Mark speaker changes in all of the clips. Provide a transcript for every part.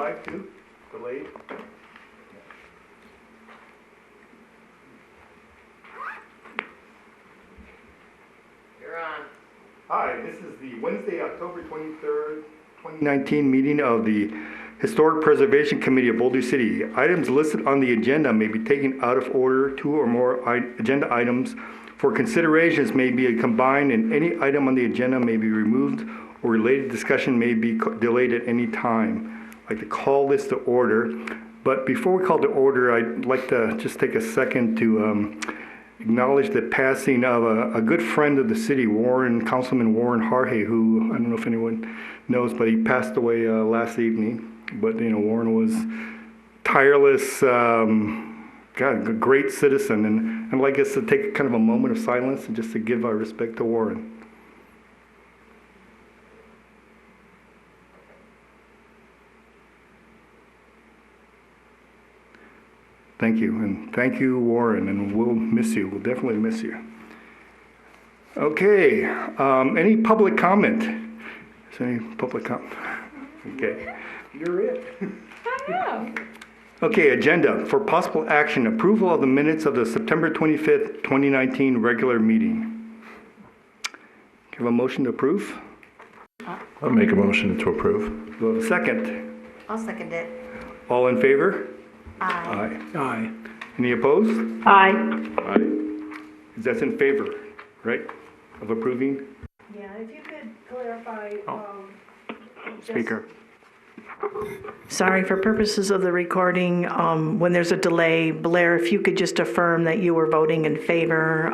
Speaker 1: live too? Delayed?
Speaker 2: You're on.
Speaker 1: Hi, this is the Wednesday, October 23rd, 2019 meeting of the Historic Preservation Committee of Boulder City. Items listed on the agenda may be taken out of order. Two or more agenda items for considerations may be combined, and any item on the agenda may be removed or related discussion may be delayed at any time. I'd like to call this to order, but before we call to order, I'd like to just take a second to acknowledge the passing of a good friend of the city, Councilman Warren Harhe, who I don't know if anyone knows, but he passed away last evening. But Warren was tireless, God, a great citizen, and I'd like us to take kind of a moment of silence and just to give our respect to Warren. Thank you, and thank you, Warren, and we'll miss you. We'll definitely miss you. Okay, any public comment? Is there any public comment? Okay, you're it.
Speaker 2: I know.
Speaker 1: Okay, agenda for possible action, approval of the minutes of the September 25th, 2019 regular meeting. Can I have a motion to approve?
Speaker 3: I'll make a motion to approve.
Speaker 1: Do I have a second?
Speaker 4: I'll second it.
Speaker 1: All in favor?
Speaker 4: Aye.
Speaker 3: Aye.
Speaker 1: Any opposed?
Speaker 2: Aye.
Speaker 1: Aye. That's in favor, right, of approving?
Speaker 5: Yeah, if you could clarify,
Speaker 3: Speaker.
Speaker 5: Sorry, for purposes of the recording, when there's a delay, Blair, if you could just affirm that you were voting in favor.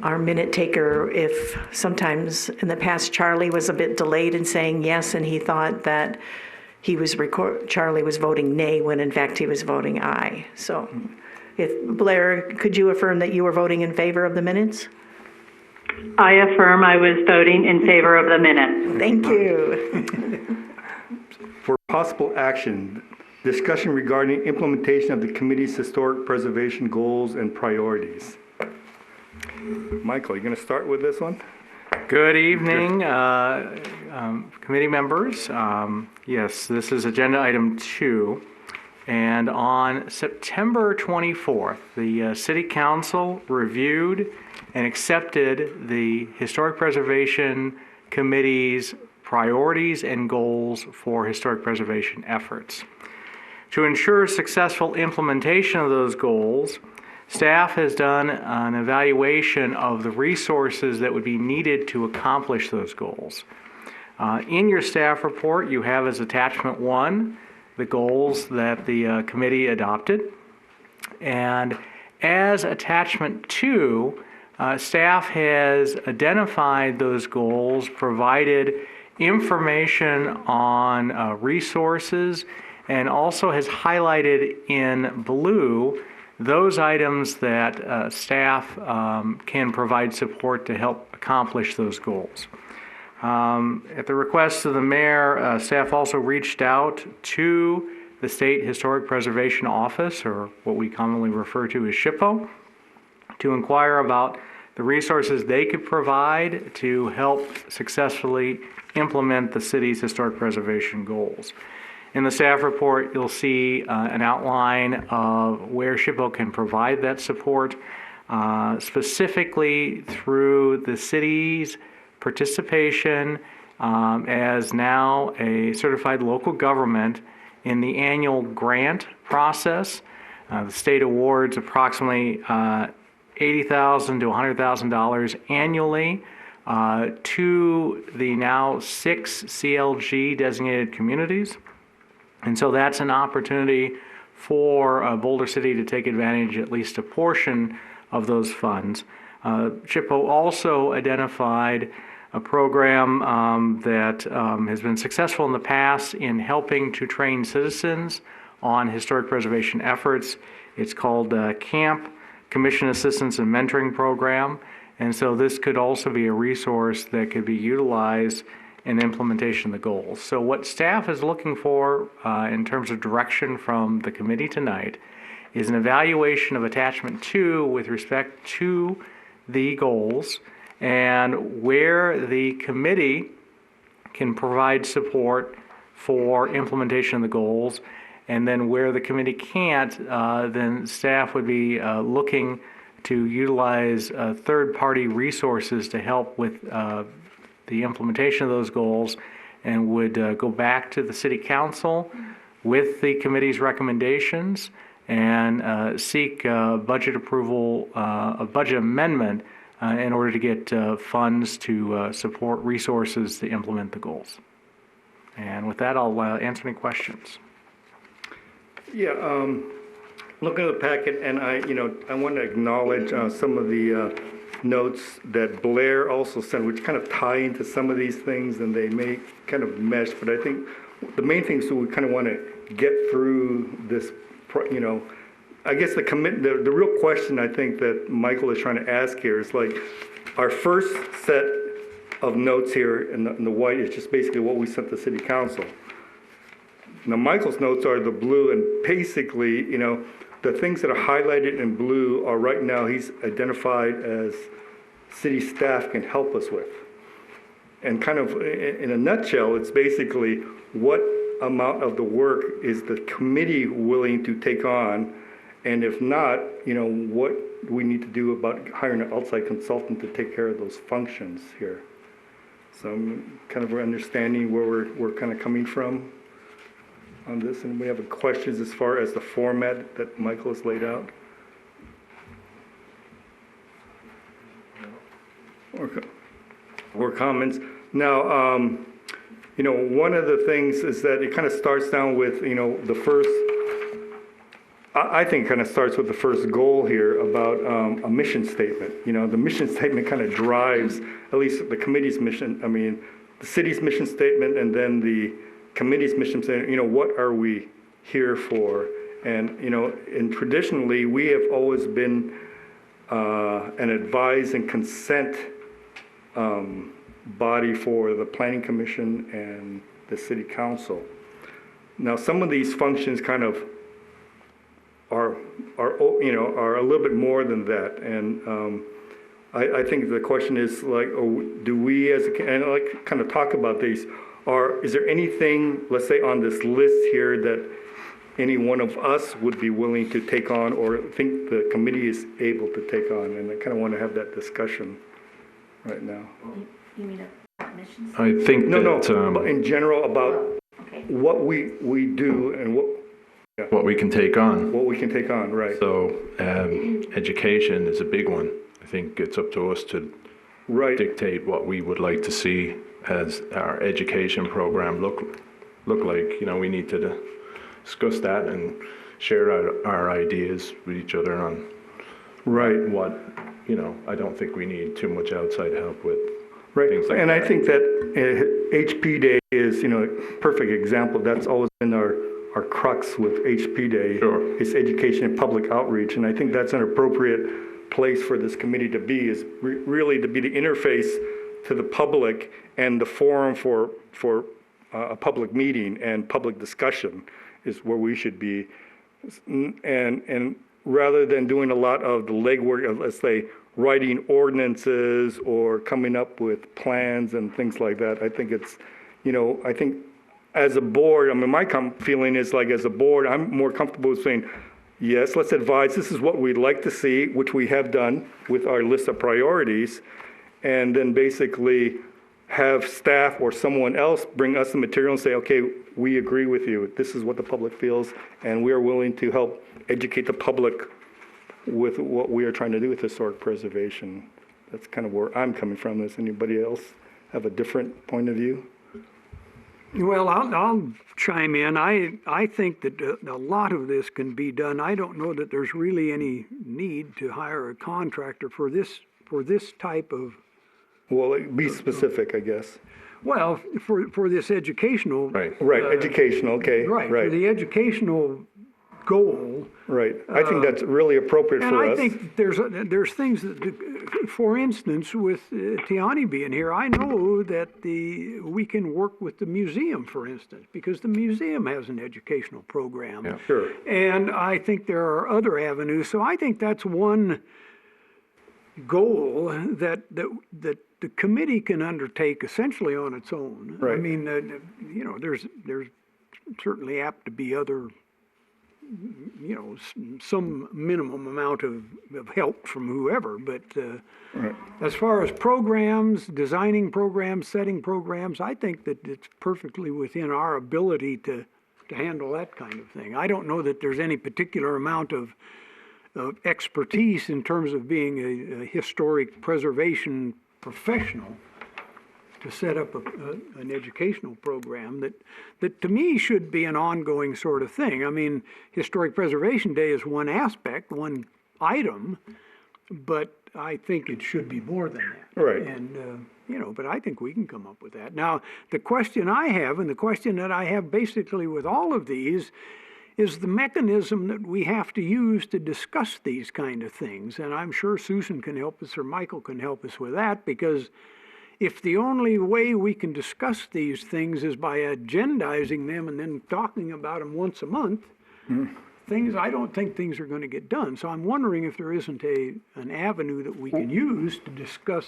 Speaker 5: Our minute taker, if sometimes in the past Charlie was a bit delayed in saying yes, and he thought that Charlie was voting nay when in fact he was voting aye. So, if Blair, could you affirm that you were voting in favor of the minutes?
Speaker 6: I affirm I was voting in favor of the minutes.
Speaker 5: Thank you.
Speaker 1: For possible action, discussion regarding implementation of the committee's historic preservation goals and priorities. Michael, you going to start with this one?
Speaker 3: Good evening, committee members. Yes, this is agenda item 2. And on September 24th, the City Council reviewed and accepted the Historic Preservation Committee's priorities and goals for historic preservation efforts. To ensure successful implementation of those goals, staff has done an evaluation of the resources that would be needed to accomplish those goals. In your staff report, you have as attachment 1 the goals that the committee adopted. And as attachment 2, staff has identified those goals, provided information on resources, and also has highlighted in blue those items that staff can provide support to help accomplish those goals. At the request of the mayor, staff also reached out to the State Historic Preservation Office, or what we commonly refer to as SHPO, to inquire about the resources they could provide to help successfully implement the city's historic preservation goals. In the staff report, you'll see an outline of where SHPO can provide that support, specifically through the city's participation as now a certified local government in the annual grant process. The state awards approximately $80,000 to $100,000 annually to the now 6 CLG designated communities. And so that's an opportunity for Boulder City to take advantage at least a portion of those funds. SHPO also identified a program that has been successful in the past in helping to train citizens on historic preservation efforts. It's called CAMP, Commission Assistance and Mentoring Program. And so this could also be a resource that could be utilized in implementation of the goals. So what staff is looking for in terms of direction from the committee tonight is an evaluation of attachment 2 with respect to the goals and where the committee can provide support for implementation of the goals. And then where the committee can't, then staff would be looking to utilize third-party resources to help with the implementation of those goals, and would go back to the city council with the committee's recommendations and seek budget approval, a budget amendment in order to get funds to support resources to implement the goals. And with that, I'll answer any questions.
Speaker 1: Yeah, looking at the packet, and I want to acknowledge some of the notes that Blair also sent, which kind of tie into some of these things, and they may kind of mesh, but I think the main thing is we kind of want to get through this, I guess the real question I think that Michael is trying to ask here is like, our first set of notes here in the white is just basically what we sent the city council. Now, Michael's notes are the blue, and basically, the things that are highlighted in blue are right now he's identified as city staff can help us with. And kind of in a nutshell, it's basically what amount of the work is the committee willing to take on, and if not, what we need to do about hiring an outside consultant to take care of those functions here. So I'm kind of understanding where we're kind of coming from on this, and we have questions as far as the format that Michael has laid out. Or comments. Now, one of the things is that it kind of starts down with, the first, I think kind of starts with the first goal here about a mission statement. The mission statement kind of drives, at least the committee's mission, the city's mission statement, and then the committee's mission statement, what are we here for? And, and traditionally, we have always been an advise and consent body for the Planning Commission and the City Council. Now, some of these functions kind of are a little bit more than that, and I think the question is like, do we as and I like kind of talk about these? Is there anything, let's say, on this list here that any one of us would be willing to take on, or think the committee is able to take on? And I kind of want to have that discussion right now.
Speaker 4: You mean a mission?
Speaker 7: I think
Speaker 1: but in general about what we do and
Speaker 7: what we can take on.
Speaker 1: What we can take on, right.
Speaker 7: So education is a big one. I think it's up to us to dictate what we would like to see as our education program look like. We need to discuss that and share our ideas with each other on what, I don't think we need too much outside help with things like
Speaker 1: and
Speaker 7: that.
Speaker 1: I think that HP Day is, a perfect example. That's always been our crux with HP Day.
Speaker 7: Sure.
Speaker 1: Is education and public outreach. And I think that's an appropriate place for this committee to be, is really to be the interface to the public and the forum for a public meeting and public discussion is where we should be. And rather than doing a lot of the legwork of, let's say, writing ordinances or coming up with plans and things like that, I think it's, I think as a board, my feeling is like as a board, I'm more comfortable with saying, yes, let's advise, this is what we'd like to see, which we have done with our list of priorities, and then basically have staff or someone else bring us the material and say, okay, we agree with you. This is what the public feels, and we are willing to help educate the public with what we are trying to do with historic preservation. That's kind of where I'm coming from. Does anybody else have a different point of view?
Speaker 8: Well, I'll chime in. I think that a lot of this can be done. I don't know that there's really any need to hire a contractor for this type of.
Speaker 1: Well, be specific, I guess.
Speaker 8: Well, for this educational.
Speaker 7: Right.
Speaker 1: Educational. Okay.
Speaker 8: Right. For the educational goal.
Speaker 1: Right. I think that's really appropriate
Speaker 8: and
Speaker 1: for
Speaker 8: I
Speaker 1: us.
Speaker 8: think there's things that, for instance, with Tiani being here, I know that we can work with the museum, for instance, because the museum has an educational program.
Speaker 7: Yeah.
Speaker 1: Sure.
Speaker 8: And I think there are other avenues. So I think that's one goal that the committee can undertake essentially on its own. I
Speaker 1: Right.
Speaker 8: mean, there's certainly apt to be other, some minimum amount of help from whoever, but
Speaker 1: Right.
Speaker 8: as far as programs, designing programs, setting programs, I think that it's perfectly within our ability to handle that kind of thing. I don't know that there's any particular amount of expertise in terms of being a historic preservation professional to set up an educational program that to me should be an ongoing sort of thing. I mean, Historic Preservation Day is one aspect, one item, but I think it should be more than that.
Speaker 1: Right.
Speaker 8: And, but I think we can come up with that. Now, the question I have, and the question that I have basically with all of these, is the mechanism that we have to use to discuss these kind of things. And I'm sure Susan can help us or Michael can help us with that, because if the only way we can discuss these things is by agendizing them and then talking about them once a month, I don't think things are going to get done. So I'm wondering if there isn't an avenue that we can use to discuss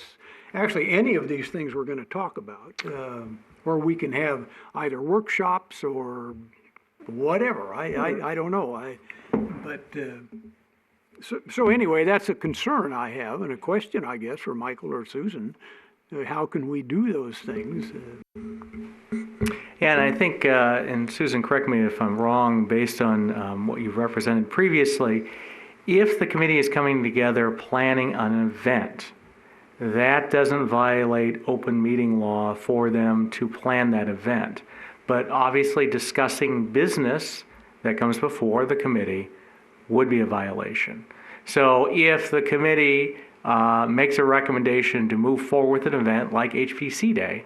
Speaker 8: actually any of these things we're going to talk about, where we can have either workshops or whatever. I don't know. So anyway, that's a concern I have and a question, I guess, for Michael or Susan. How can we do those things?
Speaker 3: Yeah, and I think, and Susan, correct me if I'm wrong, based on what you've represented previously, if the committee is coming together planning an event, that doesn't violate open meeting law for them to plan that event. But obviously discussing business that comes before the committee would be a violation. So if the committee makes a recommendation to move forward with an event like HPC Day,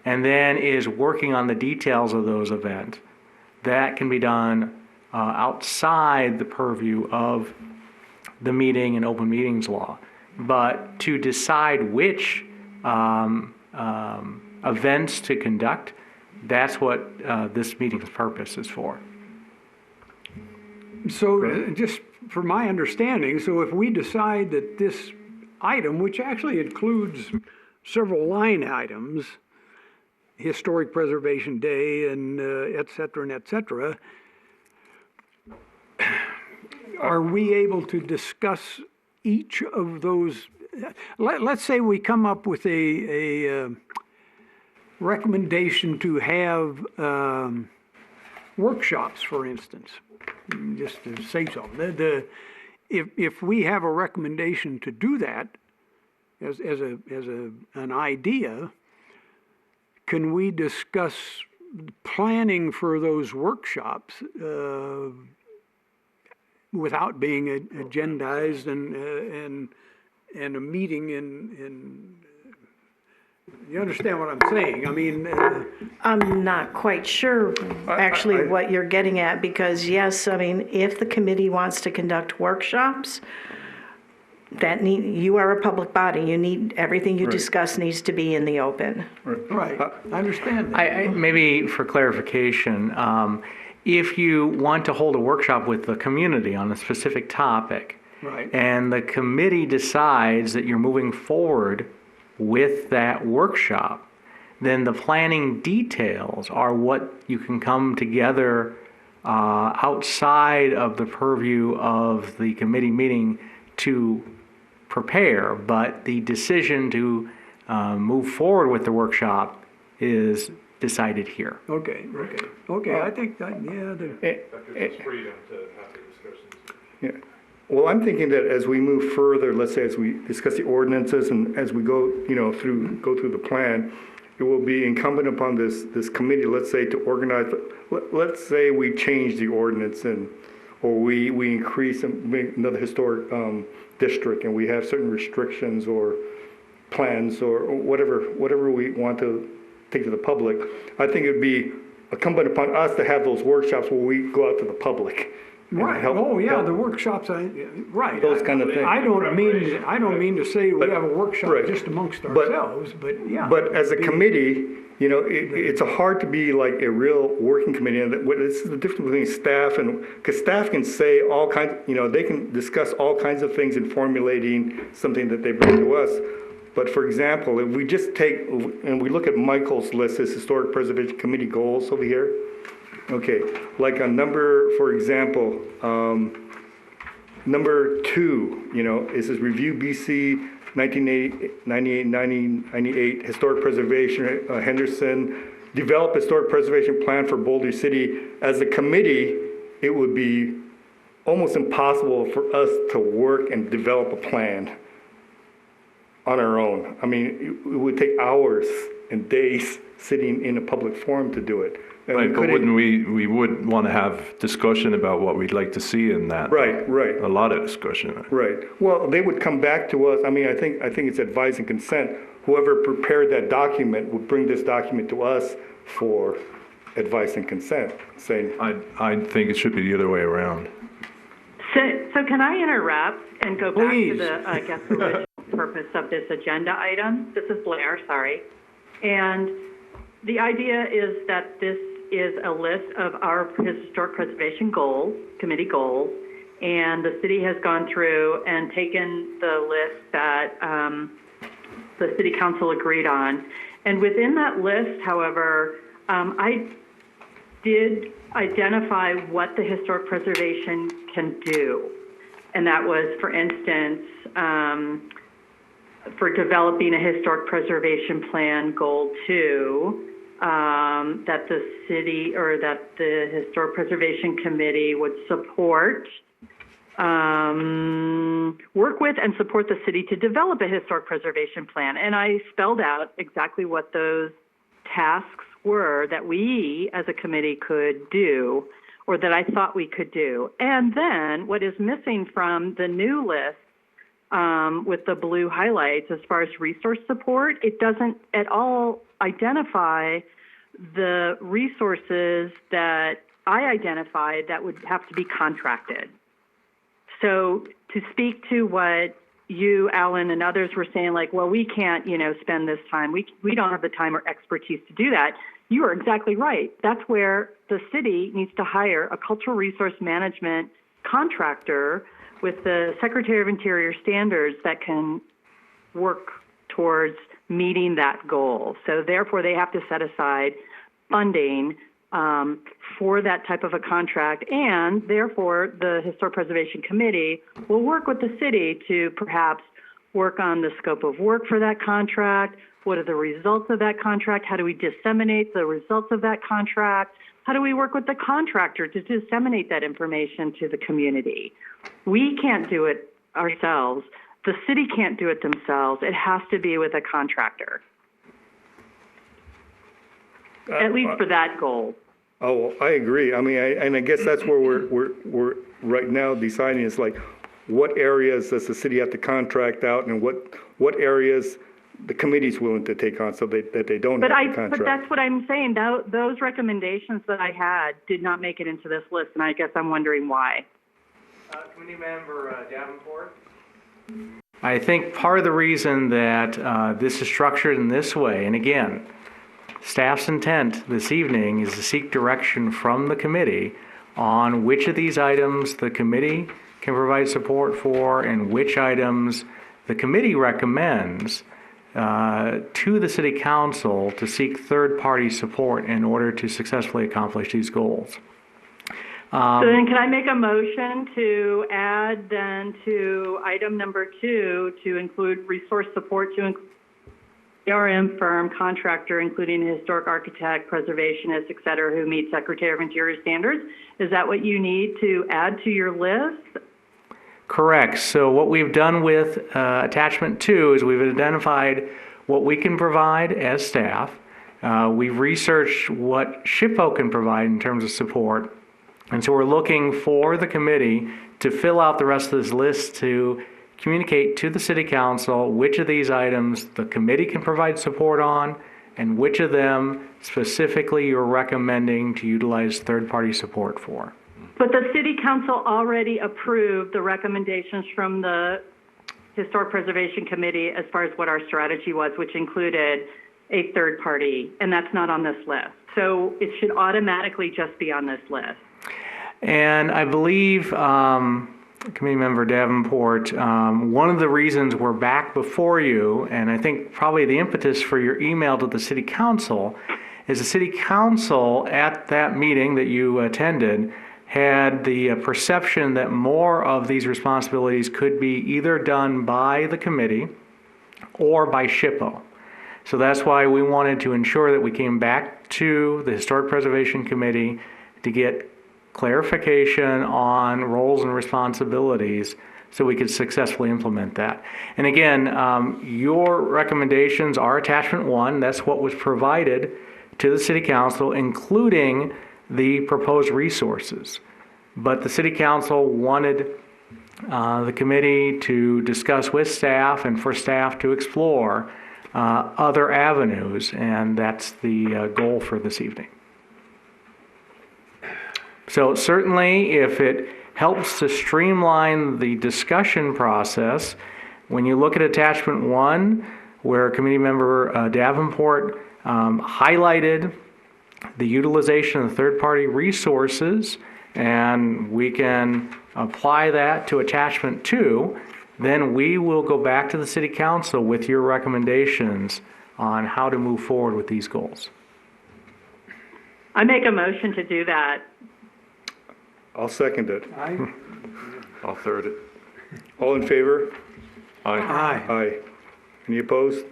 Speaker 3: and then is working on the details of those events, that can be done outside the purview of the meeting and open meetings law. But to decide which events to conduct, that's what this meeting's purpose is for.
Speaker 8: So just for my understanding, so if we decide that this item, which actually includes several line items, Historic Preservation Day and et cetera, are we able to discuss each of those? Let's say we come up with a recommendation to have workshops, for instance, just to say so. If we have a recommendation to do that as an idea, can we discuss planning for those workshops without being agendized and a meeting in you understand what I'm saying? I mean,
Speaker 5: I'm not quite sure actually what you're getting at, because yes, I mean, if the committee wants to conduct workshops, you are a public body. You need, everything you discuss needs to be in the open.
Speaker 8: right, I understand that.
Speaker 3: Maybe for clarification, if you want to hold a workshop with the community on a specific topic,
Speaker 8: Right.
Speaker 3: and the committee decides that you're moving forward with that workshop, then the planning details are what you can come together outside of the purview of the committee meeting to prepare. But the decision to move forward with the workshop is decided here.
Speaker 8: Okay, I think that, yeah.
Speaker 7: freedom to have the discussions.
Speaker 1: Yeah. Well, I'm thinking that as we move further, let's say as we discuss the ordinances and as we go, go through the plan, it will be incumbent upon this committee, let's say, to organize. Let's say we change the ordinance or we increase another historic district, and we have certain restrictions or plans or whatever we want to take to the public. I think it would be incumbent upon us to have those workshops where we go out to the public.
Speaker 8: Right.
Speaker 1: Help,
Speaker 8: The workshops. Right.
Speaker 1: Those kind of things.
Speaker 8: I don't mean to say we have a workshop
Speaker 1: right.
Speaker 8: just amongst ourselves, but yeah.
Speaker 1: But as a committee, it's hard to be like a real working committee. And this is the difference between staff because staff can say all kinds. They can discuss all kinds of things in formulating something that they bring to us. But for example, if we just take, and we look at Michael's list, his Historic Preservation Committee goals over here. Okay, like on number, for example, number 2, it says review BC 1998 Historic Preservation, Henderson, develop historic preservation plan for Boulder City. As a committee, it would be almost impossible for us to work and develop a plan on our own. I mean, it would take hours and days sitting in a public forum to do it. And
Speaker 7: Right, but wouldn't we would want to have discussion about what we'd like to see in that.
Speaker 1: Right.
Speaker 7: A lot of discussion.
Speaker 1: Right. Well, they would come back to us. I mean, I think it's advice and consent. Whoever prepared that document would bring this document to us for advice and consent, saying,
Speaker 7: I think it should be the other way around.
Speaker 6: So can I interrupt and go back
Speaker 8: Please.
Speaker 6: to the, I guess, original purpose of this agenda item? This is Blair, sorry. And the idea is that this is a list of our historic preservation goals, committee goals, and the city has gone through and taken the list that the city council agreed on. And within that list, however, I did identify what the historic preservation can do. And that was, for instance, for developing a historic preservation plan, goal 2, that the city or that the Historic Preservation Committee would support, work with and support the city to develop a historic preservation plan. And I spelled out exactly what those tasks were that we as a committee could do, or that I thought we could do. And then what is missing from the new list with the blue highlights as far as resource support, it doesn't at all identify the resources that I identified that would have to be contracted. So to speak to what you, Alan, and others were saying, like, well, we can't, spend this time. We don't have the time or expertise to do that. You are exactly right. That's where the city needs to hire a cultural resource management contractor with the Secretary of Interior standards that can work towards meeting that goal. So therefore, they have to set aside funding for that type of a contract, and therefore the Historic Preservation Committee will work with the city to perhaps work on the scope of work for that contract. What are the results of that contract? How do we disseminate the results of that contract? How do we work with the contractor to disseminate that information to the community? We can't do it ourselves. The city can't do it themselves. It has to be with a contractor, at least for that goal.
Speaker 1: oh, I agree. I mean, I guess that's where we're right now deciding is like, what areas does the city have to contract out, and what areas the committee's willing to take on so that they don't have to contract.
Speaker 6: But that's what I'm saying. Those recommendations that I had did not make it into this list, and I guess I'm wondering why.
Speaker 3: Committee Member Davenport? I think part of the reason that this is structured in this way, and again, staff's intent this evening is to seek direction from the committee on which of these items the committee can provide support for and which items the committee recommends to the City Council to seek third-party support in order to successfully accomplish these goals.
Speaker 6: So then can I make a motion to add then to item number 2 to include resource support to include CRM firm, contractor, including a historic architect, preservationist, et cetera, who meet Secretary of Interior standards? Is that what you need to add to your list?
Speaker 3: Correct. So what we've done with attachment 2 is we've identified what we can provide as staff. We've researched what SHPO can provide in terms of support. And so we're looking for the committee to fill out the rest of this list to communicate to the City Council which of these items the committee can provide support on and which of them specifically you're recommending to utilize third-party support for.
Speaker 6: But the City Council already approved the recommendations from the Historic Preservation Committee as far as what our strategy was, which included a third party, and that's not on this list. So it should automatically just be on this list.
Speaker 3: And I believe Committee Member Davenport, one of the reasons we're back before you, and I think probably the impetus for your email to the City Council, is the City Council at that meeting that you attended had the perception that more of these responsibilities could be either done by the committee or by SHPO. So that's why we wanted to ensure that we came back to the Historic Preservation Committee to get clarification on roles and responsibilities so we could successfully implement that. And again, your recommendations are attachment 1. That's what was provided to the City Council, including the proposed resources. But the City Council wanted the committee to discuss with staff and for staff to explore other avenues, and that's the goal for this evening. So certainly, if it helps to streamline the discussion process, when you look at attachment 1, where Committee Member Davenport highlighted the utilization of third-party resources, and we can apply that to attachment 2, then we will go back to the City Council with your recommendations on how to move forward with these goals.
Speaker 6: I make a motion to do that.
Speaker 1: I'll second it.
Speaker 7: I'll third it.
Speaker 1: All in favor?
Speaker 7: Aye.
Speaker 1: Aye. Any opposed?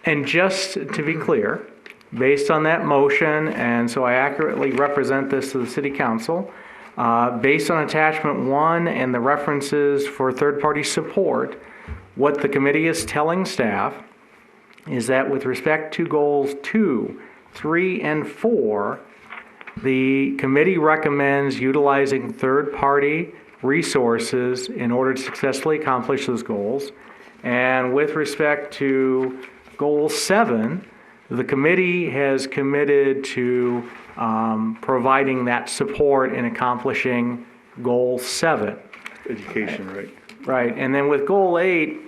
Speaker 3: And just to be clear, based on that motion, and so I accurately represent this to the City Council, based on attachment 1 and the references for third-party support, what the committee is telling staff is that with respect to goals 2, 3, and 4, the committee recommends utilizing third-party resources in order to successfully accomplish those goals. And with respect to goal 7, the committee has committed to providing that support in accomplishing goal 7.
Speaker 1: Education, right?
Speaker 3: Right, and then with goal 8,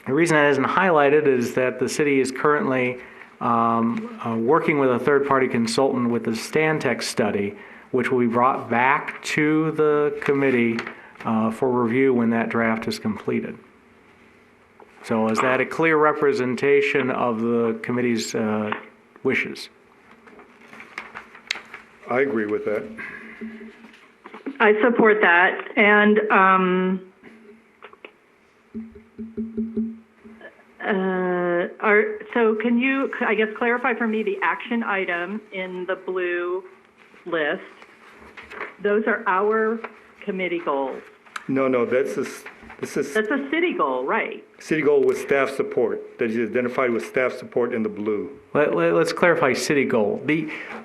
Speaker 3: the reason that isn't highlighted is that the city is currently working with a third-party consultant with the Stantec study, which will be brought back to the committee for review when that draft is completed. So is that a clear representation of the committee's wishes?
Speaker 1: I agree with that.
Speaker 6: I support that. And so can you, I guess, clarify for me the action item in the blue list? Those are our committee goals.
Speaker 1: No, this is
Speaker 6: That's a city goal, right?
Speaker 1: city goal with staff support, that is identified with staff support in the blue.
Speaker 3: Let's clarify city goal.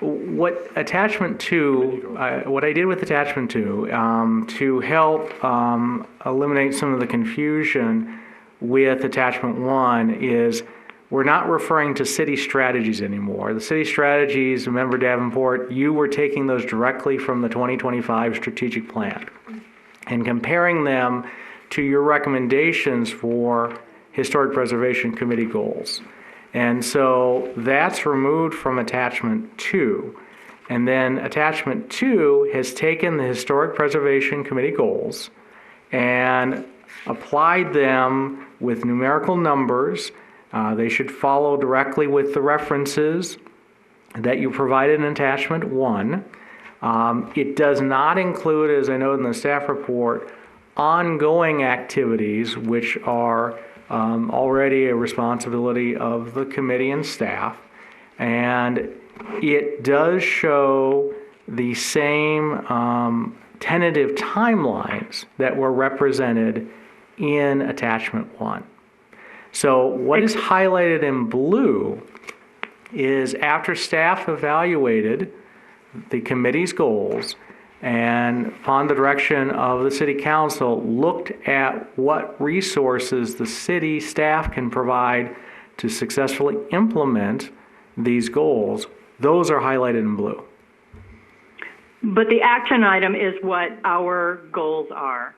Speaker 3: What attachment 2, what I did with attachment 2 to help eliminate some of the confusion with attachment 1 is we're not referring to city strategies anymore. The city strategies, remember Davenport, you were taking those directly from the 2025 strategic plan and comparing them to your recommendations for Historic Preservation Committee goals. And so that's removed from attachment 2. And then attachment 2 has taken the Historic Preservation Committee goals and applied them with numerical numbers. They should follow directly with the references that you provided in attachment 1. It does not include, as I noted in the staff report, ongoing activities which are already a responsibility of the committee and staff. And it does show the same tentative timelines that were represented in attachment 1. So what is highlighted in blue is after staff evaluated the committee's goals and upon the direction of the City Council looked at what resources the city staff can provide to successfully implement these goals, those are highlighted in blue.
Speaker 6: But the action item is what our goals are,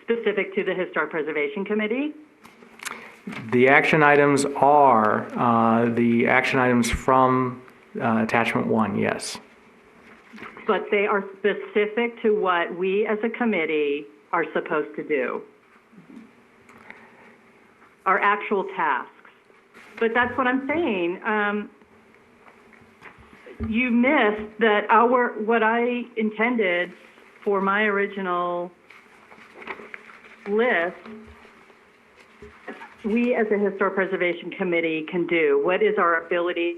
Speaker 6: specific to the Historic Preservation Committee?
Speaker 3: The action items are the action items from attachment 1, yes.
Speaker 6: but they are specific to what we as a committee are supposed to do. Our actual tasks. But that's what I'm saying. You missed that what I intended for my original list, we as a Historic Preservation Committee can do. What is our ability,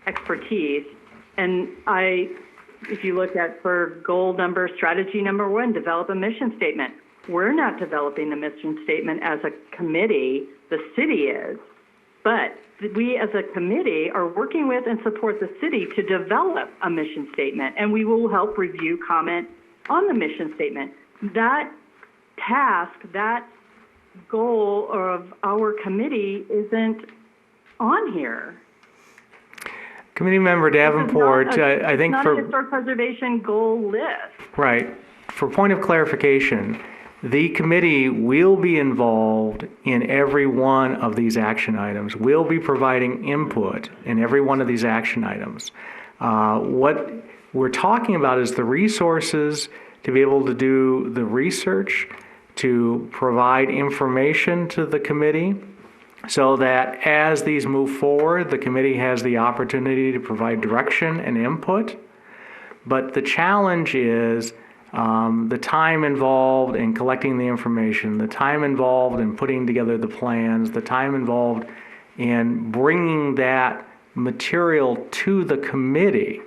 Speaker 6: expertise? And if you look at for strategy number 1, develop a mission statement. We're not developing the mission statement as a committee, the city is. But we as a committee are working with and support the city to develop a mission statement, and we will help review, comment on the mission statement. That task, that goal of our committee isn't on here.
Speaker 3: Committee Member Davenport, I think
Speaker 6: it's not
Speaker 3: for...
Speaker 6: a historic preservation goal list.
Speaker 3: Right. For point of clarification, the committee will be involved in every one of these action items. We'll be providing input in every one of these action items. What we're talking about is the resources to be able to do the research, to provide information to the committee, so that as these move forward, the committee has the opportunity to provide direction and input. But the challenge is the time involved in collecting the information, the time involved in putting together the plans, the time involved in bringing that material to the committee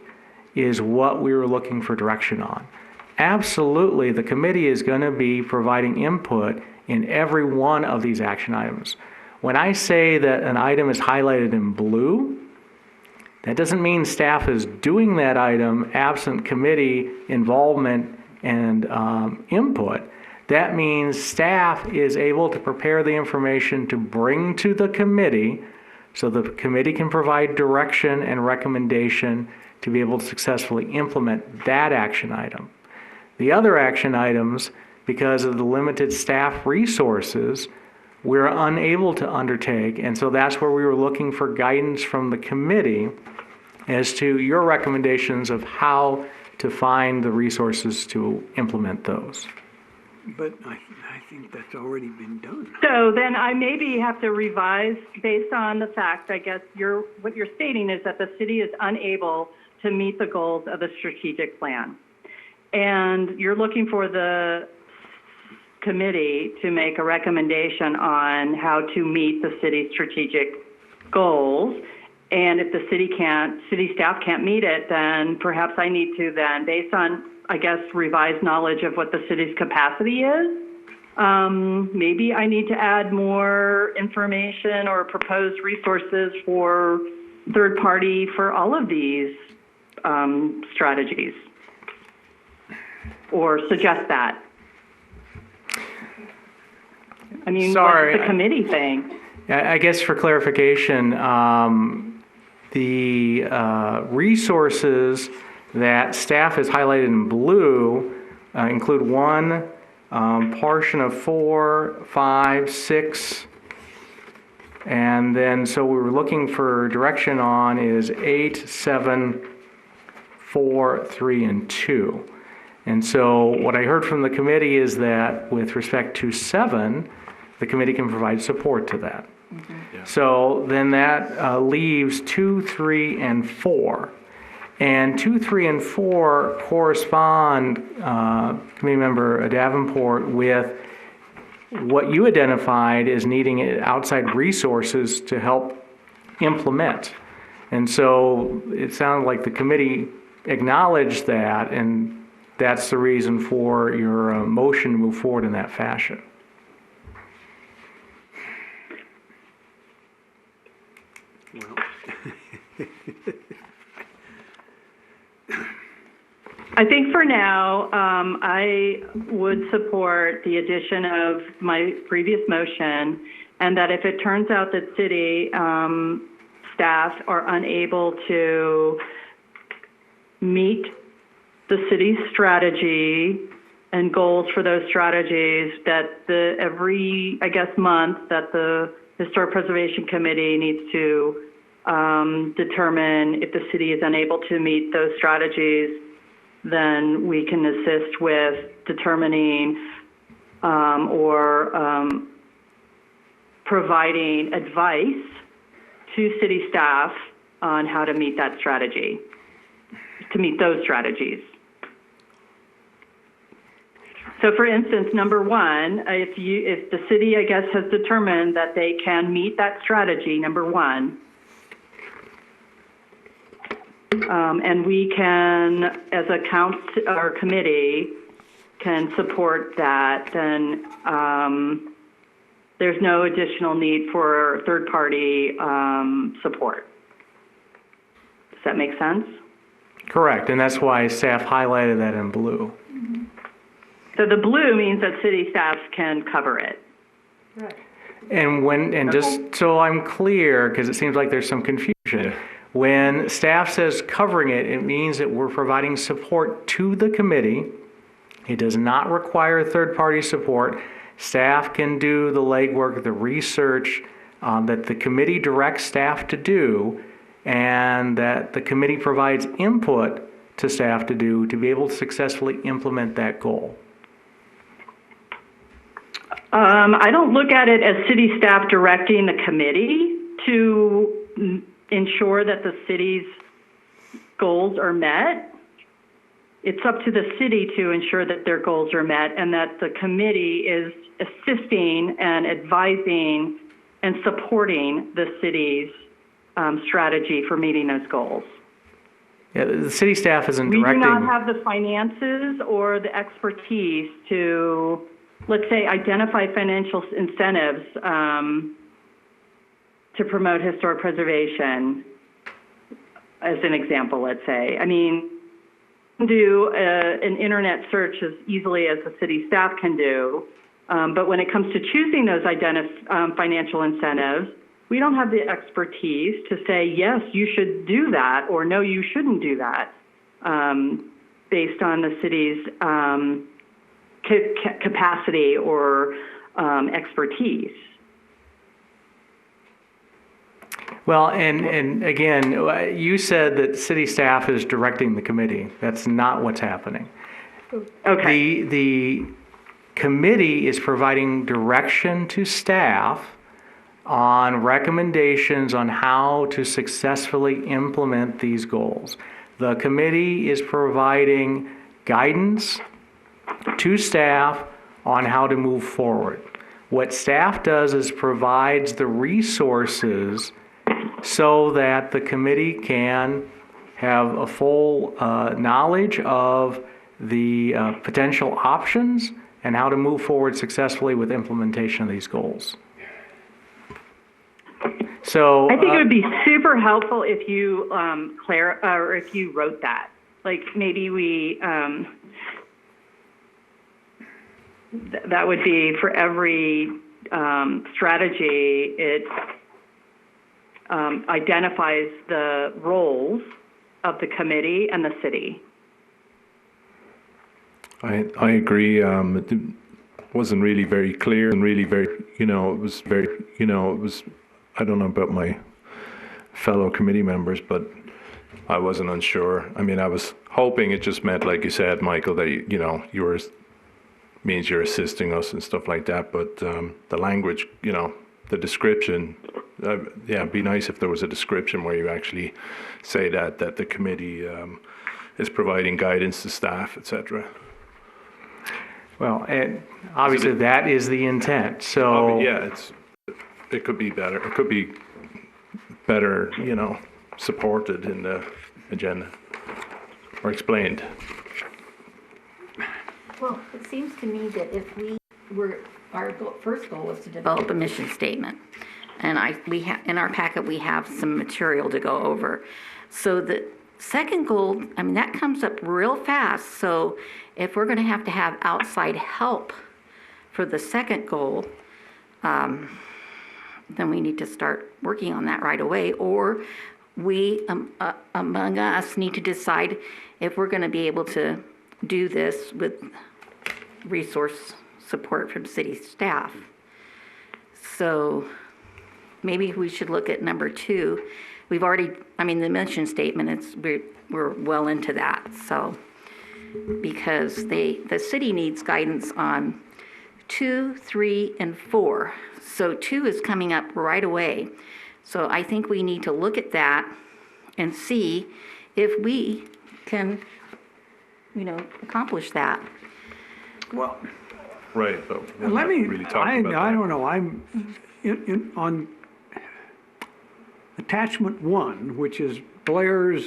Speaker 3: is what we were looking for direction on. Absolutely, the committee is going to be providing input in every one of these action items. When I say that an item is highlighted in blue, that doesn't mean staff is doing that item absent committee involvement and input. That means staff is able to prepare the information to bring to the committee so the committee can provide direction and recommendation to be able to successfully implement that action item. The other action items, because of the limited staff resources, we're unable to undertake, and so that's where we were looking for guidance from the committee as to your recommendations of how to find the resources to implement those.
Speaker 8: But I think that's already been done.
Speaker 6: So then I maybe have to revise based on the fact, I guess what you're stating is that the city is unable to meet the goals of the strategic plan. And you're looking for the committee to make a recommendation on how to meet the city's strategic goals. And if the city staff can't meet it, then perhaps I need to then, based on, I guess, revised knowledge of what the city's capacity is, maybe I need to add more information or proposed resources for third party for all of these strategies, or suggest that. I mean,
Speaker 3: Sorry,
Speaker 6: what's the committee thing?
Speaker 3: I guess for clarification, the resources that staff has highlighted in blue include 1, portion of 4, 5, 6, and then so we were looking for direction on is 8, 7, 4, 3, and 2. And so what I heard from the committee is that with respect to 7, the committee can provide support to that. Mm-hmm. Yeah. So then that leaves 2, 3, and 4. And 2, 3, and 4 correspond, Committee Member Davenport, with what you identified as needing outside resources to help implement. And so it sounded like the committee acknowledged that, and that's the reason for your motion to move forward in that fashion.
Speaker 8: Well,
Speaker 6: I think for now, I would support the addition of my previous motion, and that if it turns out that city staff are unable to meet the city's strategy and goals for those strategies, that every, I guess, month that the Historic Preservation Committee needs to determine if the city is unable to meet those strategies, then we can assist with determining or providing advice to city staff on how to meet that strategy, to meet those strategies. So for instance, number one, if the city, I guess, has determined that they can meet that strategy, number one, and we can, as a or committee, can support that, then there's no additional need for third-party support. Does that make sense?
Speaker 3: Correct, and that's why staff highlighted that in blue.
Speaker 6: So the blue means that city staff can cover it.
Speaker 3: And just so I'm clear, because it seems like there's some confusion, when staff says covering it, it means that we're providing support to the committee. It does not require third-party support. Staff can do the legwork, the research that the committee directs staff to do, and that the committee provides input to staff to do to be able to successfully implement that goal.
Speaker 6: I don't look at it as city staff directing the committee to ensure that the city's goals are met. It's up to the city to ensure that their goals are met and that the committee is assisting and advising and supporting the city's strategy for meeting those goals.
Speaker 3: Yeah, the city staff isn't
Speaker 6: We
Speaker 3: directing.
Speaker 6: do not have the finances or the expertise to, let's say, identify financial incentives to promote historic preservation, as an example, let's say. I mean, do an internet search as easily as the city staff can do, but when it comes to choosing those financial incentives, we don't have the expertise to say, yes, you should do that, or no, you shouldn't do that, based on the city's capacity or expertise.
Speaker 3: Well, and again, you said that city staff is directing the committee. That's not what's happening.
Speaker 6: Okay.
Speaker 3: The committee is providing direction to staff on recommendations on how to successfully implement these goals. The committee is providing guidance to staff on how to move forward. What staff does is provides the resources so that the committee can have a full knowledge of the potential options and how to move forward successfully with implementation of these goals. So
Speaker 6: I think it would be super helpful if you or if you wrote that. Like maybe we that would be for every strategy. It identifies the roles of the committee and the city.
Speaker 7: I agree. It wasn't really very clear and really very, it was very, I don't know about my fellow committee members, but I wasn't unsure. I mean, I was hoping it just meant, like you said, Michael, that, you were, means you're assisting us and stuff like that. But the language, the description, it'd be nice if there was a description where you actually say that the committee is providing guidance to staff, etc.
Speaker 3: Well, and obviously that is the intent. So
Speaker 7: It could be better. It could be better, supported in the agenda or explained.
Speaker 4: Well, it seems to me that if our first goal was to develop a mission statement, and in our packet we have some material to go over. So the second goal, that comes up real fast. So if we're going to have outside help for the second goal, then we need to start working on that right away. Or we, among us, need to decide if we're going to be able to do this with resource support from city staff. So maybe we should look at number 2. We've already, the mission statement, we're well into that. So because the city needs guidance on 2, 3, and 4. So 2 is coming up right away. So I think we need to look at that and see if we can, accomplish that.
Speaker 8: Well,
Speaker 7: Right, but we're
Speaker 8: let
Speaker 7: not
Speaker 8: me,
Speaker 7: really
Speaker 8: I
Speaker 7: talking about that.
Speaker 8: don't know, I'm, on attachment 1, which is Blair's,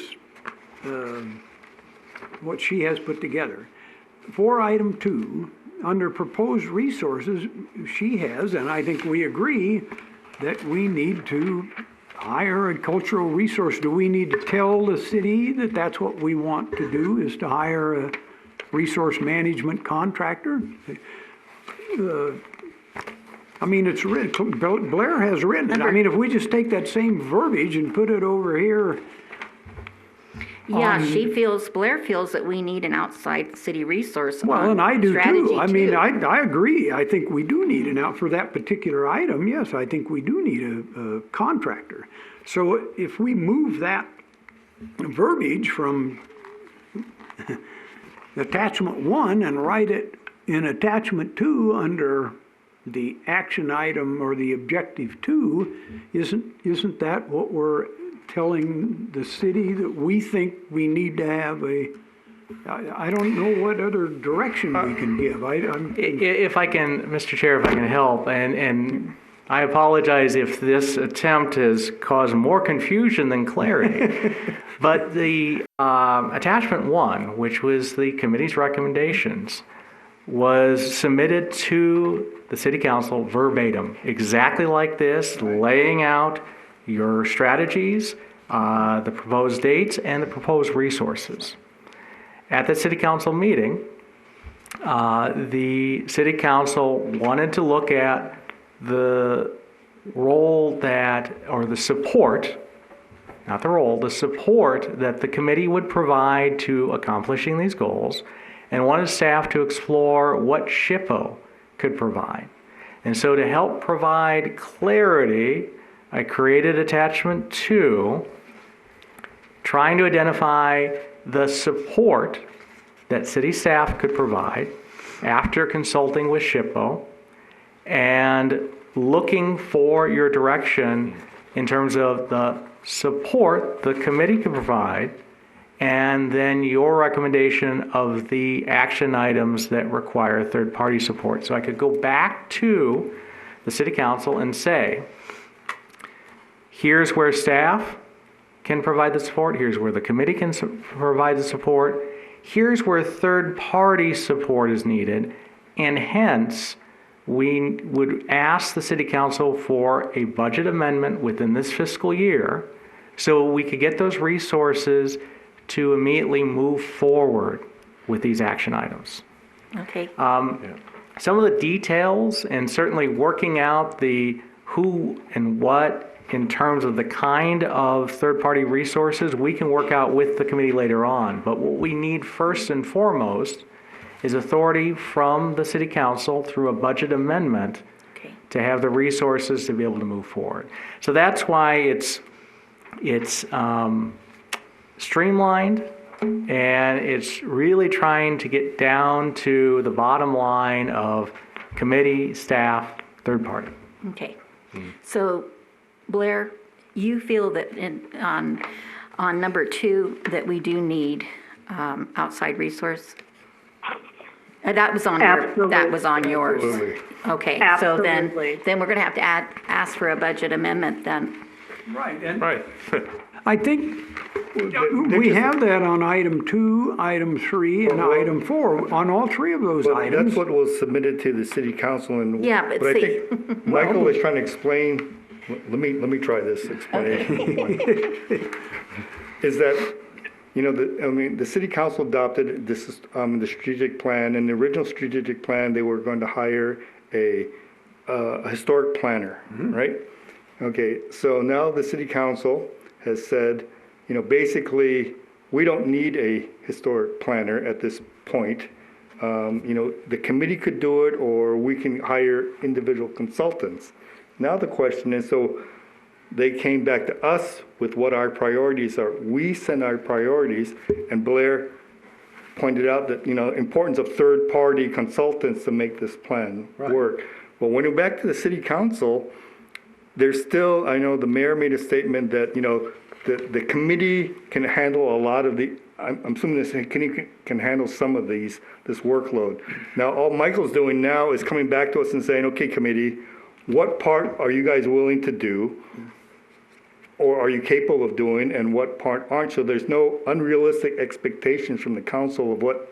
Speaker 8: what she has put together. For item 2, under proposed resources, she has, and I think we agree, that we need to hire a cultural resource. Do we need to tell the city that that's what we want to do, is to hire a resource management contractor? I mean, it's written, Blair has written it. I mean, if we just take that same verbiage and put it over here,
Speaker 4: Yeah, Blair feels that we need an outside city resource
Speaker 8: well,
Speaker 4: on
Speaker 8: and I do
Speaker 4: strategy
Speaker 8: too. I mean,
Speaker 4: too.
Speaker 8: I agree. I think we do need an out for that particular item. Yes, I think we do need a contractor. So if we move that verbiage from attachment 1 and write it in attachment 2 under the action item or the objective 2, isn't that what we're telling the city, that we think we need to have I don't know what other direction we can give.
Speaker 3: If I can, Mr. Chair, if I can help, and I apologize if this attempt has caused more confusion than clarity, but the attachment 1, which was the committee's recommendations, was submitted to the city council verbatim, exactly like this, laying out your strategies, the proposed dates, and the proposed resources. At the city council meeting, the city council wanted to look at the role or the support, not the role, the support that the committee would provide to accomplishing these goals, and wanted staff to explore what SHPO could provide. And so to help provide clarity, I created attachment 2, trying to identify the support that city staff could provide after consulting with SHPO, and looking for your direction in terms of the support the committee could provide, and then your recommendation of the action items that require third-party support. So I could go back to the city council and say, here's where staff can provide the support, here's where the committee can provide the support, here's where third-party support is needed, and hence, we would ask the city council for a budget amendment within this fiscal year so we could get those resources to immediately move forward with these action items.
Speaker 4: Okay.
Speaker 3: Some of the details, and certainly working out the who and what in terms of the kind of third-party resources, we can work out with the committee later on. But what we need first and foremost is authority from the city council through a budget amendment to have the resources to be able to move forward. So that's why it's streamlined, and it's really trying to get down to the bottom line of committee, staff, third party.
Speaker 4: Okay. So Blair, you feel that on number 2 that we do need outside resource? That was on yours.
Speaker 1: Absolutely.
Speaker 4: Okay.
Speaker 6: Absolutely.
Speaker 4: So then we're going to have to ask for a budget amendment then.
Speaker 8: right, and
Speaker 7: Right.
Speaker 8: I think we have that on item 2, item 3, and item 4, on all 3 of those
Speaker 1: Well,
Speaker 8: items.
Speaker 1: that's what was submitted to the city council, and
Speaker 4: Yeah, but
Speaker 1: I
Speaker 4: see-
Speaker 1: think Michael was trying to explain. Let me try this explanation. Is that, the city council adopted this the strategic plan. In the original strategic plan, they were going to hire a historic planner, right? Okay, so now the city council has said, basically, we don't need a historic planner at this point. The committee could do it, or we can hire individual consultants. Now the question is, so they came back to us with what our priorities are. We send our priorities, and Blair, pointed out that, importance of third-party consultants to make this plan work. Well, when we're back to the city council, there's still, I know the mayor made a statement that, the committee can handle a lot of I'm assuming this committee can handle some of this workload. Now, all Michael's doing now is coming back to us and saying, okay, committee, what part are you guys willing to do? Or are you capable of doing, and what part aren't? So there's no unrealistic expectations from the council of what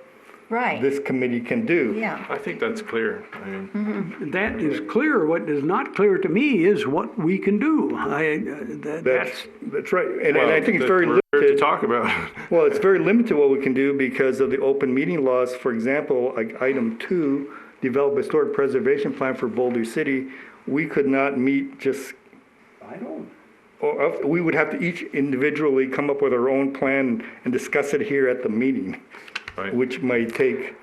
Speaker 4: Right.
Speaker 1: this committee can do.
Speaker 4: Yeah.
Speaker 7: I think that's clear. I mean,
Speaker 8: That is clear. What is not clear to me is what we can do.
Speaker 1: That's right. And
Speaker 7: well,
Speaker 1: I think it's very
Speaker 7: we're here to
Speaker 1: limited.
Speaker 7: talk about.
Speaker 1: Well, it's very limited what we can do because of the open meeting laws. For example, like item 2, develop a historic preservation plan for Boulder City. We could not meet just, we would have to each individually come up with our own plan and discuss it here at the meeting,
Speaker 7: Right.
Speaker 1: which might take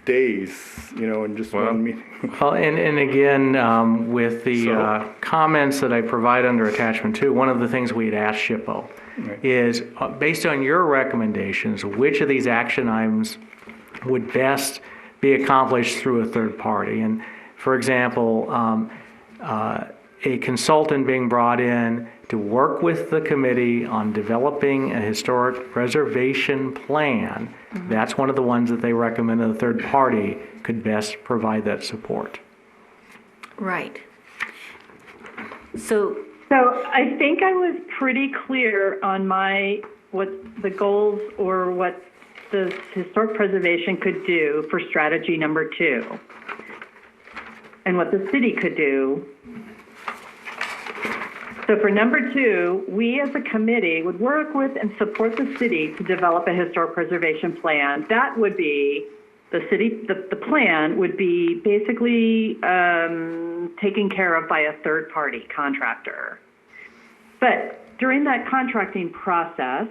Speaker 1: days, in just one meeting.
Speaker 3: Well, and again, with the
Speaker 7: So-
Speaker 3: comments that I provide under attachment 2, one of the things we had asked SHPO
Speaker 1: Right.
Speaker 3: is, based on your recommendations, which of these action items would best be accomplished through a third party? And for example, a consultant being brought in to work with the committee on developing a historic preservation plan. That's one of the ones that they recommend a third party could best provide that support.
Speaker 4: Right. So,
Speaker 6: So I think I was pretty clear on what the goals or what the historic preservation could do for strategy number 2 and what the city could do. So for number 2, we as a committee would work with and support the city to develop a historic preservation plan. That would be the plan would be basically taken care of by a third-party contractor. But during that contracting process,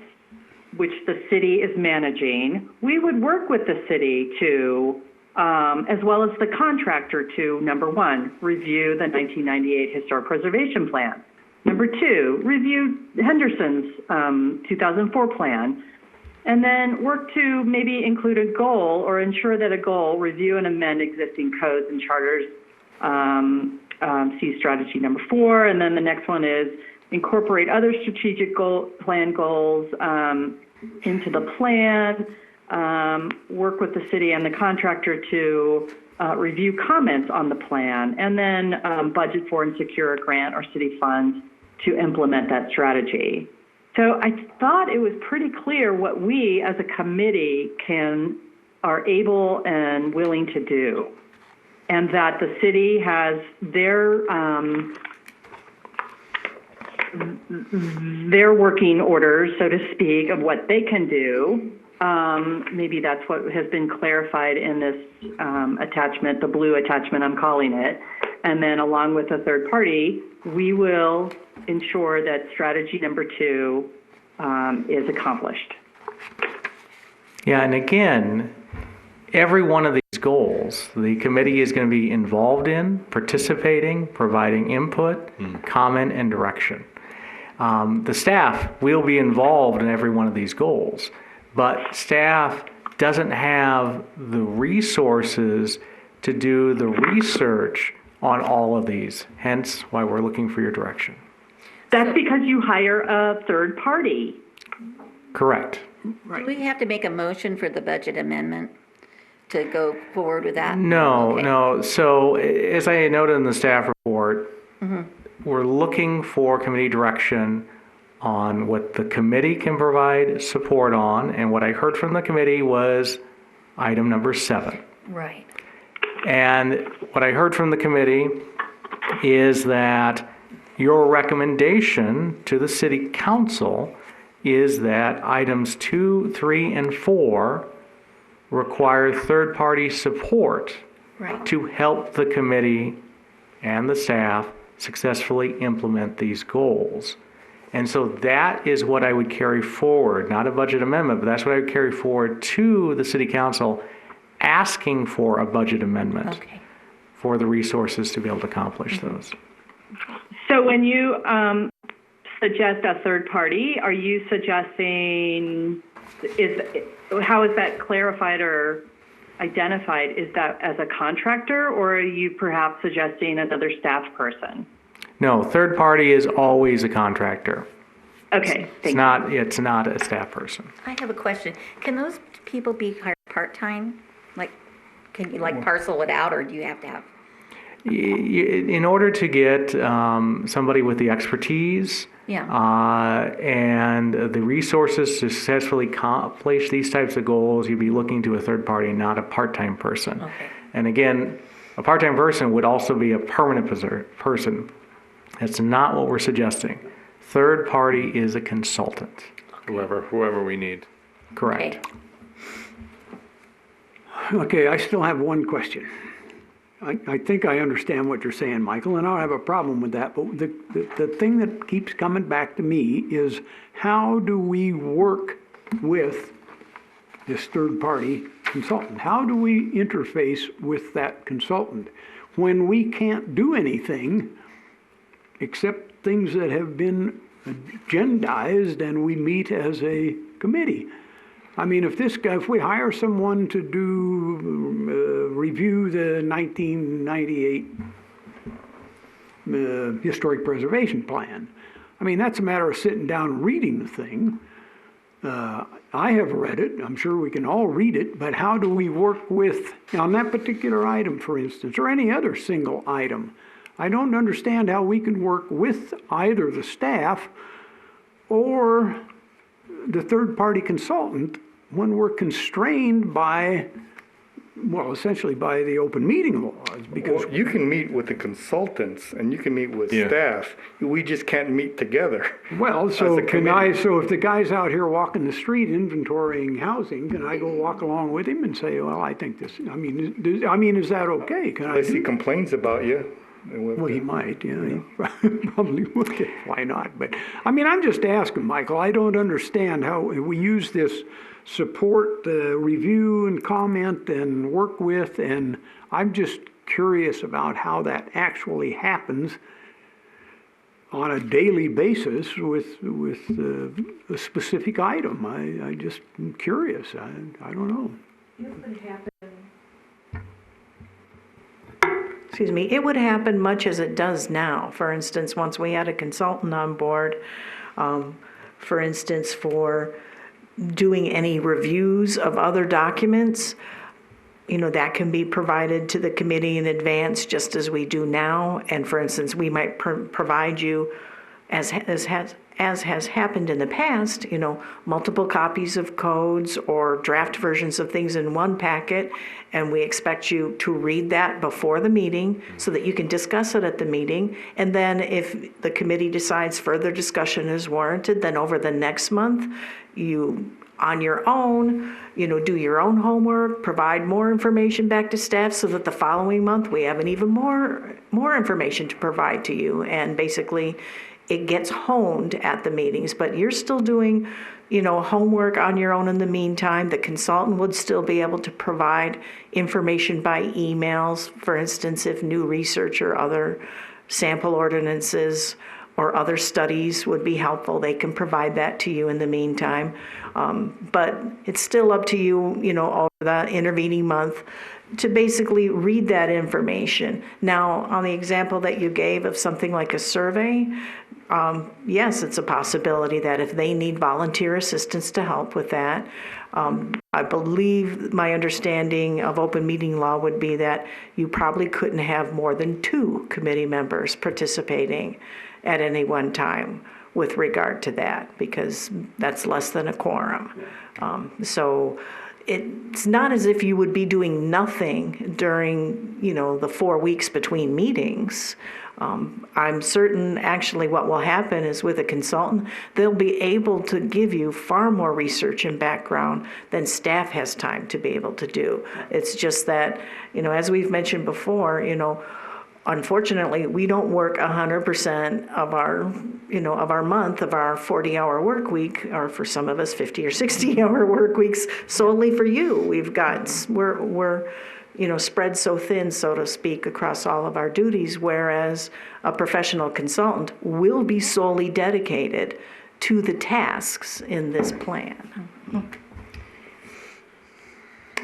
Speaker 6: which the city is managing, we would work with the city to, as well as the contractor to, number 1, review the 1998 Historic Preservation Plan. Number 2, review Henderson's 2004 plan. And then work to maybe include a goal or ensure that a goal, review and amend existing codes and charters, see strategy number 4. And then the next one is incorporate other strategic plan goals into the plan, work with the city and the contractor to review comments on the plan, and then budget for and secure a grant or city funds to implement that strategy. So I thought it was pretty clear what we as a committee are able and willing to do, and that the city has their working orders, so to speak, of what they can do. Maybe that's what has been clarified in this attachment, the blue attachment I'm calling it. And then along with a third party, we will ensure that strategy number 2 is accomplished.
Speaker 3: Yeah, and again, every one of these goals, the committee is going to be involved in, participating, providing input, comment, and direction. The staff will be involved in every one of these goals, but staff doesn't have the resources to do the research on all of these, hence why we're looking for your direction.
Speaker 6: That's because you hire a third party.
Speaker 3: Correct.
Speaker 4: do we have to make a motion for the budget amendment to go forward with that?
Speaker 3: No,
Speaker 4: Okay.
Speaker 3: no. So as I noted in the staff report, we're looking for committee direction on what the committee can provide support on, and what I heard from the committee was item number 7.
Speaker 4: Right.
Speaker 3: And what I heard from the committee is that your recommendation to the city council is that items 2, 3, and 4 require third-party support
Speaker 4: Right.
Speaker 3: to help the committee and the staff successfully implement these goals. And so that is what I would carry forward, not a budget amendment, but that's what I would carry forward to the city council, asking for a budget amendment
Speaker 4: Okay.
Speaker 3: for the resources to be able to accomplish those.
Speaker 6: So when you suggest a third party, are you suggesting how is that clarified or identified? Is that as a contractor, or are you perhaps suggesting another staff person?
Speaker 3: No, third party is always a contractor.
Speaker 6: Okay,
Speaker 3: It's
Speaker 6: thank you.
Speaker 3: it's not a staff person.
Speaker 4: I have a question. Can those people be hired part-time? Like, can you like parcel it out, or do you have to have?
Speaker 3: In order to get somebody with the expertise
Speaker 4: Yeah.
Speaker 3: and the resources to successfully accomplish these types of goals, you'd be looking to a third party, not a part-time person.
Speaker 4: Okay.
Speaker 3: And again, a part-time person would also be a permanent person. That's not what we're suggesting. Third party is a consultant.
Speaker 7: Whoever we need.
Speaker 3: Correct.
Speaker 4: Okay.
Speaker 8: Okay, I still have one question. I think I understand what you're saying, Michael, and I don't have a problem with that, but the thing that keeps coming back to me is how do we work with this third-party consultant? How do we interface with that consultant when we can't do anything except things that have been agendized and we meet as a committee? I mean, if we hire someone to do, review the 1998 Historic Preservation Plan, I mean, that's a matter of sitting down and reading the thing. I have read it, I'm sure we can all read it, but how do we work with, on that particular item, for instance, or any other single item? I don't understand how we can work with either the staff or the third-party consultant when we're constrained by, well, essentially by the open meeting laws, because
Speaker 1: Well, you can meet with the consultants and you can meet with
Speaker 7: Yeah.
Speaker 1: staff. We just can't meet together.
Speaker 8: well, so
Speaker 1: As a
Speaker 8: can I,
Speaker 1: committee.
Speaker 8: so if the guy's out here walking the street inventorying housing, can I go walk along with him and say, well, I think this, I mean, is that okay? Can I
Speaker 1: Unless he
Speaker 8: do?
Speaker 1: complains about you. and we'll-
Speaker 8: Well, he might, yeah, he probably would, why not? But, I mean, I'm just asking, Michael, I don't understand how we use this support, review and comment and work with, and I'm just curious about how that actually happens on a daily basis with a specific item. I just am curious, I don't know.
Speaker 5: Excuse me, it would happen much as it does now. For instance, once we had a consultant on board, for instance, for doing any reviews of other documents, you know, that can be provided to the committee in advance, just as we do now. And for instance, we might provide you, as has happened in the past, you know, multiple copies of codes or draft versions of things in one packet, and we expect you to read that before the meeting so that you can discuss it at the meeting. And then if the committee decides further discussion is warranted, then over the next month, you, on your own, you know, do your own homework, provide more information back to staff so that the following month we have an even more information to provide to you. And basically, it gets honed at the meetings, but you're still doing, you know, homework on your own in the meantime. The consultant would still be able to provide information by emails, for instance, if new research or other sample ordinances or other studies would be helpful, they can provide that to you in the meantime. But it's still up to you, you know, over the intervening month to basically read that information. Now, on the example that you gave of something like a survey, yes, it's a possibility that if they need volunteer assistance to help with that, I believe my understanding of open meeting law would be that you probably couldn't have more than 2 committee members participating at any one time with regard to that, because that's less than a quorum. So it's not as if you would be doing nothing during, you know, the 4 weeks between meetings. I'm certain actually what will happen is with a consultant, they'll be able to give you far more research and background than staff has time to be able to do. It's just that, you know, as we've mentioned before, you know, unfortunately, we don't work 100% of our, you know, of our month, of our 40-hour work week, or for some of us 50 or 60-hour work weeks solely for you. We're you know, spread so thin, so to speak, across all of our duties, whereas a professional consultant will be solely dedicated to the tasks in this plan.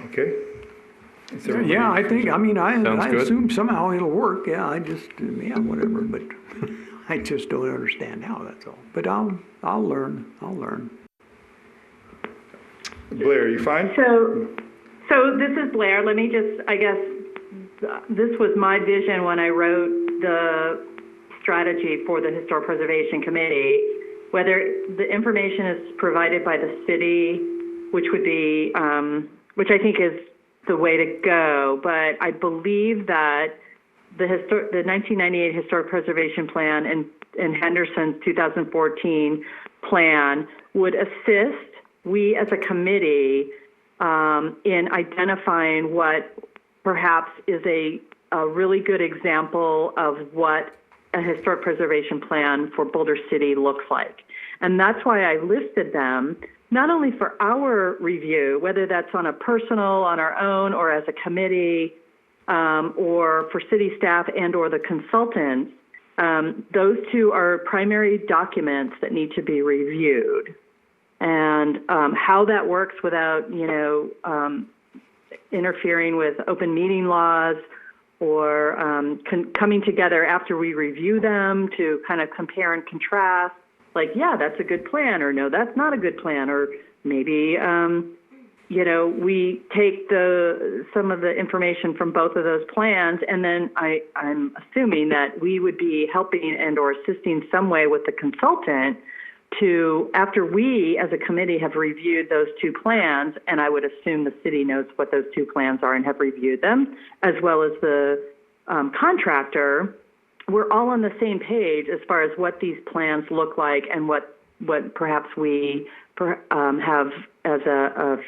Speaker 1: Okay? Is there
Speaker 8: Yeah, I think, I mean, I
Speaker 7: Sounds good.
Speaker 8: assume somehow it'll work, yeah, I just, yeah, whatever, but I just don't understand how, that's all. But I'll learn.
Speaker 1: Blair, you fine?
Speaker 6: So this is Blair. Let me just, I guess, this was my vision when I wrote the strategy for the Historic Preservation Committee. Whether the information is provided by the city, which would be, which I think is the way to go, but I believe that the 1998 Historic Preservation Plan and Henderson's 2014 plan would assist we as a committee in identifying what perhaps is a really good example of what a historic preservation plan for Boulder City looks like. And that's why I listed them, not only for our review, whether that's on our own, or as a committee, or for city staff and or the consultants. Those two are primary documents that need to be reviewed. And how that works without, interfering with open meeting laws, or coming together after we review them to kind of compare and contrast, like, yeah, that's a good plan, or no, that's not a good plan, or maybe, we take some of the information from both of those plans, and then I'm assuming that we would be helping and or assisting some way with the consultant to, after we as a committee have reviewed those two plans, and I would assume the city knows what those two plans are and have reviewed them, as well as the contractor, we're all on the same page as far as what these plans look like and what perhaps we have as a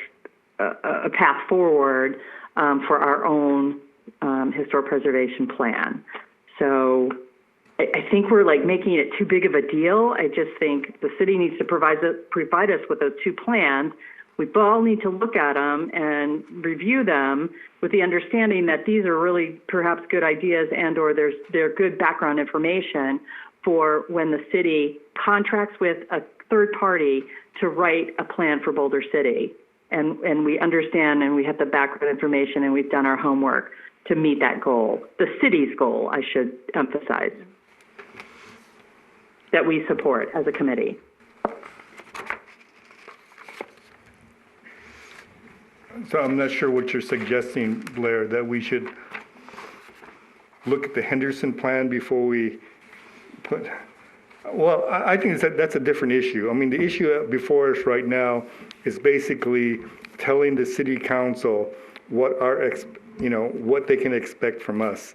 Speaker 6: path forward for our own historic preservation plan. So I think we're like making it too big of a deal. I just think the city needs to provide us with those two plans. We all need to look at them and review them with the understanding that these are really perhaps good ideas and or they're good background information for when the city contracts with a third party to write a plan for Boulder City. And we understand and we have the background information and we've done our homework to meet that goal, the city's goal, I should emphasize, that we support as a committee.
Speaker 1: So I'm not sure what you're suggesting, Blair, that we should look at the Henderson plan before we put, well, I think that's a different issue. I mean, the issue before us right now is basically telling the city council what what they can expect from us.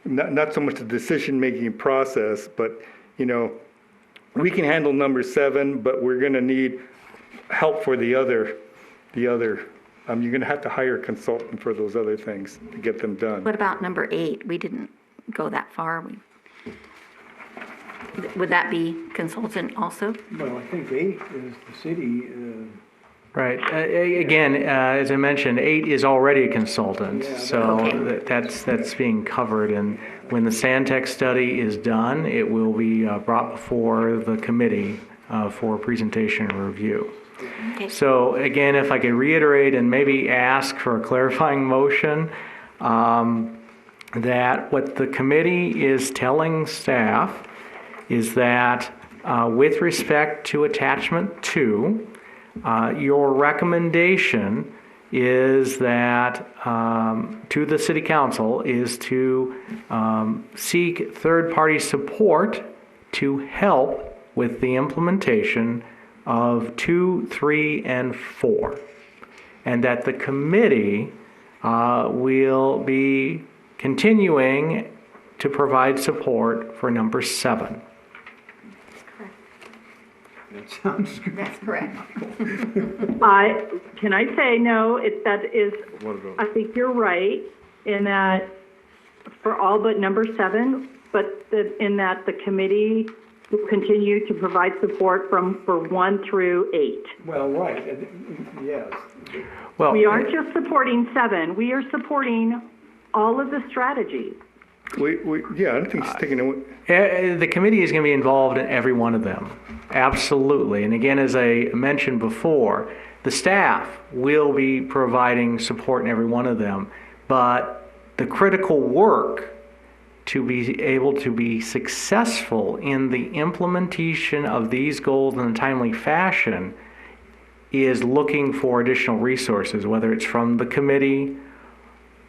Speaker 1: Not so much the decision-making process, but, we can handle number 7, but we're going to need help for the other, you're going to have to hire a consultant for those other things to get them done.
Speaker 4: What about number 8? We didn't go that far. Would that be consultant also?
Speaker 8: Well, I think 8 is the city.
Speaker 3: Right. Again, as I mentioned, 8 is already a consultant, so
Speaker 4: Okay.
Speaker 3: that's being covered. And when the Sandtech study is done, it will be brought before the committee for presentation and review.
Speaker 4: Okay.
Speaker 3: So again, if I could reiterate and maybe ask for a clarifying motion, that what the committee is telling staff is that with respect to attachment 2, your recommendation is that to the city council is to seek third-party support to help with the implementation of 2, 3, and 4, and that the committee will be continuing to provide support for number 7.
Speaker 8: That sounds good.
Speaker 4: That's correct.
Speaker 6: Can I say no? I think you're right in that for all but number 7, but in that the committee will continue to provide support for 1 through 8.
Speaker 8: Well, right, yes.
Speaker 3: Well,
Speaker 6: We aren't just supporting 7. We are supporting all of the strategies.
Speaker 1: Yeah, I don't think he's taking away.
Speaker 3: The committee is going to be involved in every one of them. Absolutely. And again, as I mentioned before, the staff will be providing support in every one of them. But the critical work to be able to be successful in the implementation of these goals in a timely fashion is looking for additional resources, whether it's from the committee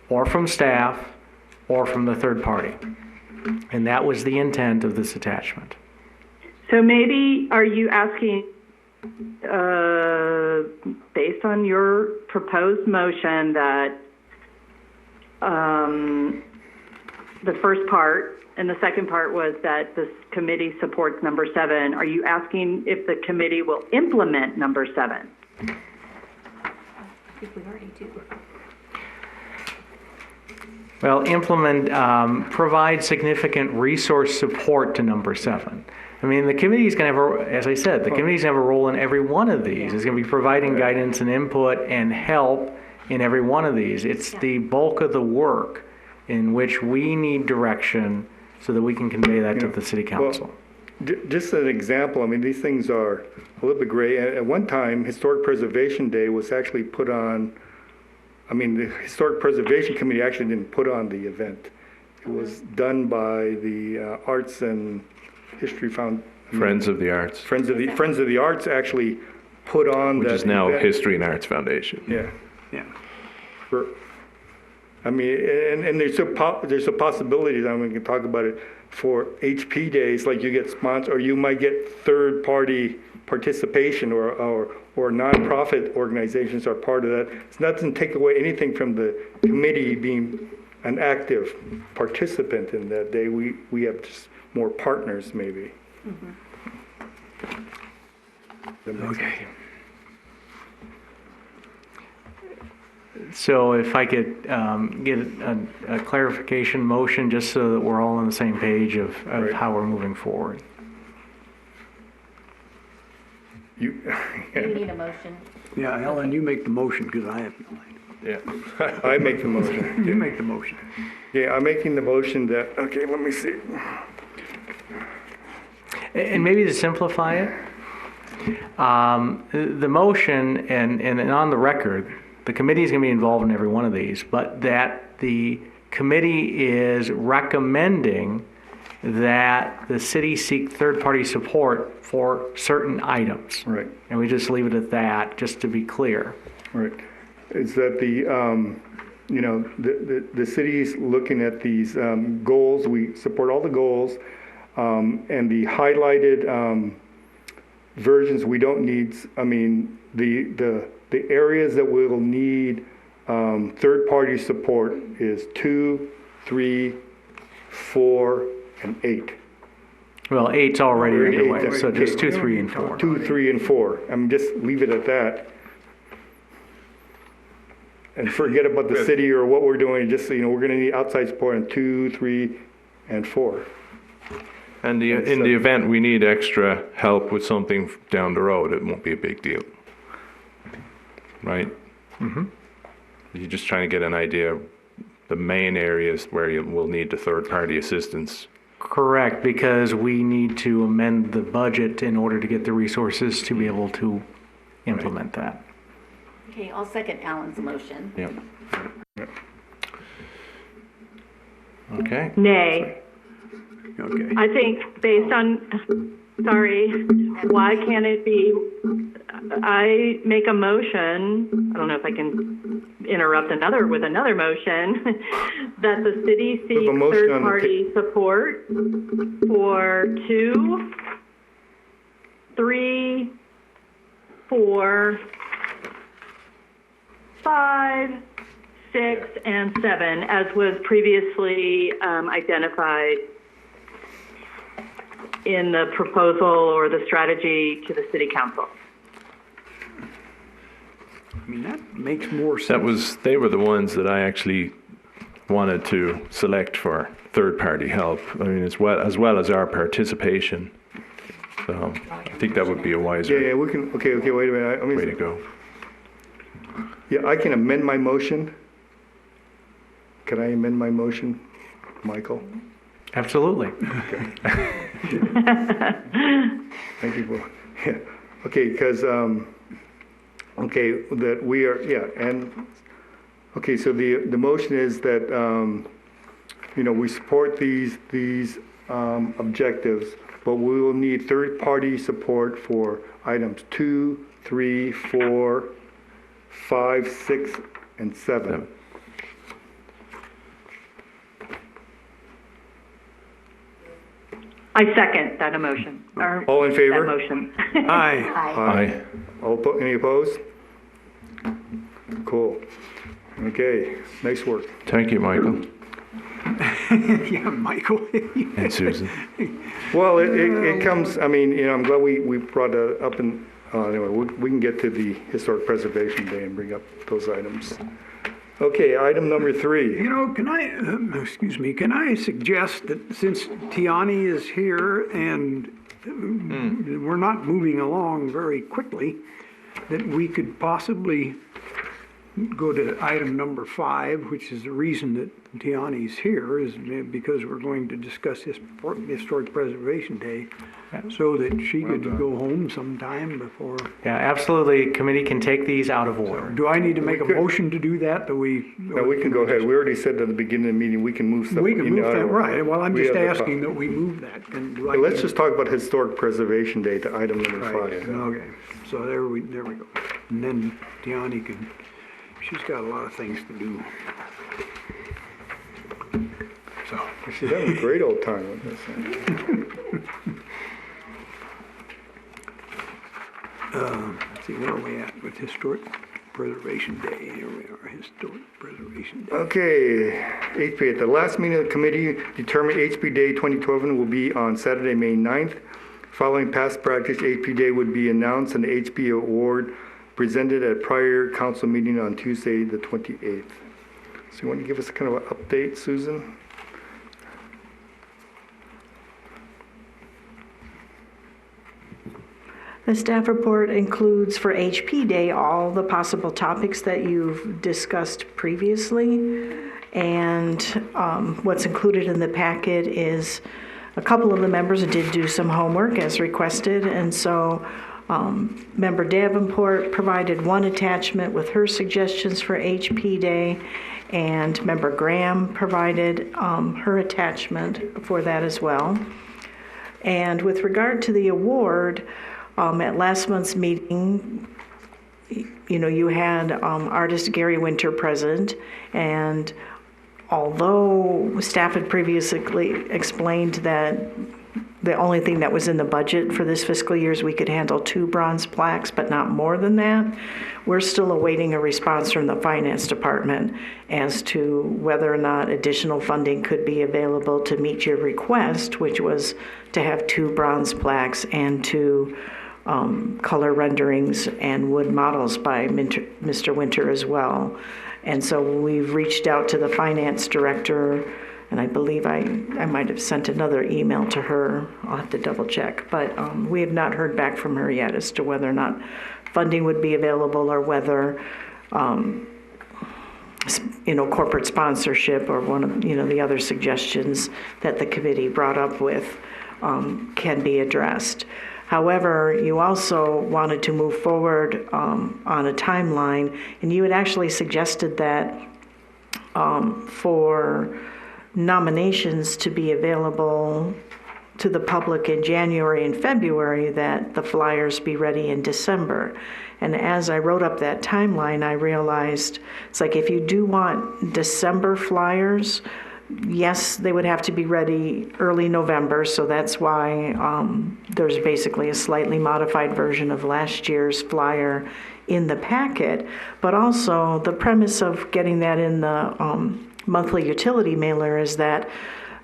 Speaker 3: or from staff or from the third party. And that was the intent of this attachment.
Speaker 6: So maybe are you asking, based on your proposed motion, that the first part and the second part was that this committee supports number 7. Are you asking if the committee will implement number 7?
Speaker 4: I think we already do.
Speaker 3: Well, provide significant resource support to number 7. I mean, the committee's going to have, as I said, the committee's going to have a role in every one of these. It's going to be providing guidance and input and help in every one of these. It's the bulk of the work in which we need direction so that we can convey that to the city council.
Speaker 1: Well, just an example, I mean, these things are a little bit gray. At one time, Historic Preservation Day was actually put on, I mean, the Historic Preservation Committee actually didn't put on the event. It was done by the Arts and History
Speaker 7: Friends of the Arts.
Speaker 1: Friends of the Arts actually put on
Speaker 7: Which
Speaker 1: that
Speaker 7: is now
Speaker 1: event.
Speaker 7: History and Arts Foundation.
Speaker 1: Yeah.
Speaker 8: Yeah.
Speaker 1: I mean, and there's a possibility that we can talk about it for HP days, like you get sponsor, or you might get third-party participation, or nonprofit organizations are part of that. It doesn't take away anything from the committee being an active participant in that day. We have just more partners, maybe.
Speaker 8: Okay.
Speaker 3: So if I could get a clarification motion just so that we're all on the same page of
Speaker 1: Right.
Speaker 3: how we're moving forward.
Speaker 1: You
Speaker 4: need a motion.
Speaker 8: Yeah, Ellen, you make the motion because I have no idea.
Speaker 7: Yeah.
Speaker 1: I make the motion.
Speaker 8: You make the motion.
Speaker 1: Yeah, I'm making the motion that, okay, let me see.
Speaker 3: And maybe to simplify it, the motion and on the record, the committee is going to be involved in every one of these, but that the committee is recommending that the city seek third-party support for certain items.
Speaker 1: Right,
Speaker 3: And we just leave it at that, just to be clear.
Speaker 1: right. Is that the city's looking at these goals, we support all the goals, and the highlighted versions we don't need, I mean, the areas that we'll need third-party support is 2, 3, 4, and 8.
Speaker 3: Well, 8's already
Speaker 1: Already
Speaker 3: underway,
Speaker 1: eight,
Speaker 3: so
Speaker 1: okay.
Speaker 3: just 2, 3, and 4.
Speaker 1: 2, 3, and 4. I mean, just leave it at that. And forget about the city or what we're doing, just, we're gonna need outside support in 2, 3, and 4.
Speaker 7: And in the event we need extra help with something down the road, it won't be a big deal. Right?
Speaker 3: Mm-hmm.
Speaker 7: You're just trying to get an idea of the main areas where you will need the third-party assistance.
Speaker 3: Correct, because we need to amend the budget in order to get the resources to be able to implement that.
Speaker 4: Okay, I'll second Alan's motion.
Speaker 7: Yeah. Okay.
Speaker 6: Nay.
Speaker 8: Okay.
Speaker 6: I think based on, sorry, why can't it be, I make a motion, I don't know if I can interrupt with another motion, that the city
Speaker 1: We have a
Speaker 6: seek
Speaker 1: motion on the
Speaker 6: third-party support for 2, 3, 4, 5, 6, and 7, as was previously identified in the proposal or the strategy to the city council.
Speaker 8: I mean, that makes more sense.
Speaker 7: They were the ones that I actually wanted to select for third-party help. I mean, as well as our participation. So I think that would be a wiser
Speaker 1: Yeah, we can, okay, wait a minute.
Speaker 7: way to go.
Speaker 1: Yeah, I can amend my motion. Can I amend my motion? Michael?
Speaker 3: Absolutely.
Speaker 1: Thank you, Bo. Yeah. Okay, because, okay, that we are, yeah, and, okay, so the motion is that, we support these objectives, but we will need third-party support for items 2, 3, 4, 5, 6, and 7.
Speaker 6: I second that emotion, or
Speaker 1: All in
Speaker 6: that
Speaker 1: favor?
Speaker 6: motion.
Speaker 8: Aye.
Speaker 7: Aye.
Speaker 1: Any opposed? Cool. Okay, nice work.
Speaker 7: Thank you, Michael
Speaker 8: Yeah, Michael.
Speaker 7: and Susan.
Speaker 1: Well, it comes, I mean, I'm glad we brought it up, and anyway, we can get to the Historic Preservation Day and bring up those items. Okay, item number 3.
Speaker 8: Can I suggest that since Tiani is here and we're not moving along very quickly, that we could possibly go to item number 5, which is the reason that Tiani's here is because we're going to discuss Historic Preservation Day, so that she could go home sometime before.
Speaker 3: Yeah, absolutely. Committee can take these out of order.
Speaker 8: Do I need to make a
Speaker 1: could.
Speaker 8: motion to do that?
Speaker 1: No, we can go ahead. We already said at the beginning of the meeting, we can move stuff.
Speaker 8: We can move that, right. Well, I'm
Speaker 1: We
Speaker 8: just
Speaker 1: have the
Speaker 8: asking that we move that. And do I
Speaker 1: Let's
Speaker 8: need-
Speaker 1: just talk about Historic Preservation Day to item number
Speaker 8: Right,
Speaker 1: 5.
Speaker 8: okay, so there we go. And then Tiani she's got a lot of things to do. So,
Speaker 1: She's having a great old time with this.
Speaker 8: let's see, where are we at with Historic Preservation Day? Here we are, Historic Preservation Day.
Speaker 1: Okay, HB, at the last meeting of the committee, determined HB Day 2012 will be on Saturday, May 9th. Following past practice, HB Day would be announced and the HB award presented at prior council meeting on Tuesday, the 28th. So you want to give us kind of an update, Susan?
Speaker 5: The staff report includes for HP Day all the possible topics that you've discussed previously. And what's included in the packet is a couple of the members did do some homework as requested. And so Member Davenport provided one attachment with her suggestions for HP Day. And Member Graham provided her attachment for that as well. And with regard to the award, at last month's meeting, you had artist Gary Winter present, and although staff had previously explained that the only thing that was in the budget for this fiscal year is we could handle 2 bronze plaques, but not more than that, we're still awaiting a response from the finance department as to whether or not additional funding could be available to meet your request, which was to have 2 bronze plaques and 2 color renderings and wood models by Mr. Winter as well. And so we've reached out to the finance director, and I believe I might have sent another email to her. I'll have to double check, but we have not heard back from her yet as to whether or not funding would be available or whether corporate sponsorship or one of the other suggestions that the committee brought up with can be addressed. However, you also wanted to move forward on a timeline, and you had actually suggested that for nominations to be available to the public in January and February, that the flyers be ready in December. And as I wrote up that timeline, I realized it's like if you do want December flyers, yes, they would have to be ready early November, so that's why there's basically a slightly modified version of last year's flyer in the packet. But also, the premise of getting that in the monthly utility mailer is that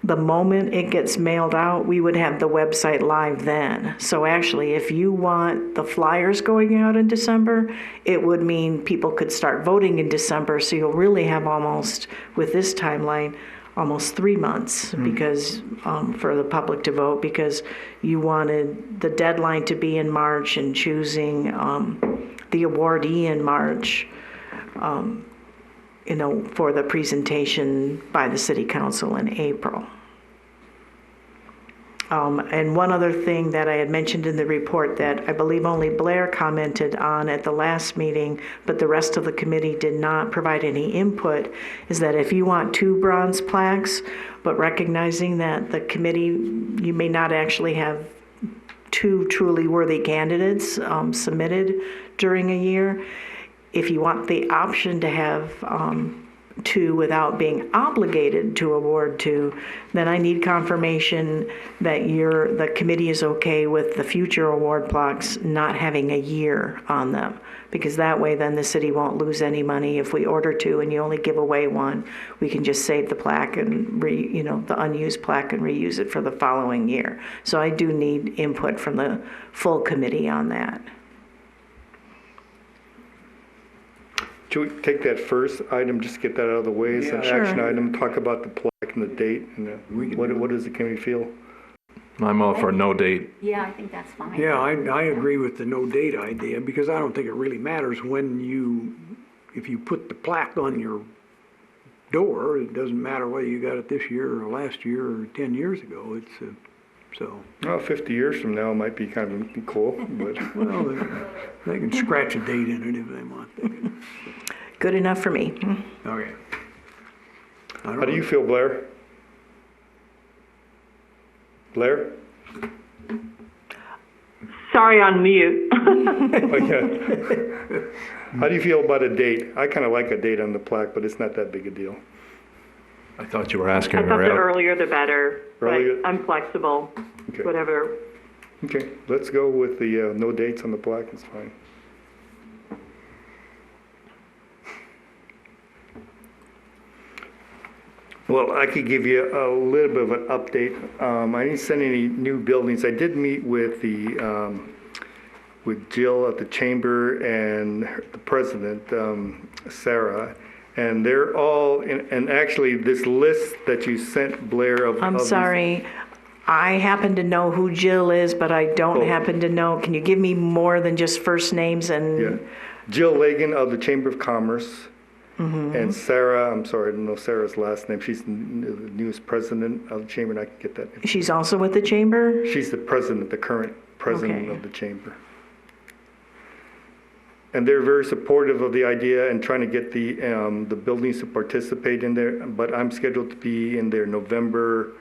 Speaker 5: the moment it gets mailed out, we would have the website live then. So actually, if you want the flyers going out in December, it would mean people could start voting in December, so you'll really have almost, with this timeline, almost 3 months because for the public to vote, because you wanted the deadline to be in March and choosing the awardee in March. for the presentation by the city council in April. And one other thing that I had mentioned in the report that I believe only Blair commented on at the last meeting, but the rest of the committee did not provide any input, is that if you want 2 bronze plaques, but recognizing that the committee, you may not actually have 2 truly worthy candidates submitted during a year, if you want the option to have 2 without being obligated to award 2, then I need confirmation that the committee is okay with the future award plaques not having a year on them. Because that way then the city won't lose any money. If we order 2 and you only give away 1, we can just save the plaque and the unused plaque and reuse it for the following year. So I do need input from the full committee on that.
Speaker 1: Should we take that first item, just get that out of the way? It's an
Speaker 5: Sure.
Speaker 1: action item, talk about the plaque and the date, and what does the committee feel?
Speaker 7: I'm all for no date.
Speaker 4: Yeah, I think that's fine.
Speaker 8: Yeah, I agree with the no date idea, because I don't think it really matters if you put the plaque on your door, it doesn't matter whether you got it this year or last year or 10 years ago,
Speaker 1: Well, 50 years from now might be kind of cool, but.
Speaker 8: Well, they can scratch a date in it if they want.
Speaker 5: Good enough for me.
Speaker 8: Okay.
Speaker 1: How do you feel, Blair? Blair?
Speaker 6: Sorry, on mute.
Speaker 1: Oh, yeah. How do you feel about a date? I kind of like a date on the plaque, but it's not that big a deal.
Speaker 7: I thought you were asking
Speaker 6: I thought the
Speaker 7: her.
Speaker 6: earlier the better,
Speaker 1: Earlier?
Speaker 6: but I'm flexible,
Speaker 1: Okay.
Speaker 6: whatever.
Speaker 1: Okay, let's go with the no dates on the plaque, it's fine. Well, I could give you a little bit of an update. I didn't send any new buildings. I did meet with with Jill at the chamber and the president, Sarah, and they're all, and actually this list that you sent, Blair, of
Speaker 5: I'm
Speaker 1: of these-
Speaker 5: sorry. I happen to know who Jill is, but I don't
Speaker 1: Oh.
Speaker 5: happen to know. Can you give me more than just first names and?
Speaker 1: Yeah. Jill Lagan of the Chamber of Commerce. And Sarah, I'm sorry, I don't know Sarah's last name. She's the newest president of the chamber, and I can get that.
Speaker 5: She's also with the chamber?
Speaker 1: She's the president, the current president
Speaker 5: Okay.
Speaker 1: of the chamber. And they're very supportive of the idea and trying to get the buildings to participate in there. But I'm scheduled to be in their November.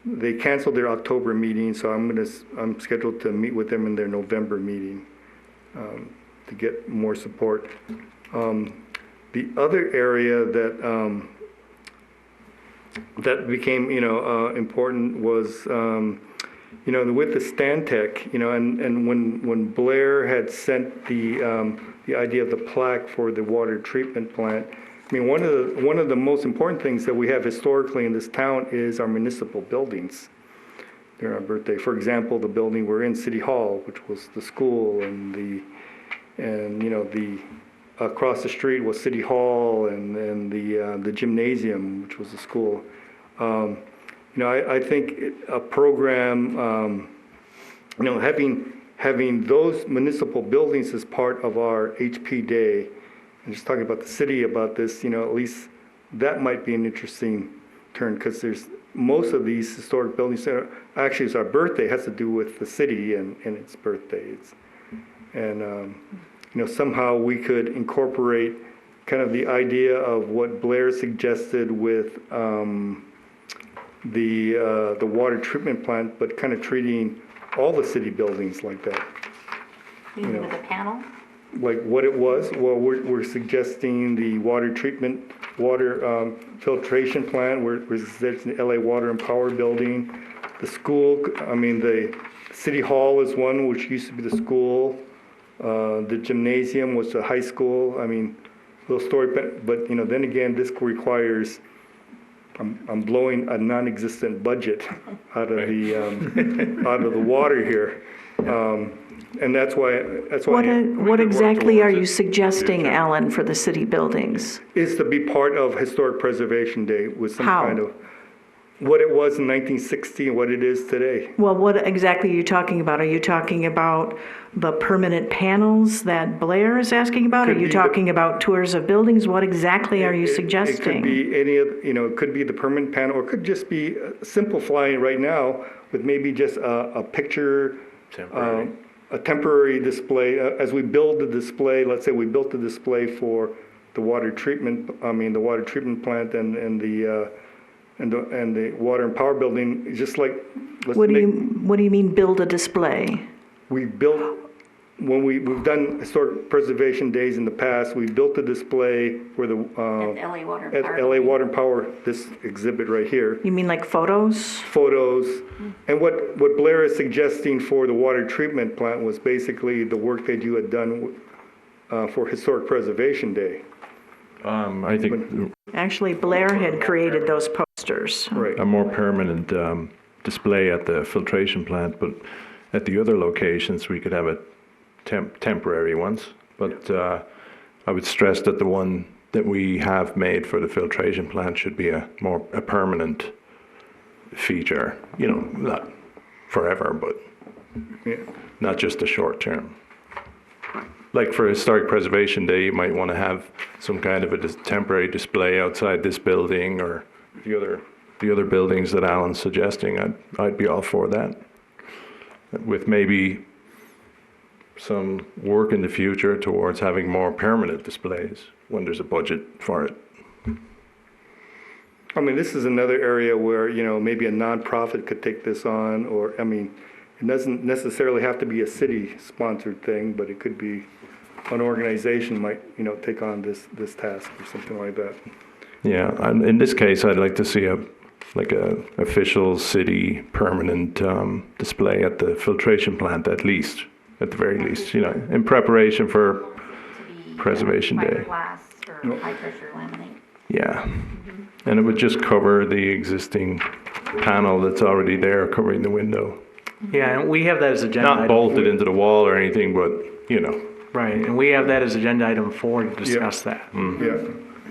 Speaker 1: They canceled their October meeting, so I'm scheduled to meet with them in their November meeting to get more support. The other area that became, important was, with the Stantec, and when Blair had sent the idea of the plaque for the water treatment plant, I mean, one of the most important things that we have historically in this town is our municipal buildings during our birthday. For example, the building we're in, City Hall, which was the school, and the across the street was City Hall, and the gymnasium, which was the school. I think a program, having those municipal buildings as part of our HP Day, and just talking about the city about this, at least that might be an interesting turn, because there's most of these historic buildings that are, actually, it's our birthday, has to do with the city and its birthdays. And somehow we could incorporate kind of the idea of what Blair suggested with the water treatment plant, but kind of treating all the city buildings like that.
Speaker 4: Even with a panel?
Speaker 1: Like what it was, well, we're suggesting the water treatment, water filtration plant, we're suggesting the LA Water and Power Building, the school, the City Hall is one, which used to be the school. The gymnasium was the high school. Little story, but then again, this requires. I'm blowing a non-existent budget out of the out of the water here, and that's why.
Speaker 5: What exactly are you suggesting, Alan, for the city buildings?
Speaker 1: Is to be part of Historic Preservation Day with some
Speaker 5: How?
Speaker 1: kind of. what it was in 1960 and what it is today.
Speaker 5: Well, what exactly are you talking about? Are you talking about the permanent panels that Blair is asking about? Are
Speaker 1: Could
Speaker 5: you
Speaker 1: be
Speaker 5: talking about tours of buildings? What exactly are you
Speaker 1: It could
Speaker 5: suggesting?
Speaker 1: be any of, it could be the permanent panel, or it could just be simplifying right now with maybe just a picture,
Speaker 7: Temporary.
Speaker 1: a temporary display. As we build the display, let's say we built the display for the water treatment plant and the water and power building, just like,
Speaker 5: What do you mean build a display?
Speaker 1: we built, when we've done historic preservation days in the past, we built a display for the,
Speaker 4: At LA Water and
Speaker 1: at
Speaker 4: Power
Speaker 1: LA
Speaker 4: Building.
Speaker 1: Water and Power, this exhibit right here,
Speaker 5: You mean like photos?
Speaker 1: photos. And what Blair is suggesting for the water treatment plant was basically the work that you had done for Historic Preservation Day.
Speaker 7: I think
Speaker 5: Actually, Blair had created those posters.
Speaker 1: Right.
Speaker 7: a more permanent display at the filtration plant, but at the other locations, we could have a temporary ones. But I would stress that the one that we have made for the filtration plant should be a permanent feature, not forever, but
Speaker 1: Yeah.
Speaker 7: not just a short term. Like for Historic Preservation Day, you might want to have some kind of a temporary display outside this building or the other buildings that Alan's suggesting. I'd be all for that. With maybe some work in the future towards having more permanent displays when there's a budget for it.
Speaker 1: I mean, this is another area where, maybe a nonprofit could take this on, or, it doesn't necessarily have to be a city-sponsored thing, but it could be an organization might, take on this task or something like that.
Speaker 7: Yeah, and in this case, I'd like to see a official city permanent display at the filtration plant at the very least, in preparation for Preservation Day.
Speaker 4: Fiberglass or high-pressure laminate.
Speaker 7: Yeah, and it would just cover the existing panel that's already there covering the window.
Speaker 3: Yeah, and we have that as agenda
Speaker 7: Not
Speaker 3: item.
Speaker 7: bolted into the wall or anything, but,
Speaker 3: Right, and we have that as agenda item 4 to discuss that.
Speaker 1: Yeah.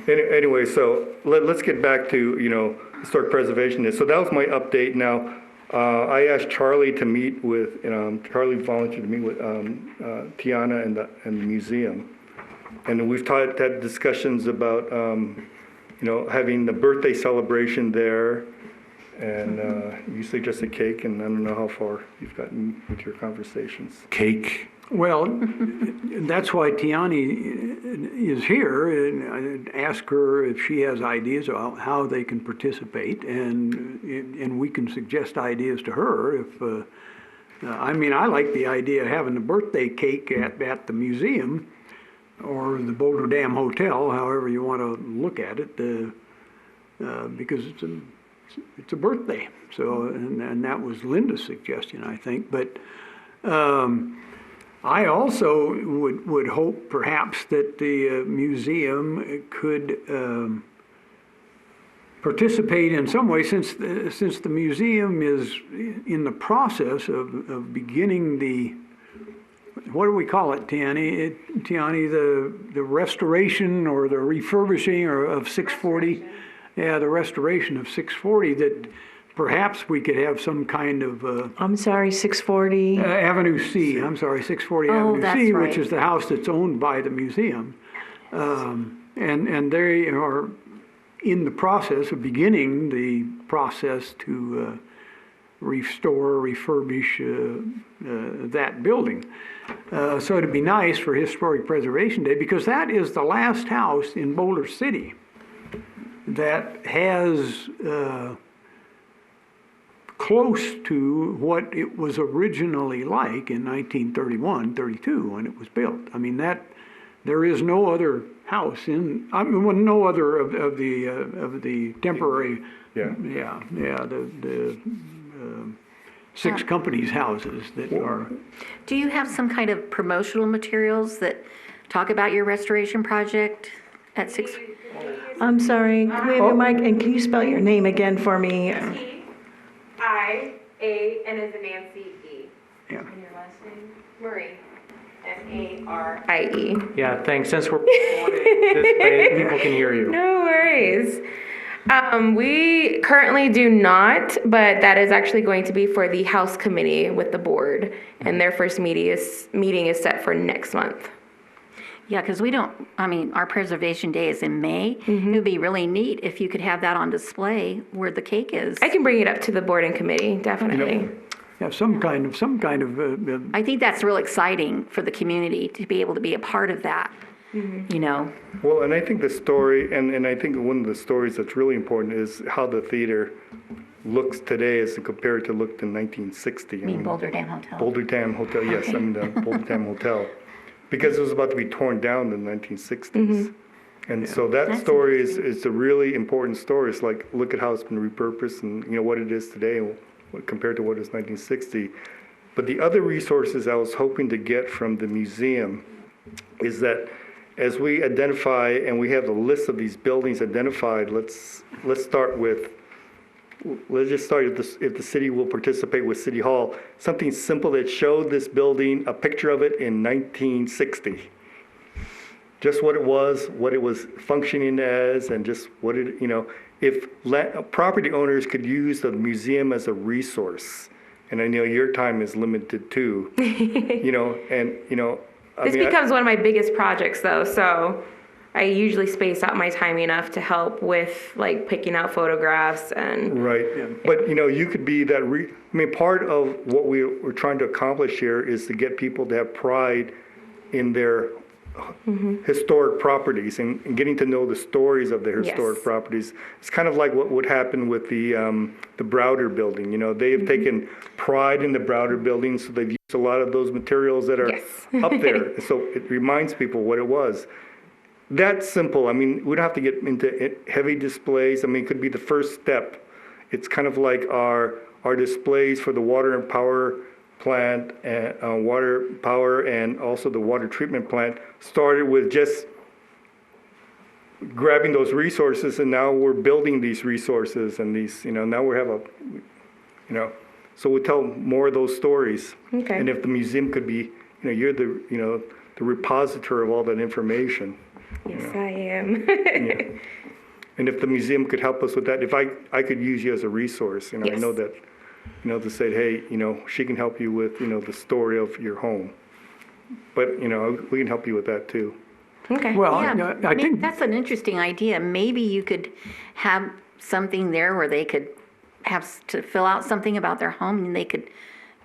Speaker 1: Anyway, so let's get back to, Historic Preservation Day. So that was my update. Now, I asked Charlie to meet with, Charlie volunteered to meet with Tiana and the museum. And we've had discussions about, having the birthday celebration there. And you suggested cake, and I don't know how far you've gotten with your conversations.
Speaker 7: cake.
Speaker 8: Well, that's why Tiani is here, and I ask her if she has ideas about how they can participate, and we can suggest ideas to her. If I like the idea of having the birthday cake at the museum or the Boulder Dam Hotel, however you want to look at it, because it's a birthday. So, and that was Linda's suggestion, I think, but. I also would hope perhaps that the museum could participate in some way, since the museum is in the process of beginning what do we call it, Tiani? The restoration or the refurbishing of 640? Yeah, the restoration of 640, that perhaps we could have some kind of
Speaker 5: I'm sorry, 640.
Speaker 8: Avenue C, I'm sorry, 640
Speaker 4: Oh,
Speaker 8: Avenue
Speaker 4: that's
Speaker 8: C,
Speaker 4: right.
Speaker 8: which is the house that's owned by the museum. And they are in the process of beginning the process to restore, refurbish that building. So it'd be nice for Historic Preservation Day, because that is the last house in Boulder City that has close to what it was originally like in 1931, 32 when it was built. I mean, there is no other house no other of the temporary.
Speaker 1: Yeah.
Speaker 8: The six companies' houses that are.
Speaker 4: Do you have some kind of promotional materials that talk about your restoration project at 6?
Speaker 5: I'm sorry, can we have your mic, and can you spell your name again for me?
Speaker 2: T-I-A, N as in Nancy, E.
Speaker 8: Yeah.
Speaker 2: And your last name? Marie. M-A-R-I-E.
Speaker 3: Yeah, thanks. Since we're recording this way, people can hear you.
Speaker 2: No worries. We currently do not, but that is actually going to be for the House Committee with the board. And their first meeting is set for next month.
Speaker 4: Yeah, because our preservation day is in May. It would be really neat if you could have that on display where the cake is.
Speaker 2: I can bring it up to the board and committee, definitely.
Speaker 8: Yeah, some kind of,
Speaker 4: I think that's real exciting for the community to be able to be a part of that, you know?
Speaker 1: Well, and I think the story, and I think one of the stories that's really important is how the theater looks today as compared to looked in 1960.
Speaker 4: I mean, Boulder Dam Hotel.
Speaker 1: Boulder Dam Hotel, yes, I mean the Boulder Dam Hotel. Because it was about to be torn down in the 1960s. And so that story is a really important story. It's like, look at how it's been repurposed and, you know, what it is today compared to what it was 1960. But the other resources I was hoping to get from the museum is that as we identify and we have the list of these buildings identified, let's start with, let's just start if the city will participate with City Hall, something simple that showed this building, a picture of it in 1960. Just what it was functioning as, and just what it, you know, if property owners could use the museum as a resource, and I know your time is limited too, you know, and, you know,
Speaker 2: This becomes one of my biggest projects though, so I usually space out my time enough to help with like picking out photographs and.
Speaker 1: Right, but you know, you could be that, I mean, part of what we're trying to accomplish here is to get people to have pride in their historic properties and getting to know the stories of their historic properties. It's kind of like what would happen with the Browder building, you know, they've taken pride in the Browder building, so they've used a lot of those materials that are up there. So it reminds people what it was. That's simple. I mean, we don't have to get into heavy displays. I mean, it could be the first step. It's kind of like our displays for the water and power plant, water power, and also the water treatment plant started with just grabbing those resources, and now we're building these resources and these, you know, now we have so we tell more of those stories.
Speaker 2: Okay.
Speaker 1: And if the museum could be, you know, you're the, you know, the repository of all that information.
Speaker 2: Yes, I am.
Speaker 1: And if the museum could help us with that, if I could use you as a resource, you know, I know that, you know, to say, hey, you know, she can help you with, you know, the story of your home. But, you know, we can help you with that too.
Speaker 2: Okay.
Speaker 8: well,
Speaker 4: Yeah,
Speaker 8: I think,
Speaker 4: that's an interesting idea. Maybe you could have something there where they could have to fill out something about their home and they could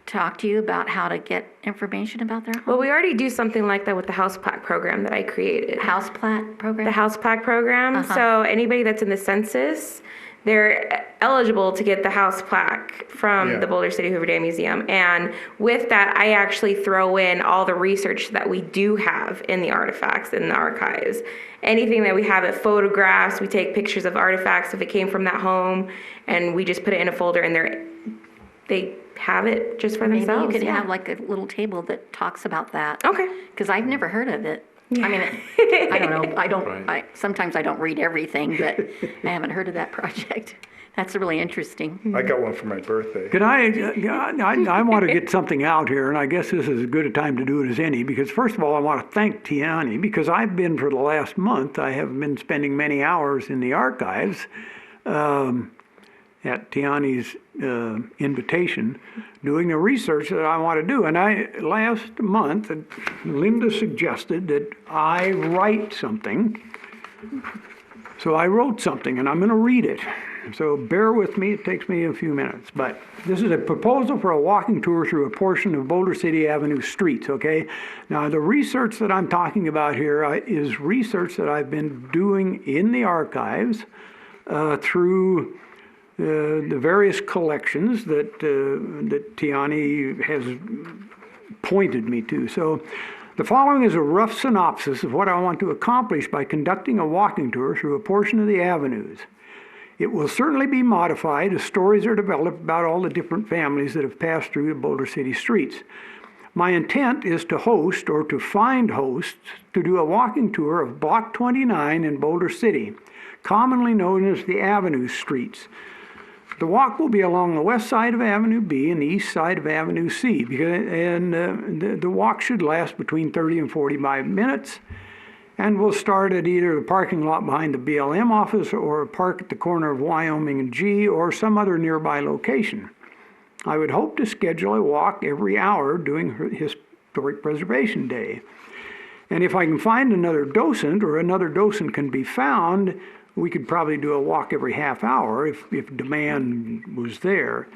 Speaker 4: talk to you about how to get information about their home.
Speaker 2: Well, we already do something like that with the house plaque program that I created.
Speaker 4: House plat program?
Speaker 2: The house plaque program. So anybody that's in the census, they're eligible to get the house plaque from the Boulder City Hoover Dam Museum. And with that, I actually throw in all the research that we do have in the artifacts in the archives. Anything that we have at photographs, we take pictures of artifacts if it came from that home, and we just put it in a folder, and they have it just for themselves.
Speaker 4: Maybe you could have like a little table that talks about that.
Speaker 2: Okay.
Speaker 4: Because I've never heard of it. I mean, I don't know. Sometimes I don't read everything, but I haven't heard of that project. That's really interesting.
Speaker 1: I got one for my birthday.
Speaker 8: can I want to get something out here, and I guess this is as good a time to do it as any, because first of all, I want to thank Tiani, because I've been, for the last month, I have been spending many hours in the archives, at Tiani's invitation, doing the research that I want to do. And last month, Linda suggested that I write something. So I wrote something, and I'm going to read it. So bear with me, it takes me a few minutes. But this is a proposal for a walking tour through a portion of Boulder City Avenue streets, okay? Now, the research that I'm talking about here is research that I've been doing in the archives through the various collections that Tiani has pointed me to. So the following is a rough synopsis of what I want to accomplish by conducting a walking tour through a portion of the avenues. It will certainly be modified as stories are developed about all the different families that have passed through the Boulder City streets. My intent is to host or to find hosts to do a walking tour of Block 29 in Boulder City, commonly known as the Avenue Streets. The walk will be along the west side of Avenue B and the east side of Avenue C, the walk should last between 30 and 45 minutes. And we'll start at either the parking lot behind the BLM office or park at the corner of Wyoming and G or some other nearby location. I would hope to schedule a walk every hour during Historic Preservation Day. And if I can find another docent or another docent can be found, we could probably do a walk every half hour if demand was there.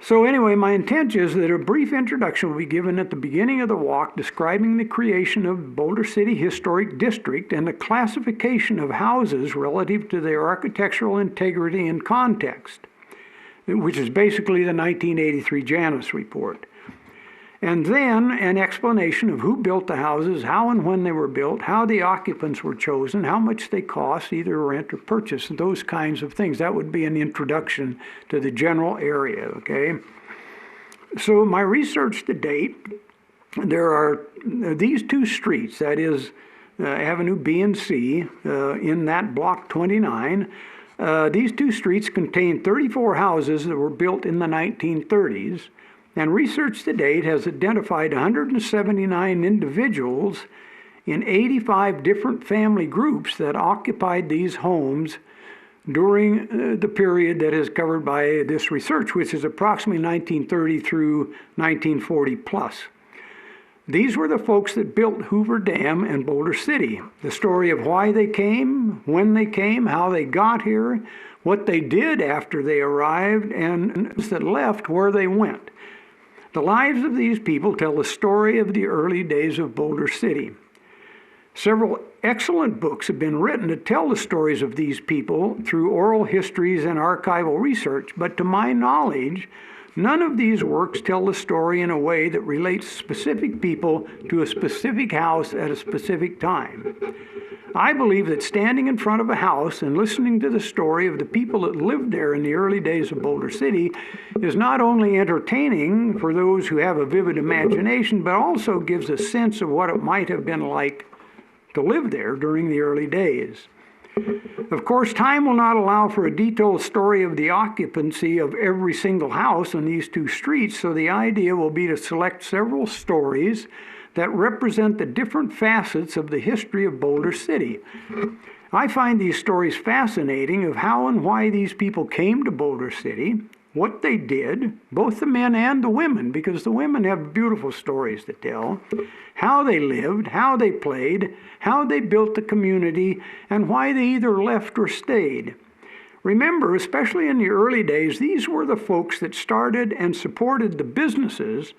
Speaker 8: So anyway, my intent is that a brief introduction will be given at the beginning of the walk describing the creation of Boulder City Historic District and the classification of houses relative to their architectural integrity and context, which is basically the 1983 Janus report. And then an explanation of who built the houses, how and when they were built, how the occupants were chosen, how much they cost, either rent or purchase, and those kinds of things. That would be an introduction to the general area, okay? So my research to date, there are these two streets, that is Avenue B and C in that block 29. These two streets contain 34 houses that were built in the 1930s. And research to date has identified 179 individuals in 85 different family groups that occupied these homes during the period that is covered by this research, which is approximately 1930 through 1940 plus. These were the folks that built Hoover Dam and Boulder City. The story of why they came, when they came, how they got here, what they did after they arrived, and that left, where they went. The lives of these people tell the story of the early days of Boulder City. Several excellent books have been written to tell the stories of these people through oral histories and archival research, but to my knowledge, none of these works tell the story in a way that relates specific people to a specific house at a specific time. I believe that standing in front of a house and listening to the story of the people that lived there in the early days of Boulder City is not only entertaining for those who have a vivid imagination, but also gives a sense of what it might have been like to live there during the early days. Of course, time will not allow for a detailed story of the occupancy of every single house on these two streets, so the idea will be to select several stories that represent the different facets of the history of Boulder City. I find these stories fascinating of how and why these people came to Boulder City, what they did, both the men and the women, because the women have beautiful stories to tell, how they lived, how they played, how they built the community, and why they either left or stayed. Remember, especially in the early days, these were the folks that started and supported the businesses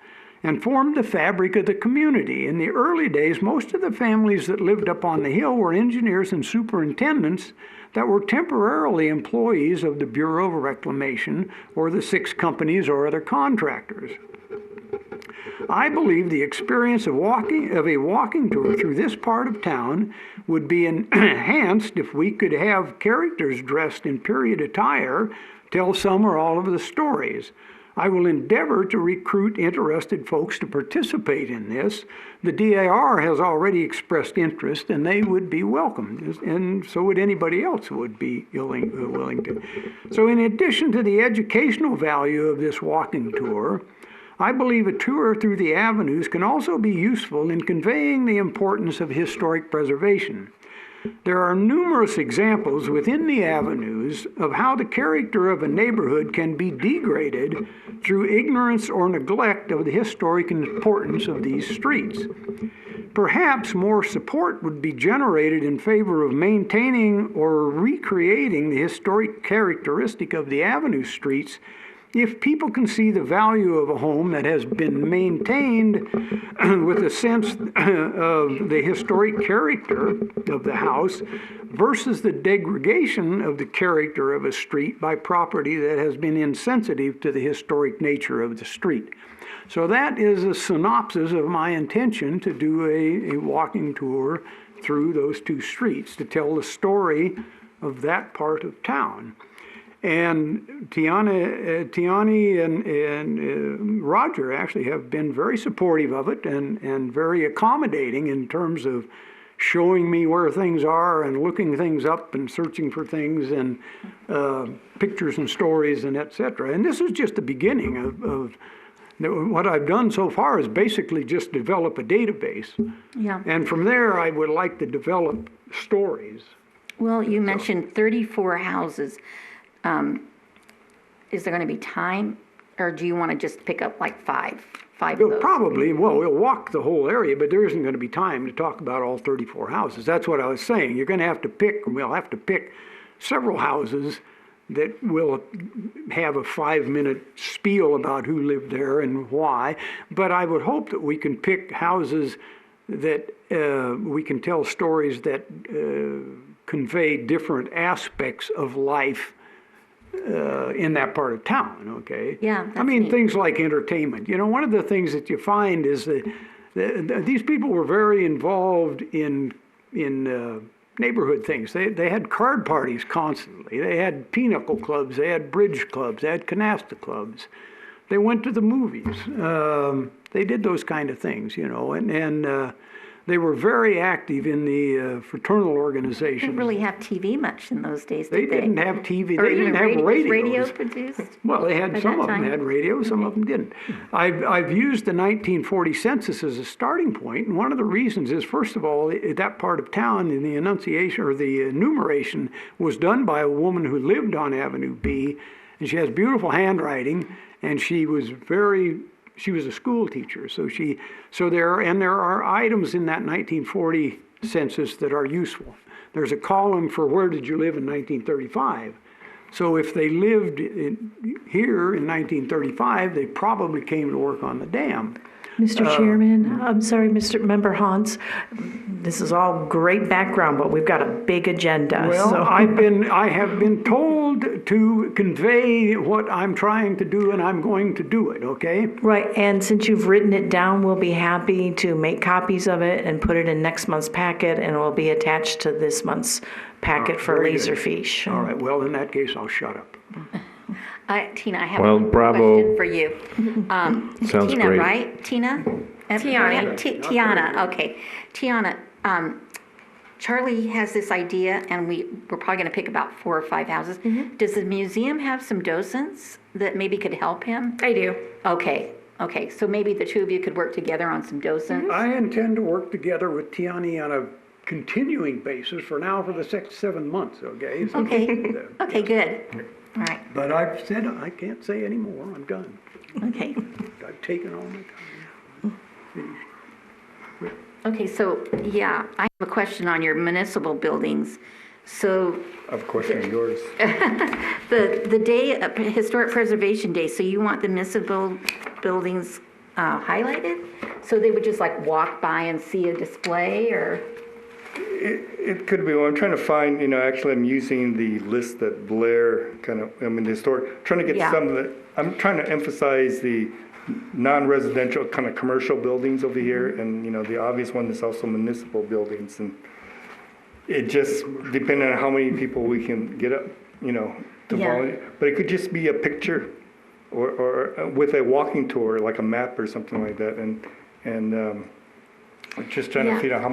Speaker 8: and formed the fabric of the community. In the early days, most of the families that lived up on the hill were engineers and superintendents that were temporarily employees of the Bureau of Reclamation or the 6 companies or other contractors. I believe the experience of a walking tour through this part of town would be enhanced if we could have characters dressed in period attire tell some or all of the stories. I will endeavor to recruit interested folks to participate in this. The DAR has already expressed interest, and they would be welcome, and so would anybody else who would be willing to. So in addition to the educational value of this walking tour, I believe a tour through the avenues can also be useful in conveying the importance of historic preservation. There are numerous examples within the avenues of how the character of a neighborhood can be degraded through ignorance or neglect of the historic importance of these streets. Perhaps more support would be generated in favor of maintaining or recreating the historic characteristic of the avenue streets if people can see the value of a home that has been maintained with a sense of the historic character of the house versus the degradation of the character of a street by property that has been insensitive to the historic nature of the street. So that is a synopsis of my intention to do a walking tour through those two streets to tell the story of that part of town. And Tiani and Roger actually have been very supportive of it and very accommodating in terms of showing me where things are and looking things up and searching for things and pictures and stories and etc. And this is just the beginning of what I've done so far is basically just develop a database.
Speaker 4: Yeah.
Speaker 8: And from there, I would like to develop stories.
Speaker 4: Well, you mentioned 34 houses. Is there going to be time, or do you want to just pick up like five of those?
Speaker 8: Probably, well, we'll walk the whole area, but there isn't going to be time to talk about all 34 houses. That's what I was saying. You're going to have to pick, we'll have to pick several houses that will have a 5-minute spiel about who lived there and why. But I would hope that we can pick houses that we can tell stories that convey different aspects of life in that part of town, okay?
Speaker 4: Yeah,
Speaker 8: I mean,
Speaker 4: neat.
Speaker 8: things like entertainment. You know, one of the things that you find is that these people were very involved in neighborhood things. They had card parties constantly. They had pinochle clubs. They had bridge clubs. They had canasta clubs. They went to the movies. They did those kind of things, you know, and they were very active in the fraternal organizations.
Speaker 4: Didn't really have TV much in those days,
Speaker 8: They
Speaker 4: did they?
Speaker 8: didn't have TV.
Speaker 4: Or
Speaker 8: They didn't
Speaker 4: even
Speaker 8: have
Speaker 4: was
Speaker 8: radios.
Speaker 4: radio produced?
Speaker 8: Well, they
Speaker 4: by
Speaker 8: had
Speaker 4: that
Speaker 8: some of them
Speaker 4: time?
Speaker 8: had radio, some of them didn't. I've used the 1940 census as a starting point, and one of the reasons is, first of all, that part of town in the enunciation or the enumeration was done by a woman who lived on Avenue B, and she has beautiful handwriting, and she was a school teacher, so there are items in that 1940 census that are useful. There's a column for where did you live in 1935. So if they lived here in 1935, they probably came to work on the dam.
Speaker 5: Mr. Chairman, I'm sorry, Mr. Member Hans, this is all great background, but we've got a big agenda.
Speaker 8: Well,
Speaker 5: so-
Speaker 8: I have been told to convey what I'm trying to do, and I'm going to do it, okay?
Speaker 5: Right, and since you've written it down, we'll be happy to make copies of it and put it in next month's packet, and it will be attached to this month's packet for
Speaker 8: very good.
Speaker 5: Laserfish.
Speaker 8: All right, well, in that case, I'll shut up.
Speaker 4: Tina, I have
Speaker 7: Well,
Speaker 4: one
Speaker 7: bravo.
Speaker 4: question for you.
Speaker 7: Sounds
Speaker 4: Tina,
Speaker 7: great.
Speaker 4: right? Tina?
Speaker 2: Tiana.
Speaker 4: Tiana, okay. Tiana, Charlie has this idea, and we're probably going to pick about 4 or 5 houses. Does the museum have some docents that maybe could help him?
Speaker 2: I do.
Speaker 4: Okay, so maybe the two of you could work together on some docents?
Speaker 8: I intend to work together with Tiani on a continuing basis for the next 7 months, okay? So,
Speaker 4: Okay, good. All right,
Speaker 8: But I've said I can't say any more. I'm done.
Speaker 4: okay.
Speaker 8: I've taken all my time. Finished.
Speaker 4: Okay, so, yeah, I have a question on your municipal buildings. So
Speaker 1: Of course, yours.
Speaker 4: the day, Historic Preservation Day, so you want the municipal buildings highlighted? So they would just like walk by and see a display, or?
Speaker 1: It could be. Well, I'm trying to find, actually I'm using the list that Blair trying to get
Speaker 4: Yeah.
Speaker 1: some of the, I'm trying to emphasize the non-residential kind of commercial buildings over here, and, the obvious one is also municipal buildings, and it just, depending on how many people we can get up, to
Speaker 4: Yeah.
Speaker 1: volunteer. But it could just be a picture or with a walking tour, like a map or something like that, and just trying
Speaker 4: Yeah.
Speaker 1: to figure out how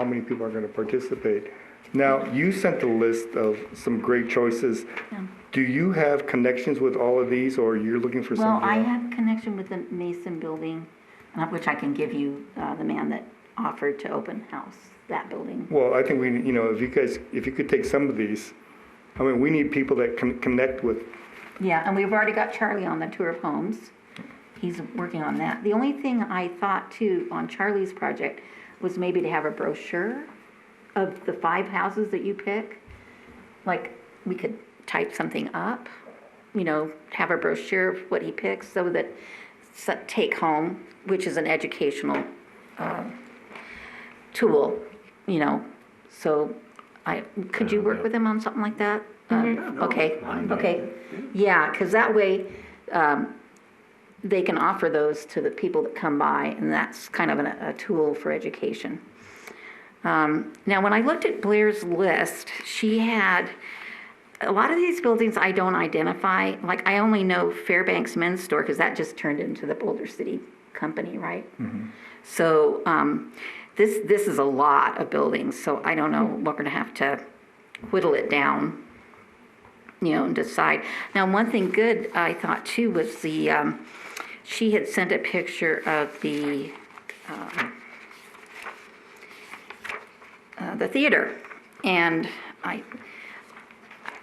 Speaker 1: many people are going to participate. Now, you sent a list of some great choices.
Speaker 4: Yeah.
Speaker 1: Do you have connections with all of these, or you're looking for
Speaker 4: Well,
Speaker 1: something
Speaker 4: I
Speaker 1: else?
Speaker 4: have a connection with the Mason building, which I can give you, the man that offered to open house that building.
Speaker 1: Well, I think if you could take some of these, we need people that can connect with.
Speaker 4: Yeah, and we've already got Charlie on the tour of homes. He's working on that. The only thing I thought too on Charlie's project was maybe to have a brochure of the 5 houses that you pick. Like, we could type something up, have a brochure of what he picks, so that take home, which is an educational tool, So could you work with him on something like that? Okay. Yeah, because that way, they can offer those to the people that come by, and that's kind of a tool for education. Now, when I looked at Blair's list, she had a lot of these buildings I don't identify. Like, I only know Fairbanks Men's Store because that just turned into the Boulder City company, right? So this is a lot of buildings, so I don't know, we're going to have to whittle it down, and decide. Now, one thing good I thought too was she had sent a picture of the theater. And I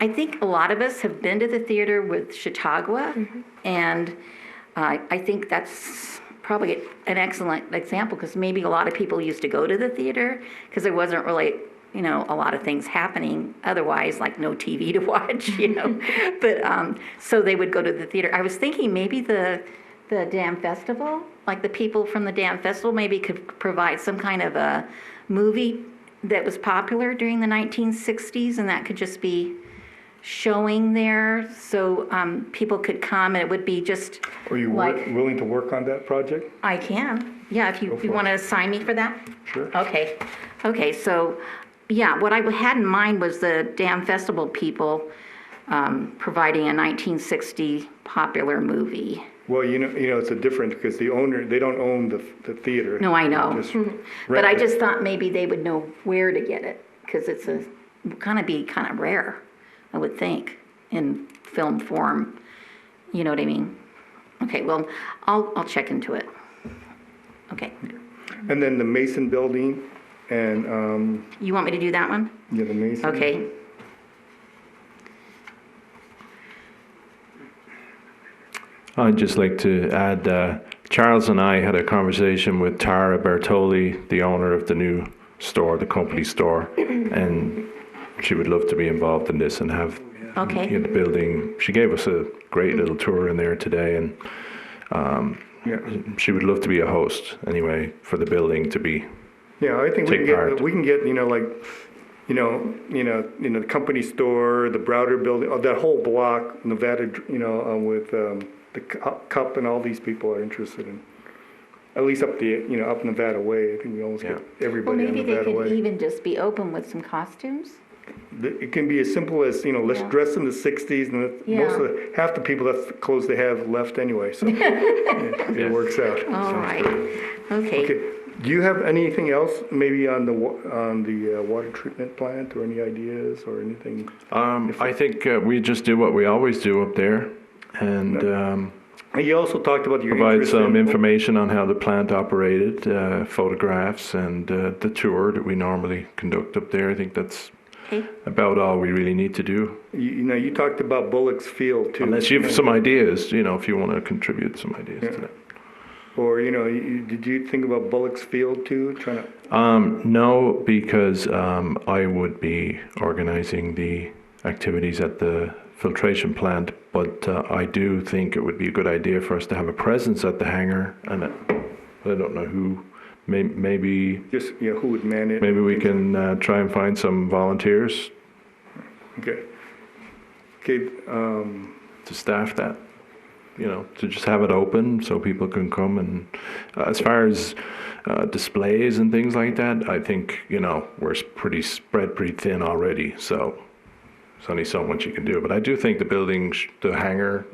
Speaker 4: think a lot of us have been to the theater with Chautauqua, and I think that's probably an excellent example, because maybe a lot of people used to go to the theater because there wasn't really, you know, a lot of things happening otherwise, like no TV to watch, you know. But so they would go to the theater. I was thinking maybe the Dam Festival, like the people from the Dam Festival maybe could provide some kind of a movie that was popular during the 1960s, and that could just be showing there, so people could come, and it would be just
Speaker 1: Are you
Speaker 4: like,
Speaker 1: willing to work on that project?
Speaker 4: I can, yeah, if you want to assign me for that?
Speaker 1: Sure.
Speaker 4: Okay, so, yeah, what I had in mind was the Dam Festival people providing a 1960 popular movie.
Speaker 1: Well, you know, it's a different, because the owner, they don't own the theater.
Speaker 4: No, I know.
Speaker 1: They just
Speaker 4: But
Speaker 1: rent
Speaker 4: I
Speaker 1: it.
Speaker 4: just thought maybe they would know where to get it, because it's kind of rare, I would think, in film form. You know what I mean? Okay, well, I'll check into it. Okay.
Speaker 1: And then the Mason Building and,
Speaker 4: You want me to do that one?
Speaker 1: yeah, the Mason.
Speaker 4: Okay.
Speaker 7: I'd just like to add, Charles and I had a conversation with Tara Bertoli, the owner of the new store, the company store, and she would love to be involved in this and have
Speaker 4: Okay.
Speaker 7: the building. She gave us a great little tour in there today, and
Speaker 1: Yeah.
Speaker 7: she would love to be a host anyway for the building to be.
Speaker 1: Yeah, I think we
Speaker 7: Take
Speaker 1: can
Speaker 7: part.
Speaker 1: get, like, the company store, the Browder Building, that whole block, Nevada, with the Cup, and all these people are interested in, at least up up Nevada Way. I think we almost get
Speaker 4: Well,
Speaker 1: everybody on
Speaker 4: maybe they
Speaker 1: Nevada
Speaker 4: could
Speaker 1: Way.
Speaker 4: even just be open with some costumes.
Speaker 1: It can be as simple as, let's
Speaker 4: Yeah.
Speaker 1: dress in the 60s, and half the people, that's the clothes they have left anyway, so it works out.
Speaker 4: All right.
Speaker 1: Okay.
Speaker 4: Okay.
Speaker 1: Do you have anything else, maybe on the water treatment plant, or any ideas or anything?
Speaker 7: I think we just do what we always do up there, and
Speaker 1: And you also talked about your
Speaker 7: provide
Speaker 1: interest
Speaker 7: some
Speaker 1: in,
Speaker 7: information on how the plant operated, photographs, and the tour that we normally conduct up there. I think that's
Speaker 4: Okay.
Speaker 7: about all we really need to do.
Speaker 1: you talked about Bullock's Field too.
Speaker 7: Unless you have some ideas, if you want to contribute some ideas to that.
Speaker 1: Or, did you think about Bullock's Field too, trying to?
Speaker 7: No, because I would be organizing the activities at the filtration plant, but I do think it would be a good idea for us to have a presence at the hangar, and I don't know who, maybe
Speaker 1: Just, who would man it?
Speaker 7: maybe we can try and find some volunteers
Speaker 1: Okay,
Speaker 7: to staff that, to just have it open so people can come. And as far as displays and things like that, I think, we're spread pretty thin already, so there's only so much you can do. But I do think the building, the hangar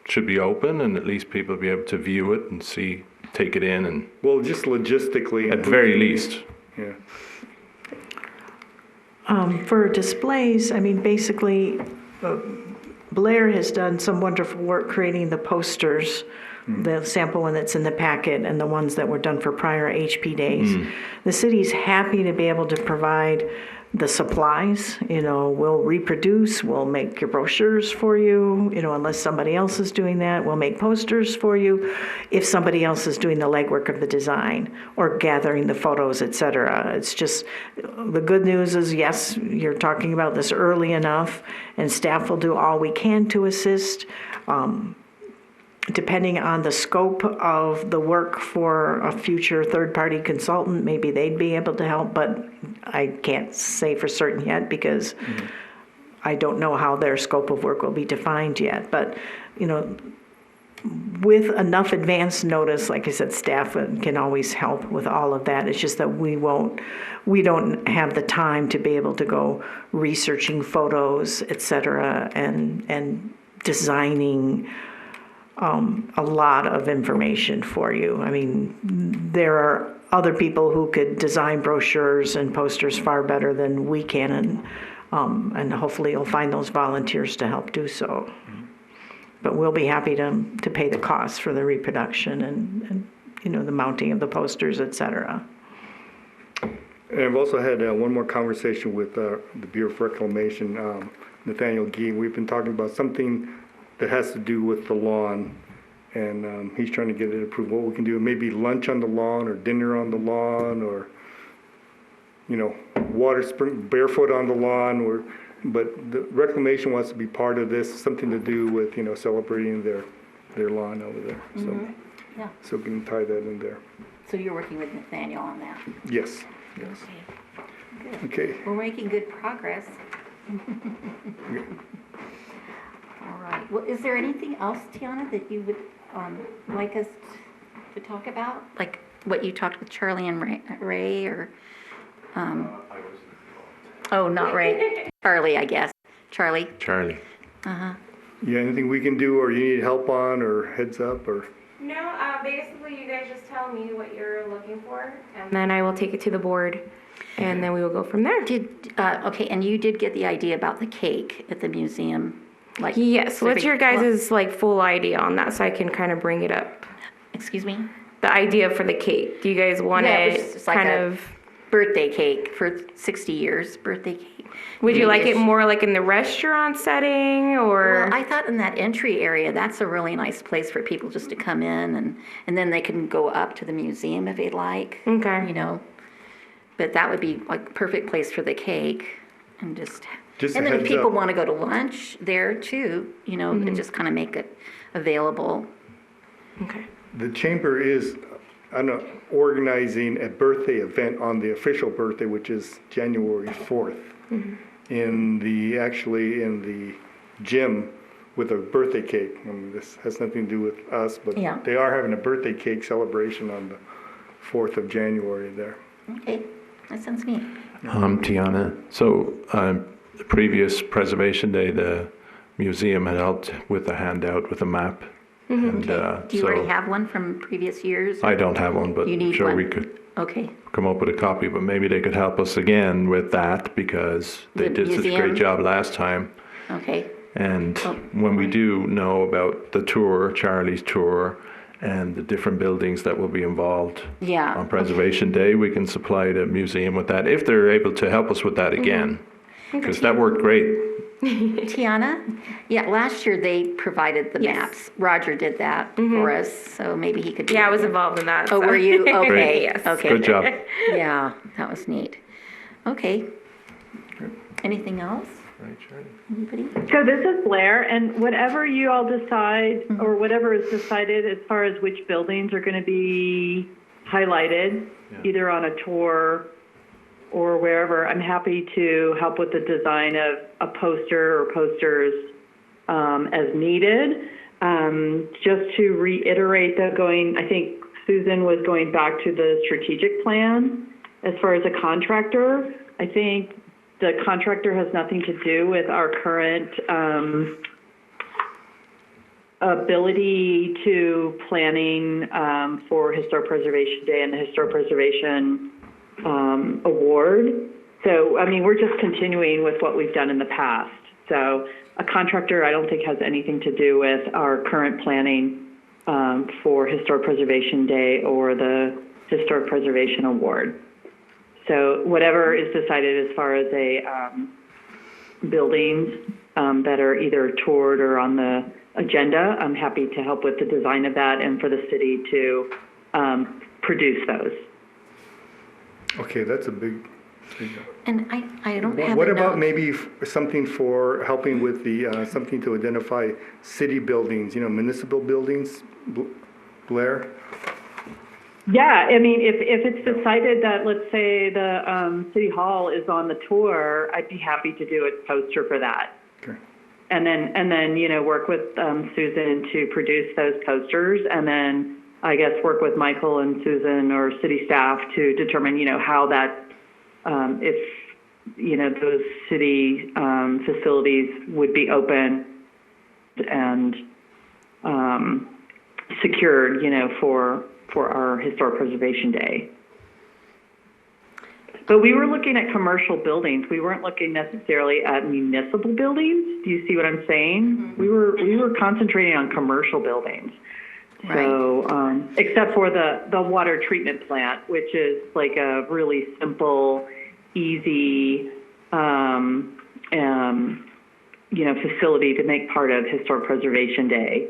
Speaker 7: should be open, and at least people be able to view it and take it in, and
Speaker 1: well, just logistically.
Speaker 7: at the very least.
Speaker 1: Yeah.
Speaker 5: For displays, I mean, basically, Blair has done some wonderful work creating the posters, the sample one that's in the packet, and the ones that were done for prior HP days. The city's happy to be able to provide the supplies. We'll reproduce, we'll make your brochures for you, unless somebody else is doing that. We'll make posters for you if somebody else is doing the legwork of the design or gathering the photos, etc. It's just, the good news is, yes, you're talking about this early enough, and staff will do all we can to assist. Depending on the scope of the work for a future third-party consultant, maybe they'd be able to help, but I can't say for certain yet, because I don't know how their scope of work will be defined yet. But, with enough advance notice, like I said, staff can always help with all of that. It's just that we don't have the time to be able to go researching photos, et cetera, and designing a lot of information for you. I mean, there are other people who could design brochures and posters far better than we can, and hopefully you'll find those volunteers to help do so. But we'll be happy to pay the costs for the reproduction and the mounting of the posters, et cetera.
Speaker 1: And I've also had one more conversation with the Bureau of Reclamation, Nathaniel Gee. We've been talking about something that has to do with the lawn, and he's trying to get it approved. What we can do, maybe lunch on the lawn or dinner on the lawn, or water spring barefoot on the lawn. But the Reclamation wants to be part of this, something to do with celebrating their lawn over there. So,
Speaker 4: Yeah.
Speaker 1: so we can tie that in there.
Speaker 4: So you're working with Nathaniel on that?
Speaker 1: Yes.
Speaker 4: Okay. Good.
Speaker 1: Okay.
Speaker 4: We're making good progress. All right. Well, is there anything else, Tiana, that you would like us to talk about? Like what you talked with Charlie and Ray or? Oh, not Ray. Charlie, I guess. Charlie.
Speaker 7: Charlie.
Speaker 1: Yeah, anything we can do, or you need help on, or heads up, or?
Speaker 2: No, basically you guys just tell me what you're looking for, and then I will take it to the board, and then we will go from there.
Speaker 4: Okay, and you did get the idea about the cake at the museum, like?
Speaker 2: Yes, what's your guys' full idea on that, so I can kind of bring it up?
Speaker 4: Excuse me?
Speaker 2: The idea for the cake, do you guys want
Speaker 4: Yeah,
Speaker 2: it
Speaker 4: it's just like
Speaker 2: kind
Speaker 4: a
Speaker 2: of?
Speaker 4: birthday cake for 60 years, birthday cake.
Speaker 2: Would you like it
Speaker 4: Maybe-ish.
Speaker 2: more like in the restaurant setting, or?
Speaker 4: Well, I thought in that entry area, that's a really nice place for people just to come in and then they can go up to the museum if they'd like.
Speaker 2: Okay.
Speaker 4: But that would be like perfect place for the cake and
Speaker 1: Just a
Speaker 4: and then if
Speaker 1: heads
Speaker 4: people
Speaker 1: up.
Speaker 4: want to go to lunch there too, and just kind of make it available.
Speaker 2: Okay.
Speaker 1: The chamber is organizing a birthday event on the official birthday, which is January 4th, in the gym with a birthday cake. I mean, this has nothing to do with us, but
Speaker 4: Yeah.
Speaker 1: they are having a birthday cake celebration on the 4th of January there.
Speaker 4: Okay, that sounds neat.
Speaker 7: Tiana, so the previous Preservation Day, the museum had helped with a handout with a map. And,
Speaker 4: Do you already have one from previous years?
Speaker 7: I don't have one, but
Speaker 4: You
Speaker 7: I'm
Speaker 4: need
Speaker 7: sure
Speaker 4: one.
Speaker 7: we could
Speaker 4: Okay,
Speaker 7: come up with a copy, but maybe they could help us again with that because they
Speaker 4: The
Speaker 7: did such a
Speaker 4: museum?
Speaker 7: great job last time.
Speaker 4: okay.
Speaker 7: And
Speaker 4: Oh,
Speaker 7: when we do know about the tour, Charlie's tour, and the different buildings that will be involved
Speaker 4: Yeah.
Speaker 7: on Preservation Day, we can supply the museum with that, if they're able to help us with that again. Because that worked great.
Speaker 4: Tiana? Yeah, last year they provided the
Speaker 2: Yes.
Speaker 4: maps. Roger did that for us, so maybe he could do
Speaker 2: Yeah,
Speaker 4: it
Speaker 2: I was
Speaker 4: again.
Speaker 2: involved in that.
Speaker 4: Oh,
Speaker 2: so.
Speaker 4: were you? Okay.
Speaker 7: Great.
Speaker 2: Yes.
Speaker 4: Okay.
Speaker 7: Good job.
Speaker 4: Yeah, that was neat. Okay. Anything else?
Speaker 7: Right, Charlie?
Speaker 4: Anybody?
Speaker 6: So this is Blair, and whatever you all decide, or whatever is decided as far as which buildings are going to be highlighted, either on a tour or wherever, I'm happy to help with the design of a poster or posters as needed. Just to reiterate that I think Susan was going back to the strategic plan. As far as a contractor, I think the contractor has nothing to do with our current ability to planning for Historic Preservation Day and the Historic Preservation Award. So, I mean, we're just continuing with what we've done in the past. So a contractor, I don't think, has anything to do with our current planning for Historic Preservation Day or the Historic Preservation Award. So whatever is decided as far as buildings that are either toured or on the agenda, I'm happy to help with the design of that and for the city to produce those.
Speaker 1: Okay, that's a big.
Speaker 4: And I don't have
Speaker 1: What
Speaker 4: a
Speaker 1: about
Speaker 4: note.
Speaker 1: maybe something for helping with the, something to identify city buildings, municipal buildings, Blair?
Speaker 6: Yeah, I mean, if it's decided that, let's say, the City Hall is on the tour, I'd be happy to do a poster for that.
Speaker 1: Okay.
Speaker 6: And then work with Susan to produce those posters, and then I guess work with Michael and Susan or city staff to determine, how that, if, those city facilities would be open and secured, for our Historic Preservation Day. But we were looking at commercial buildings. We weren't looking necessarily at municipal buildings. Do you see what I'm saying? We were concentrating on commercial buildings. So, except for the water treatment plant, which is like a really simple, easy, facility to make part of Historic Preservation Day.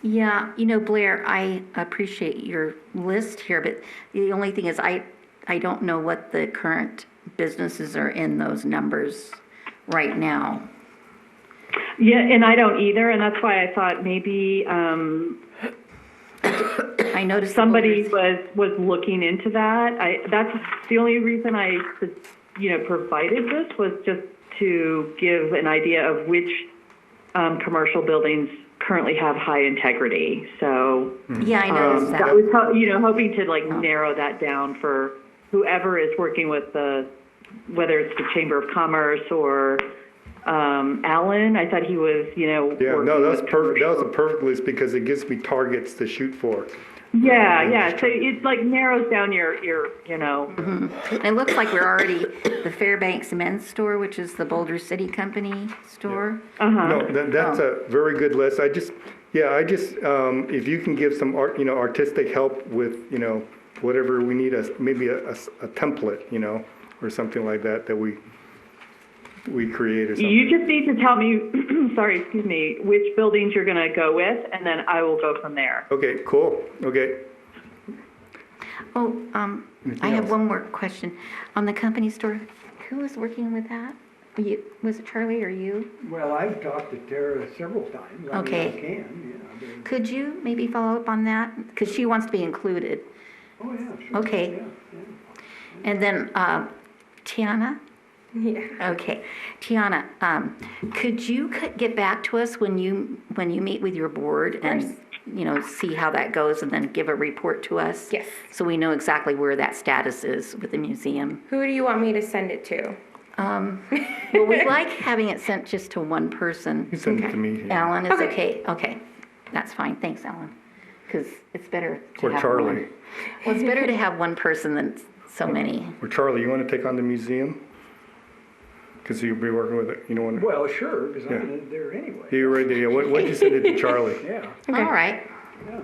Speaker 4: Yeah, Blair, I appreciate your list here, but the only thing is I don't know what the current businesses are in those numbers right now.
Speaker 6: Yeah, and I don't either, and that's why I thought maybe
Speaker 4: I noticed
Speaker 6: somebody was looking into that. That's the only reason I provided this was just to give an idea of which commercial buildings currently have high integrity. So
Speaker 4: yeah, I noticed that.
Speaker 6: I was hoping to narrow that down for whoever is working with whether it's the Chamber of Commerce or Alan. I thought he was
Speaker 1: that's perfect. That was a perfect list because it gives me targets to shoot for.
Speaker 6: Yeah. So it narrows down your.
Speaker 4: It looks like we're already the Fairbanks Men's Store, which is the Boulder City Company store.
Speaker 1: No, that's a very good list. I just if you can give some artistic help with whatever we need, maybe a template, or something like that we create or something.
Speaker 6: You just need to tell me, which buildings you're going to go with, and then I will go from there.
Speaker 1: Okay, cool. Okay.
Speaker 4: Oh, I have one more question. On the company store, who was working with that? Was it Charlie or you?
Speaker 8: Well, I've talked to Tara several times.
Speaker 4: Okay.
Speaker 8: I can,
Speaker 4: Could you maybe follow up on that? Because she wants to be included.
Speaker 8: Oh, yeah, sure.
Speaker 4: Okay.
Speaker 8: Yeah.
Speaker 4: And then Tiana?
Speaker 2: Yeah.
Speaker 4: Okay. Tiana, could you get back to us when you meet with your board and see how that goes and then give a report to us?
Speaker 2: Yes.
Speaker 4: So we know exactly where that status is with the museum.
Speaker 2: Who do you want me to send it to?
Speaker 4: Well, we like having it sent just to one person.
Speaker 1: You send it to me. Yeah.
Speaker 4: Alan is okay. Okay. That's fine. Thanks, Alan. Because it's better to
Speaker 1: Or
Speaker 4: have
Speaker 1: Charlie.
Speaker 4: one. Well, it's better to have one person than so many.
Speaker 1: Or Charlie, you want to take on the museum? Because you'll be working with it,
Speaker 8: Well, sure, because I'm there anyway.
Speaker 1: You're right there. Yeah. What'd you send it to Charlie?
Speaker 8: Yeah.
Speaker 2: Okay.
Speaker 4: All right.
Speaker 8: Yeah.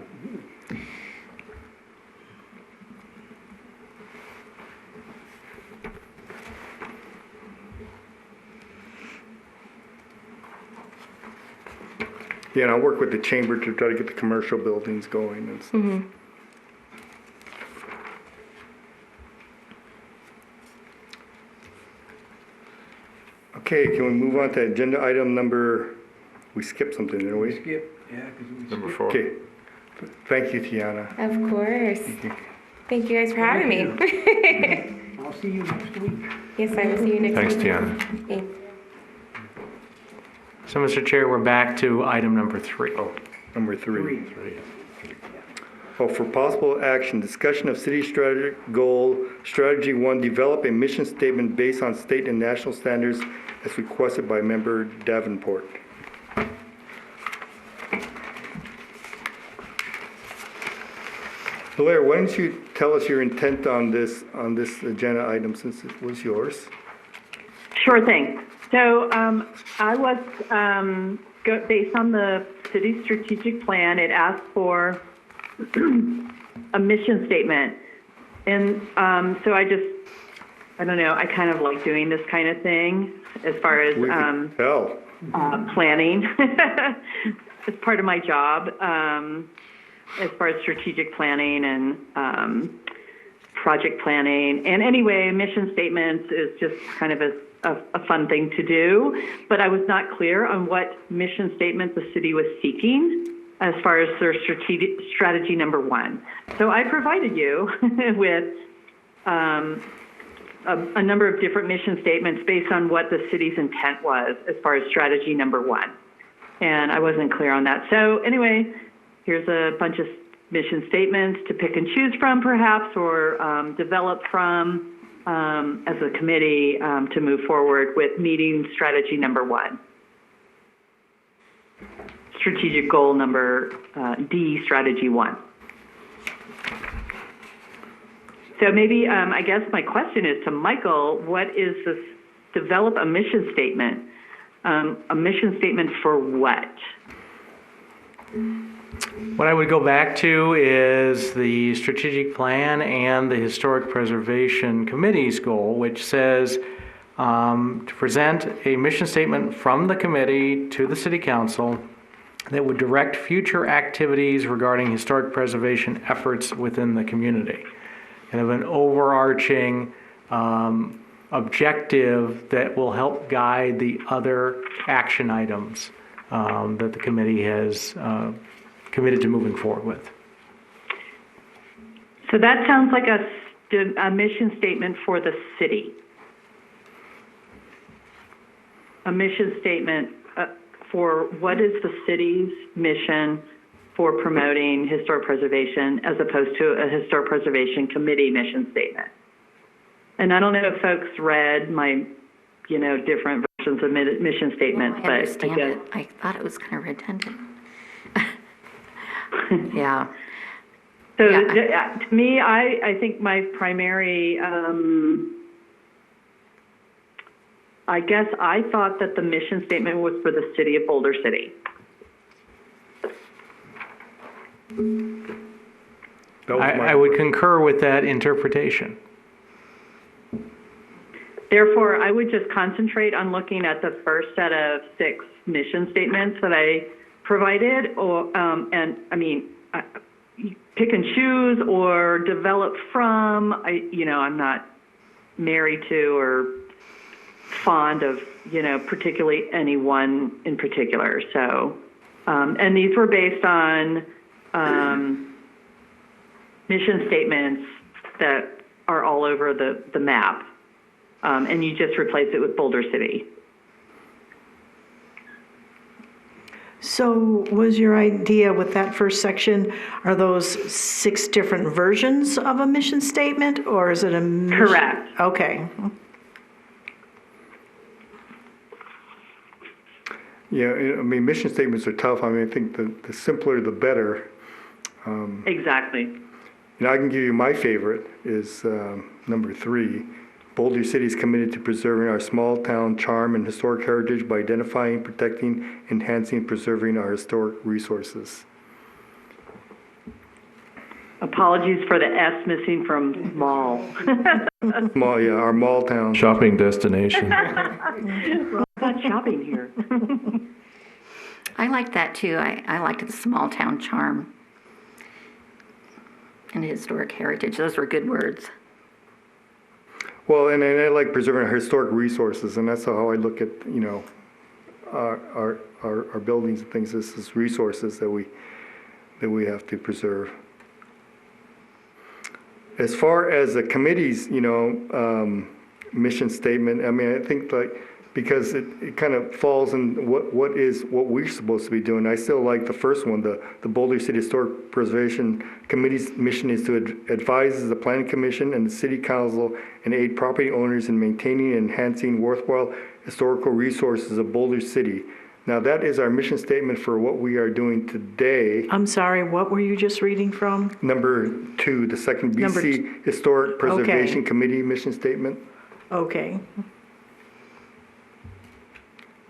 Speaker 1: Yeah, and I'll work with the chamber to try to get the commercial buildings going and stuff. Okay, can we move on to agenda item number, we skipped something, didn't we?
Speaker 8: Skip, yeah, because we
Speaker 7: Number
Speaker 8: skipped.
Speaker 7: 4.
Speaker 1: Okay, thank you, Tiana.
Speaker 2: Of course. Thank you guys for having me.
Speaker 8: I'll see you next week.
Speaker 2: Yes, I will see you next
Speaker 7: Thanks,
Speaker 2: week.
Speaker 7: Tiana.
Speaker 2: Okay.
Speaker 3: So, Mr. Chair, we're back to item number 3.
Speaker 1: Oh, number 3. Oh, for possible action, discussion of city strategy goal, strategy 1, develop a mission statement based on state and national standards as requested by member Davenport. Blair, why don't you tell us your intent on this agenda item since it was yours?
Speaker 6: Sure thing. So I was, based on the city's strategic plan, it asked for a mission statement. And so I don't know, I kind of like doing this kind of thing as far as
Speaker 1: We can tell.
Speaker 6: planning. It's part of my job as far as strategic planning and project planning. And anyway, mission statements is just kind of a fun thing to do. But I was not clear on what mission statement the city was seeking as far as their strategy number 1. So I provided you with a number of different mission statements based on what the city's intent was as far as strategy number 1. And I wasn't clear on that. So anyway, here's a bunch of mission statements to pick and choose from perhaps, or develop from as a committee to move forward with meeting strategy number 1. Strategic goal number D, strategy 1. So maybe, I guess my question is to Michael, what is this, develop a mission statement? A mission statement for what?
Speaker 3: What I would go back to is the strategic plan and the Historic Preservation Committee's goal, which says to present a mission statement from the committee to the City Council that would direct future activities regarding historic preservation efforts within the community. Kind of an overarching objective that will help guide the other action items that the committee has committed to moving forward with.
Speaker 6: So that sounds like a mission statement for the city. A mission statement for what is the city's mission for promoting historic preservation as opposed to a historic preservation committee mission statement. And I don't know if folks read my, different versions of mission statements,
Speaker 4: I
Speaker 6: but
Speaker 4: understand
Speaker 6: I guess.
Speaker 4: it. I thought it was kind of redundant. Yeah.
Speaker 6: So
Speaker 4: Yeah.
Speaker 6: to me, I think my primary, I guess I thought that the mission statement was for the city of Boulder City.
Speaker 3: I would concur with that interpretation.
Speaker 6: Therefore, I would just concentrate on looking at the first set of 6 mission statements that I provided, pick and choose or develop from. I'm not married to or fond of, particularly any one in particular. So, and these were based on mission statements that are all over the map. And you just replace it with Boulder City.
Speaker 5: So was your idea with that first section, are those 6 different versions of a mission statement, or is it a mission?
Speaker 6: Correct.
Speaker 5: Okay.
Speaker 1: Yeah, mission statements are tough. I think the simpler the better.
Speaker 6: Exactly.
Speaker 1: I can give you my favorite is number 3. Boulder City is committed to preserving our small town charm and historic heritage by identifying, protecting, enhancing, and preserving our historic resources.
Speaker 6: Apologies for the S missing from mall.
Speaker 1: Mall, yeah, our mall town.
Speaker 7: Shopping destination.
Speaker 6: We're not shopping here.
Speaker 4: I like that too. I liked the small town charm and historic heritage. Those were good words.
Speaker 1: Well, and I like preserving our historic resources, and that's how I look at, our buildings and things. This is resources that we have to preserve. As far as the committee's, mission statement, I think because it kind of falls in what we're supposed to be doing. I still like the first one, the Boulder City Historic Preservation Committee's mission is to advise the Planning Commission and the City Council and aid property owners in maintaining and enhancing worthwhile historical resources of Boulder City. Now that is our mission statement for what we are doing today.
Speaker 5: I'm sorry, what were you just reading from?
Speaker 1: Number 2, the second
Speaker 5: Number
Speaker 1: BC Historic Preservation
Speaker 5: Okay.
Speaker 1: Committee mission statement.
Speaker 5: Okay.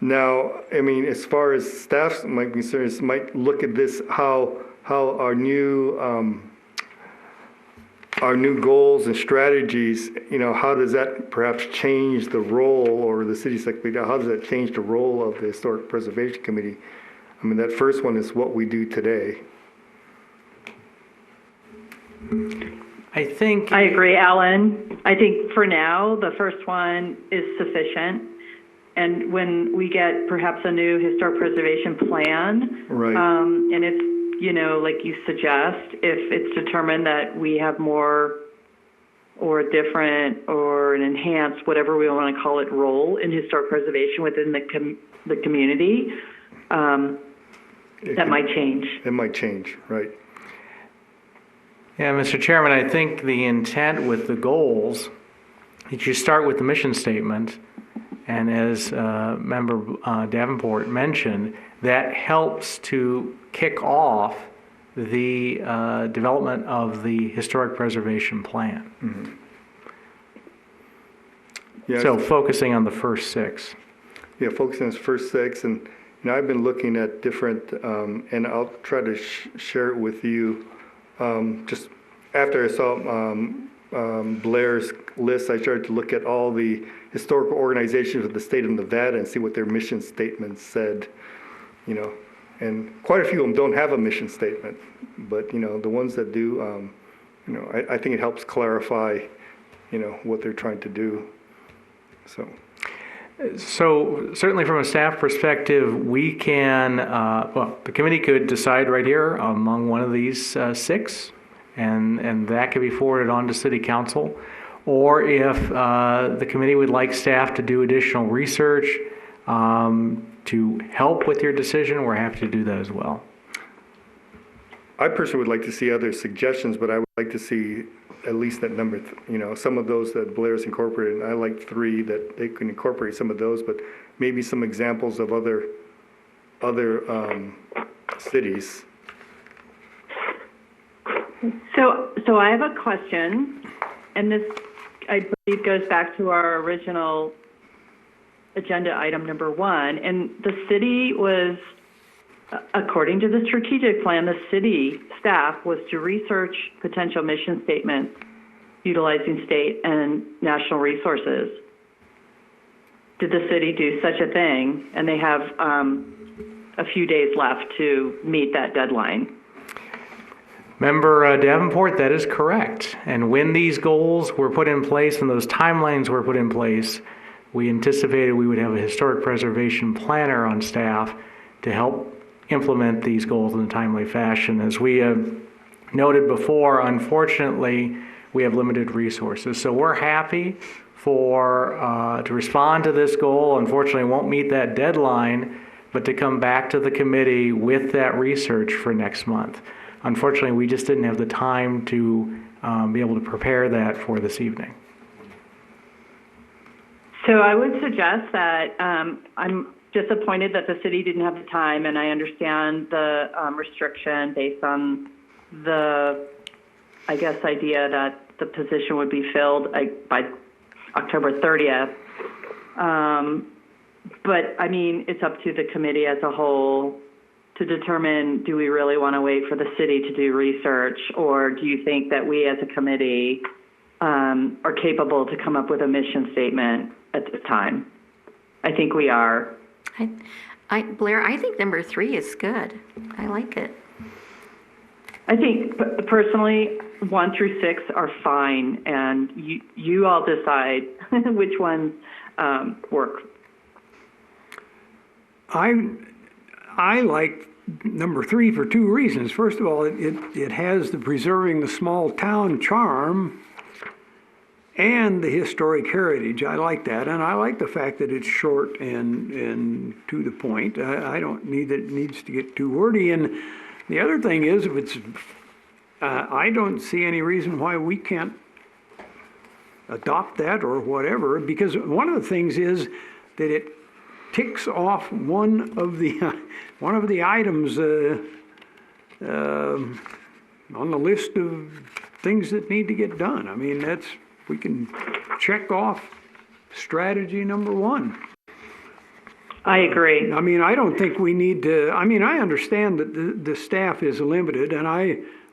Speaker 1: Now, as far as staff might be concerned, might look at this, how our new goals and strategies, how does that perhaps change the role, or the city secretary, how does that change the role of the Historic Preservation Committee? That first one is what we do today.
Speaker 3: I think.
Speaker 6: I agree, Alan. I think for now, the first one is sufficient. And when we get perhaps a new historic preservation plan,
Speaker 1: Right.
Speaker 6: And it's, like you suggest, if it's determined that we have more or a different or an enhanced, whatever we want to call it, role in historic preservation within the community, that might change.
Speaker 1: It might change, right.
Speaker 3: Yeah, Mr. Chairman, I think the intent with the goals, is you start with the mission statement, and as Member Davenport mentioned, that helps to kick off the development of the historic preservation plan.
Speaker 1: Yes.
Speaker 3: So focusing on the first 6.
Speaker 1: Yeah, focusing on the first 6, and I've been looking at different, and I'll try to share it with you. Just after I saw Blair's list, I started to look at all the historical organizations of the state of Nevada and see what their mission statements said, and quite a few of them don't have a mission statement, but, the ones that do, I think it helps clarify, what they're trying to do,
Speaker 3: So certainly from a staff perspective, we can, the committee could decide right here among one of these 6, and that could be forwarded on to City Council. Or if the committee would like staff to do additional research to help with your decision, we're happy to do that as well.
Speaker 1: I personally would like to see other suggestions, but I would like to see at least that number, some of those that Blair's incorporated. I like 3 that they can incorporate some of those, but maybe some examples of other cities.
Speaker 6: So I have a question, and this, I believe, goes back to our original agenda item number 1. And the city was, according to the strategic plan, the city staff was to research potential mission statements utilizing state and national resources. Did the city do such a thing? And they have a few days left to meet that deadline.
Speaker 3: Member Davenport, that is correct. And when these goals were put in place and those timelines were put in place, we anticipated we would have a historic preservation planner on staff to help implement these goals in a timely fashion. As we have noted before, unfortunately, we have limited resources. So we're happy to respond to this goal. Unfortunately, won't meet that deadline, but to come back to the committee with that research for next month. Unfortunately, we just didn't have the time to be able to prepare that for this evening.
Speaker 6: So I would suggest that I'm disappointed that the city didn't have the time, and I understand the restriction based on the, I guess, idea that the position would be filled by October 30th. But I mean, it's up to the committee as a whole to determine, do we really want to wait for the city to do research, or do you think that we as a committee are capable to come up with a mission statement at this time? I think we are.
Speaker 4: Blair, I think number 3 is good. I like it.
Speaker 6: I think personally, 1 through 6 are fine, and you all decide which ones work.
Speaker 8: I like number 3 for 2 reasons. First of all, it has the preserving the small town charm and the historic heritage. I like that, and I like the fact that it's short and to the point. I don't need that it needs to get too wordy. And the other thing is, if it's, I don't see any reason why we can't adopt that or whatever, because one of the things is that it ticks off one of the items on the list of things that need to get done. I mean, we can check off strategy number 1.
Speaker 6: I agree.
Speaker 8: I mean, I don't think we need to, I mean, I understand that the staff is limited, and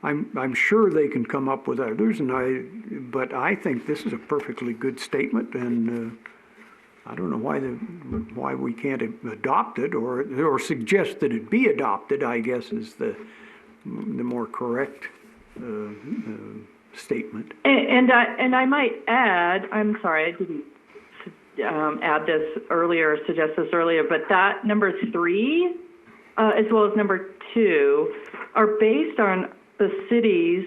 Speaker 8: I'm sure they can come up with others, but I think this is a perfectly good statement, and I don't know why we can't adopt it or suggest that it be adopted, I guess, is the more correct statement.
Speaker 6: And I might add, I'm sorry, I didn't add this earlier, suggest this earlier, but that number 3, as well as number 2, are based on the city's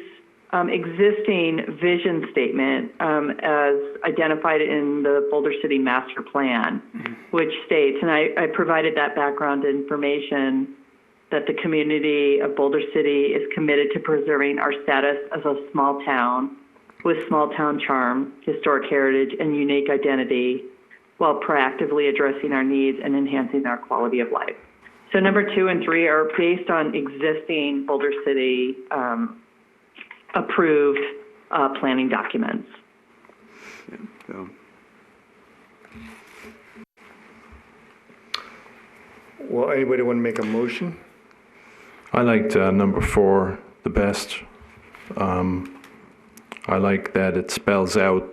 Speaker 6: existing vision statement as identified in the Boulder City Master Plan, which states, and I provided that background information, that the community of Boulder City is committed to preserving our status as a small town with small town charm, historic heritage, and unique identity, while proactively addressing our needs and enhancing our quality of life. So number 2 and 3 are based on existing Boulder City approved planning documents.
Speaker 8: So,
Speaker 1: Well, anybody want to make a motion?
Speaker 7: I liked number 4 the best. I like that it spells out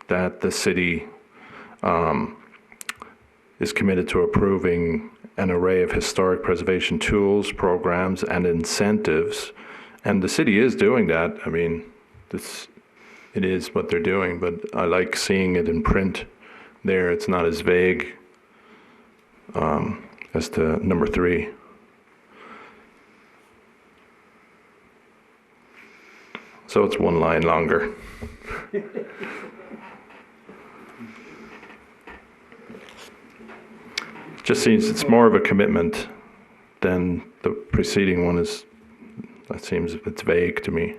Speaker 7: that the city is committed to approving an array of historic preservation tools, programs, and incentives. And the city is doing that. I mean, it is what they're doing, but I like seeing it in print there. It's not as vague as to number 3. So it's one line longer. Just seems it's more of a commitment than the preceding one is. That seems it's vague to me.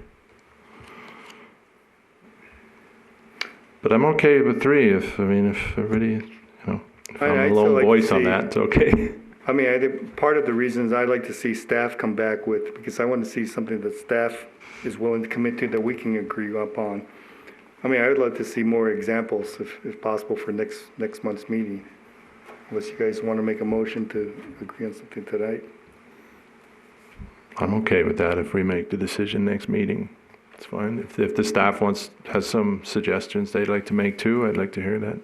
Speaker 7: But I'm okay with 3 if everybody, if I'm
Speaker 1: I'd
Speaker 7: a
Speaker 1: still
Speaker 7: lone
Speaker 1: like to
Speaker 7: voice on
Speaker 1: see-
Speaker 7: that, it's okay.
Speaker 1: I mean, I think part of the reasons I'd like to see staff come back with, because I want to see something that staff is willing to commit to that we can agree upon. I mean, I would love to see more examples if possible for next month's meeting. Unless you guys want to make a motion to agree on something tonight.
Speaker 7: I'm okay with that if we make the decision next meeting. It's fine. If the staff has some suggestions they'd like to make too, I'd like to hear that.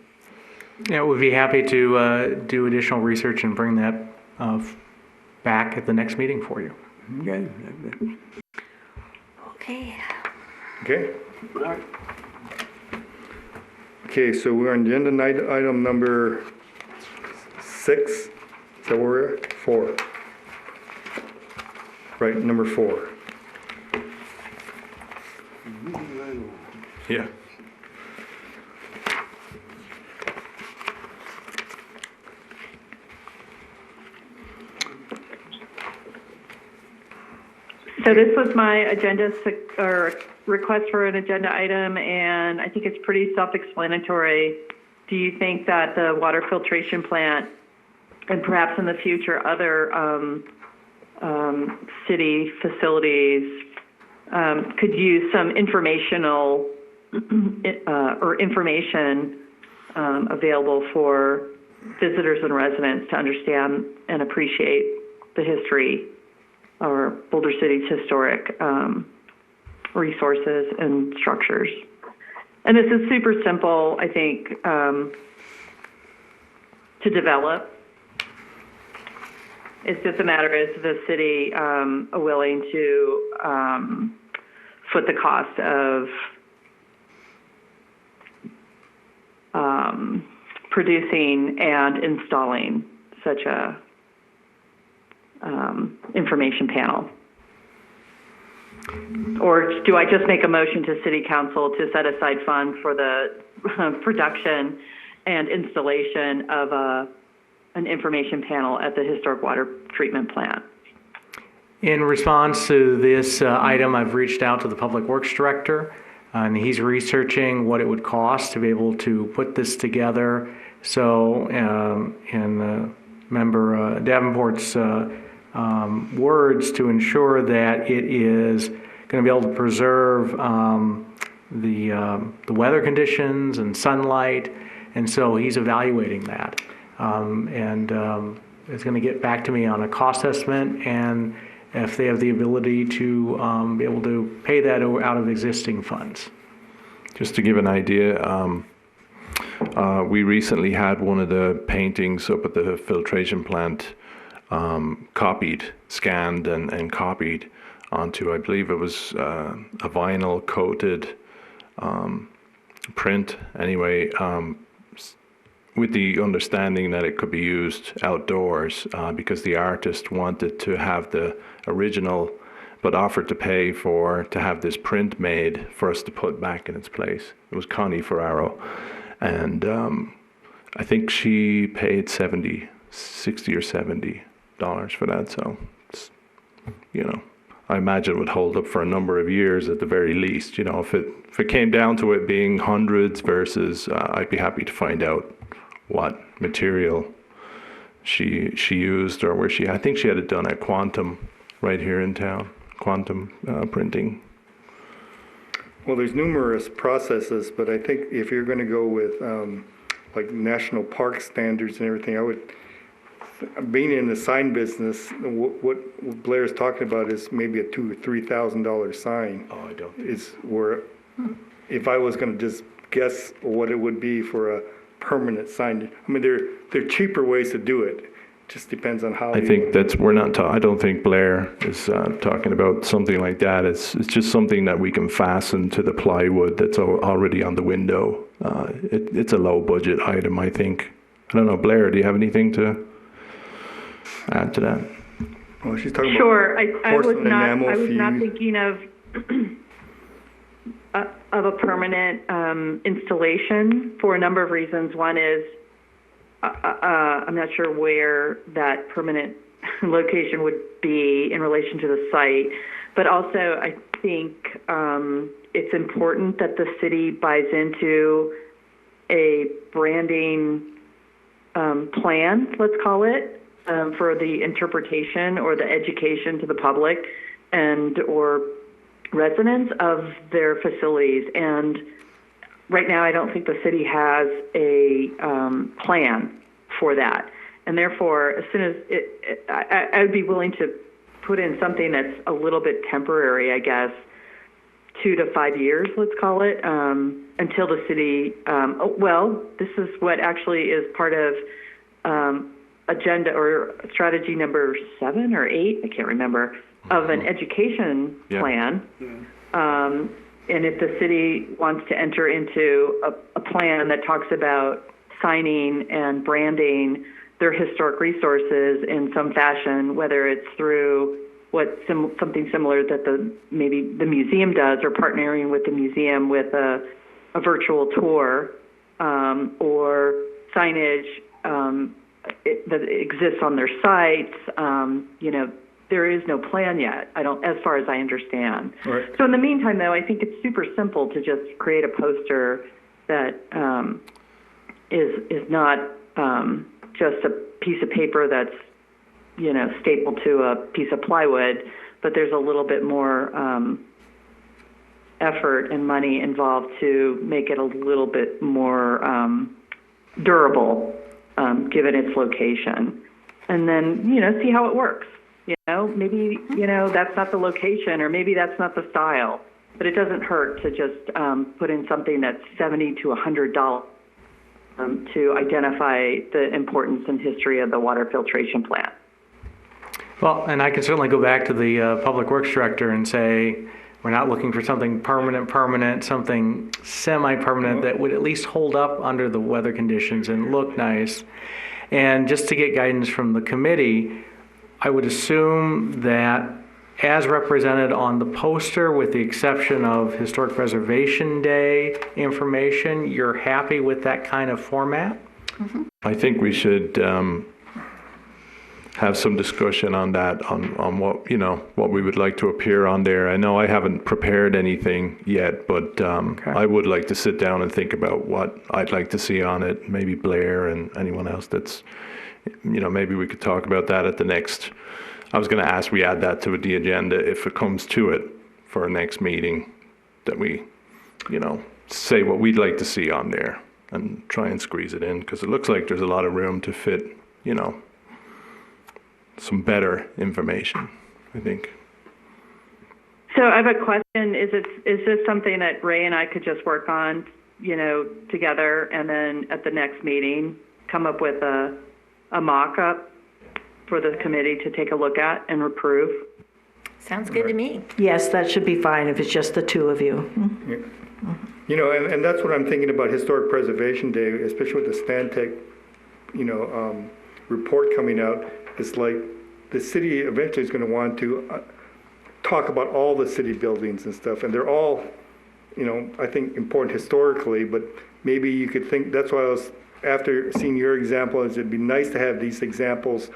Speaker 3: Yeah, we'd be happy to do additional research and bring that back at the next meeting for you.
Speaker 8: okay.
Speaker 2: Okay.
Speaker 1: Okay? Okay, so we're on agenda item number 6. Is that where we're at? 4. Right, number 4.
Speaker 7: Yeah.
Speaker 6: So this was my agenda or request for an agenda item, and I think it's pretty self-explanatory. Do you think that the water filtration plant and perhaps in the future other city facilities could use some informational or information available for visitors and residents to understand and appreciate the history or Boulder City's historic resources and structures? And this is super simple, I think, to develop. It's just a matter, is the city willing to foot the cost of producing and installing such a information panel? Or do I just make a motion to City Council to set aside funds for the production and installation of an information panel at the historic water treatment plant?
Speaker 3: In response to this item, I've reached out to the Public Works Director, and he's researching what it would cost to be able to put this together. So, in Member Davenport's words, to ensure that it is going to be able to preserve the weather conditions and sunlight, and so he's evaluating that, and is going to get back to me on a cost estimate and if they have the ability to be able to pay that out of existing funds.
Speaker 7: Just to give an idea, we recently had one of the paintings up at the filtration plant scanned and copied onto, I believe it was a vinyl coated print anyway, with the understanding that it could be used outdoors because the artist wanted to have the original but offered to pay to have this print made for us to put back in its place. It was Connie Ferraro, and I think she paid $60 or $70 for that, so it's, I imagine it would hold up for a number of years at the very least. If it came down to it being hundreds versus, I'd be happy to find out what material she used, or where I think she had it done at Quantum right here in town, Quantum Printing.
Speaker 1: Well, there's numerous processes, but I think if you're going to go with like national park standards and everything, I would, being in the sign business, what Blair's talking about is maybe a $2,000 or $3,000 sign.
Speaker 7: Oh, I don't.
Speaker 1: Is where, if I was going to just guess what it would be for a permanent sign. I mean, there are cheaper ways to do it. Just depends on how.
Speaker 7: I think that's, I don't think Blair is talking about something like that. It's just something that we can fasten to the plywood that's already on the window. It's a low budget item, I think. I don't know, Blair, do you have anything to add to that?
Speaker 1: Well, she's talking
Speaker 6: Sure.
Speaker 1: about
Speaker 6: I was
Speaker 1: porcelain enamel
Speaker 6: not
Speaker 1: fuse.
Speaker 6: thinking of a permanent installation for a number of reasons. One is I'm not sure where that permanent location would be in relation to the site, but also I think it's important that the city buys into a branding plan, let's call it, for the interpretation or the education to the public and or residents of their facilities. And right now, I don't think the city has a plan for that. And therefore, as soon as I would be willing to put in something that's a little bit temporary, I guess, 2 to 5 years, let's call it, until the city, this is what actually is part of agenda or strategy number 7 or 8, I can't remember, of an education plan. And if the city wants to enter into a plan that talks about signing and branding their historic resources in some fashion, whether it's through something similar that maybe the museum does, or partnering with the museum with a virtual tour, or signage that exists on their sites, there is no plan yet, as far as I understand.
Speaker 1: Right.
Speaker 6: So in the meantime, though, I think it's super simple to just create a poster that is not just a piece of paper that's, stapled to a piece of plywood, but there's a little bit more effort and money involved to make it a little bit more durable, given its location. And then, see how it works. Maybe, that's not the location, or maybe that's not the style, but it doesn't hurt to just put in something that's $70 to $100 to identify the importance and history of the water filtration plant.
Speaker 3: Well, and I can certainly go back to the Public Works Director and say, we're not looking for something permanent, something semi-permanent that would at least hold up under the weather conditions and look nice. And just to get guidance from the committee, I would assume that as represented on the poster, with the exception of Historic Preservation Day information, you're happy with that kind of format?
Speaker 4: Mm-hmm.
Speaker 7: I think we should have some discussion on that, on what we would like to appear on there. I know I haven't prepared anything yet, but I would like to sit down and think about what I'd like to see on it. Maybe Blair and anyone else that's, maybe we could talk about that at the next. I was going to ask we add that to the agenda if it comes to it for our next meeting, that we, say what we'd like to see on there and try and squeeze it in, because it looks like there's a lot of room to fit, some better information, I think.
Speaker 6: So I have a question. Is this something that Ray and I could just work on, together, and then at the next meeting come up with a mock-up for the committee to take a look at and approve?
Speaker 4: Sounds good to me.
Speaker 5: Yes, that should be fine if it's just the two of you.
Speaker 1: And that's what I'm thinking about Historic Preservation Day, especially with the Stantec, report coming out. It's like the city eventually is going to want to talk about all the city buildings and stuff, and they're all, I think important historically, but maybe you could think, that's why I was, after seeing your examples, it'd be nice to have these examples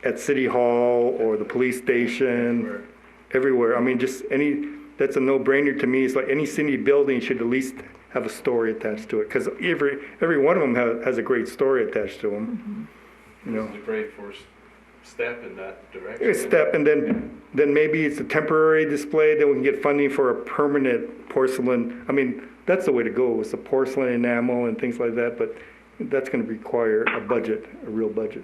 Speaker 1: at City Hall or the police station, everywhere. I mean, that's a no-brainer to me. It's like any city building should at least have a story attached to it, because every one of them has a great story attached to them. you know.
Speaker 7: It's a great first step in that direction.
Speaker 1: A step, and then maybe it's a temporary display, then we can get funding for a permanent porcelain. I mean, that's the way to go, is the porcelain enamel and things like that, but that's gonna require a budget, a real budget.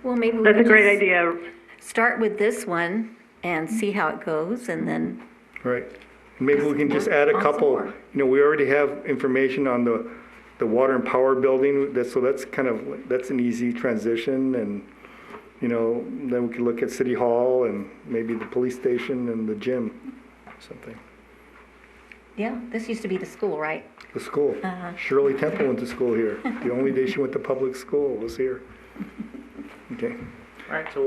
Speaker 4: Well, maybe we
Speaker 6: That's a
Speaker 4: could
Speaker 6: great
Speaker 4: just
Speaker 6: idea.
Speaker 4: start with this one and see how it goes, and then,
Speaker 1: Right. Maybe we can just add a
Speaker 4: On
Speaker 1: couple,
Speaker 4: some more.
Speaker 1: you know, we already have information on the water and power building, so that's kind of, that's an easy transition, and, you know, then we can look at City Hall and maybe the police station and the gym, something.
Speaker 4: yeah, this used to be the school, right?
Speaker 1: The school. Shirley Temple went to school here. The only day she went to public school was here. Okay,
Speaker 3: All right, so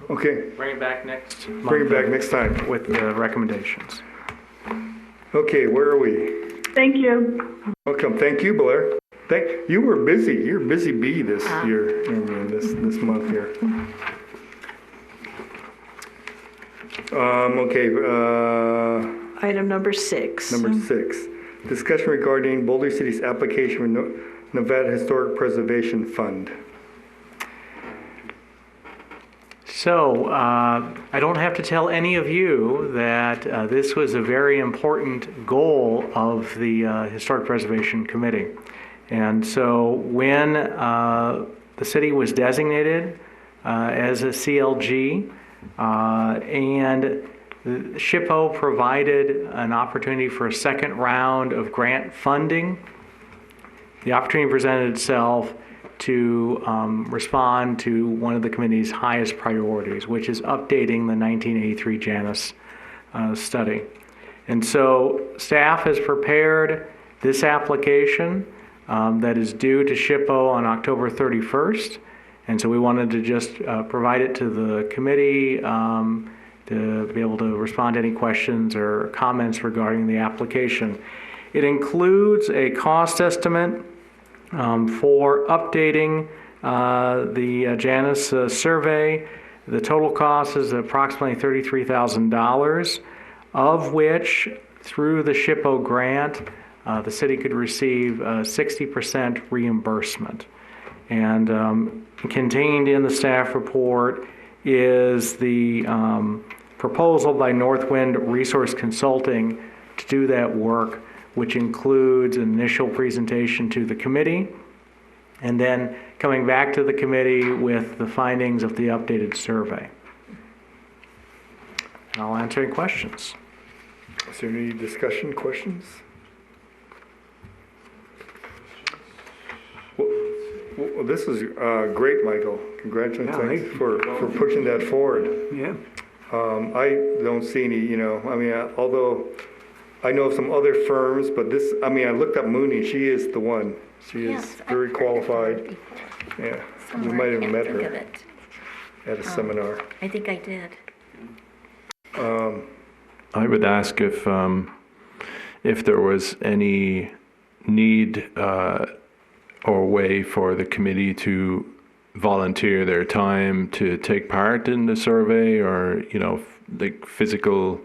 Speaker 3: we'll
Speaker 1: okay,
Speaker 3: bring it back next month.
Speaker 1: bring it back next time.
Speaker 3: With the recommendations.
Speaker 1: Okay, where are we?
Speaker 6: Thank you.
Speaker 1: Welcome, thank you, Blair. You were busy, you're a busy bee this year, I mean, this month here. Okay,
Speaker 5: Item number 6.
Speaker 1: number 6, discussion regarding Boulder City's application for Nevada Historic Preservation Fund.
Speaker 3: So, I don't have to tell any of you that this was a very important goal of the Historic Preservation Committee. And so when the city was designated as a CLG and SHPO provided an opportunity for a second round of grant funding, the opportunity presented itself to respond to one of the committee's highest priorities, which is updating the 1983 Janus study. And so staff has prepared this application that is due to SHPO on October 31st. And so we wanted to just provide it to the committee to be able to respond to any questions or comments regarding the application. It includes a cost estimate for updating the Janus survey. The total cost is approximately $33,000, of which, through the SHPO grant, the city could receive 60% reimbursement. And contained in the staff report is the proposal by Northwind Resource Consulting to do that work, which includes an initial presentation to the committee, and then coming back to the committee with the findings of the updated survey. And I'll answer any questions.
Speaker 1: Is there any discussion, questions? Well, this is great, Michael. Congratulations,
Speaker 8: Yeah,
Speaker 1: thanks for pushing that forward.
Speaker 8: Yeah.
Speaker 1: I don't see any, you know, I mean, although I know of some other firms, but this, I mean, I looked up Mooney, she is the one. She
Speaker 4: Yes,
Speaker 1: is
Speaker 4: I've
Speaker 1: very
Speaker 4: heard of her
Speaker 1: qualified.
Speaker 4: before.
Speaker 1: Yeah, you
Speaker 4: Somewhere,
Speaker 1: might
Speaker 4: I
Speaker 1: have
Speaker 4: can't
Speaker 1: met
Speaker 4: think of
Speaker 1: her
Speaker 4: it.
Speaker 1: at a seminar.
Speaker 4: I think I did.
Speaker 7: I would ask if there was any need or way for the committee to volunteer their time to take part in the survey, or, you know, like physical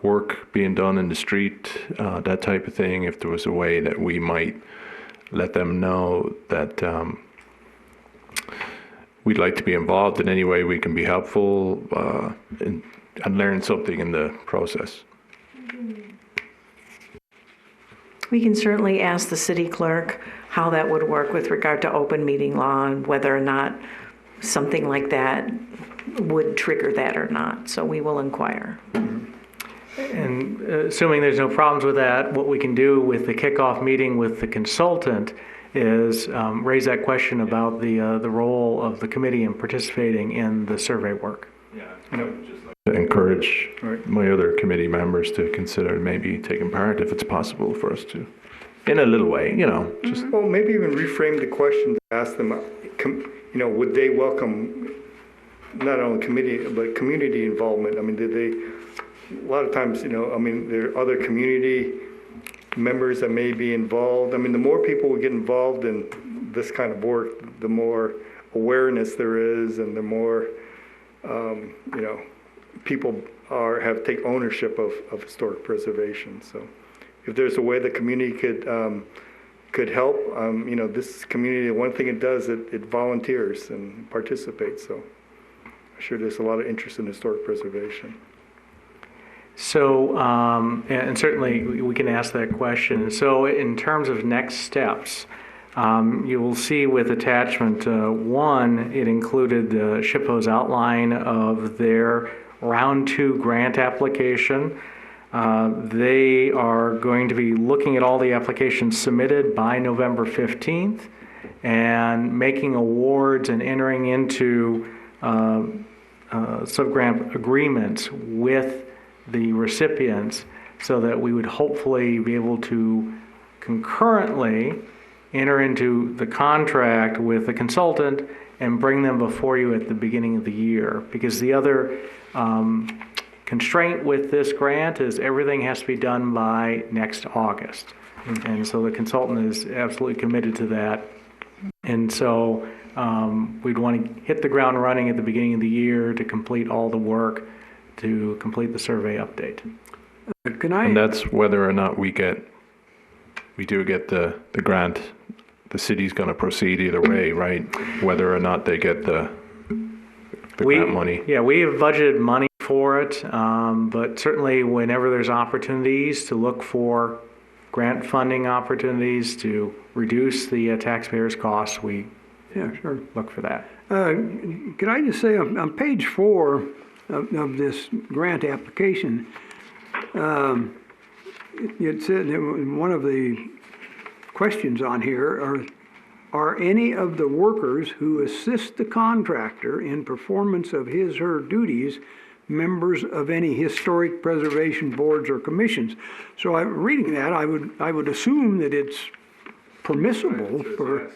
Speaker 7: work being done in the street, that type of thing. If there was a way that we might let them know that we'd like to be involved in any way we can be helpful and learn something in the process.
Speaker 5: We can certainly ask the city clerk how that would work with regard to open meeting law and whether or not something like that would trigger that or not. So we will inquire.
Speaker 3: And assuming there's no problems with that, what we can do with the kickoff meeting with the consultant is raise that question about the role of the committee in participating in the survey work.
Speaker 7: Yeah, I would just like to encourage my other committee members to consider maybe taking part if it's possible for us to, in a little way, you know, just.
Speaker 1: Well, maybe even reframe the question to ask them, you know, would they welcome not only committee, but community involvement? I mean, did they, a lot of times, you know, I mean, there are other community members that may be involved. I mean, the more people will get involved in this kind of work, the more awareness there is, and the more, you know, people take ownership of historic preservation. So if there's a way the community could could help. This community, one thing it does, it volunteers and participates. So I'm sure there's a lot of interest in historic preservation.
Speaker 3: So, and certainly we can ask that question. So in terms of next steps, you will see with attachment 1, it included SHPO's outline of their round 2 grant application. They are going to be looking at all the applications submitted by November 15th and making awards and entering into subgrant agreements with the recipients so that we would hopefully be able to concurrently enter into the contract with the consultant and bring them before you at the beginning of the year. Because the other constraint with this grant is everything has to be done by next August. And so the consultant is absolutely committed to that. And so we'd want to hit the ground running at the beginning of the year to complete all the work, to complete the survey update.
Speaker 7: And that's whether or not we do get the grant. The city's going to proceed either way, right? Whether or not they get the grant money.
Speaker 3: Yeah, we have budgeted money for it, but certainly whenever there's opportunities to look for grant funding opportunities to reduce the taxpayers' costs, we look for that.
Speaker 8: Can I just say on page 4 of this grant application, it said one of the questions on here are any of the workers who assist the contractor in performance of his or her duties members of any historic preservation boards or commissions? So I'm reading that, I would assume that it's permissible for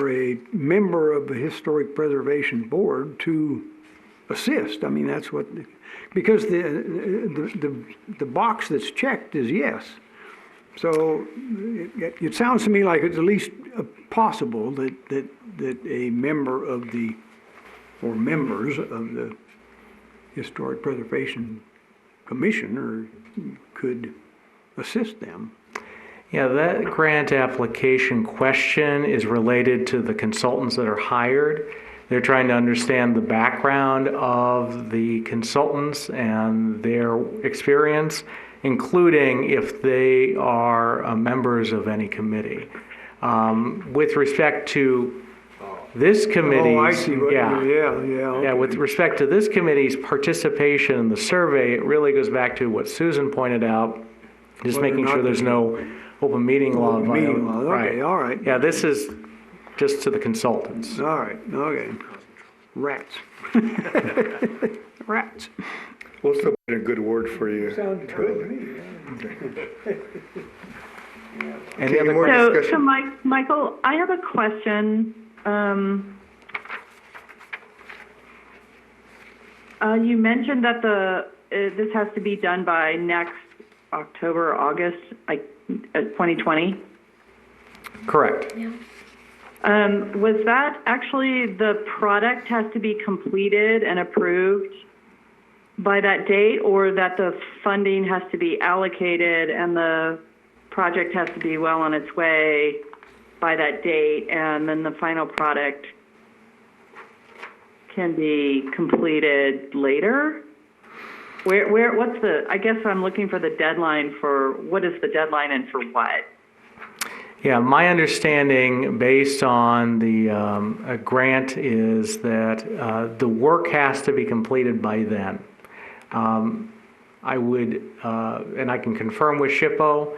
Speaker 8: a member of the historic preservation board to assist. I mean, that's what, because the box that's checked is yes. So it sounds to me like it's at least possible that a member of the, or members of the Historic Preservation Commission could assist them.
Speaker 3: Yeah, that grant application question is related to the consultants that are hired. They're trying to understand the background of the consultants and their experience, including if they are members of any committee. With respect to this committee's,
Speaker 8: I see what okay.
Speaker 3: with respect to this committee's participation in the survey, it really goes back to what Susan pointed out, just making sure there's no open meeting law.
Speaker 8: Okay, all right.
Speaker 3: Yeah, this is just to the consultants.
Speaker 8: All right, okay. Rats. Rats.
Speaker 1: We'll still put in a good word for you.
Speaker 8: Sounds good to me.
Speaker 3: Any other
Speaker 1: more
Speaker 3: questions?
Speaker 1: discussion?
Speaker 6: So Michael, I have a question. You mentioned that this has to be done by next October or August, 2020.
Speaker 3: Correct.
Speaker 6: Was that actually the product has to be completed and approved by that date, or that the funding has to be allocated and the project has to be well on its way by that date, and then the final product can be completed later? What's the, I guess I'm looking for the deadline for, what is the deadline and for what?
Speaker 3: Yeah, my understanding based on the grant is that the work has to be completed by then. I would, and I can confirm with SHPO,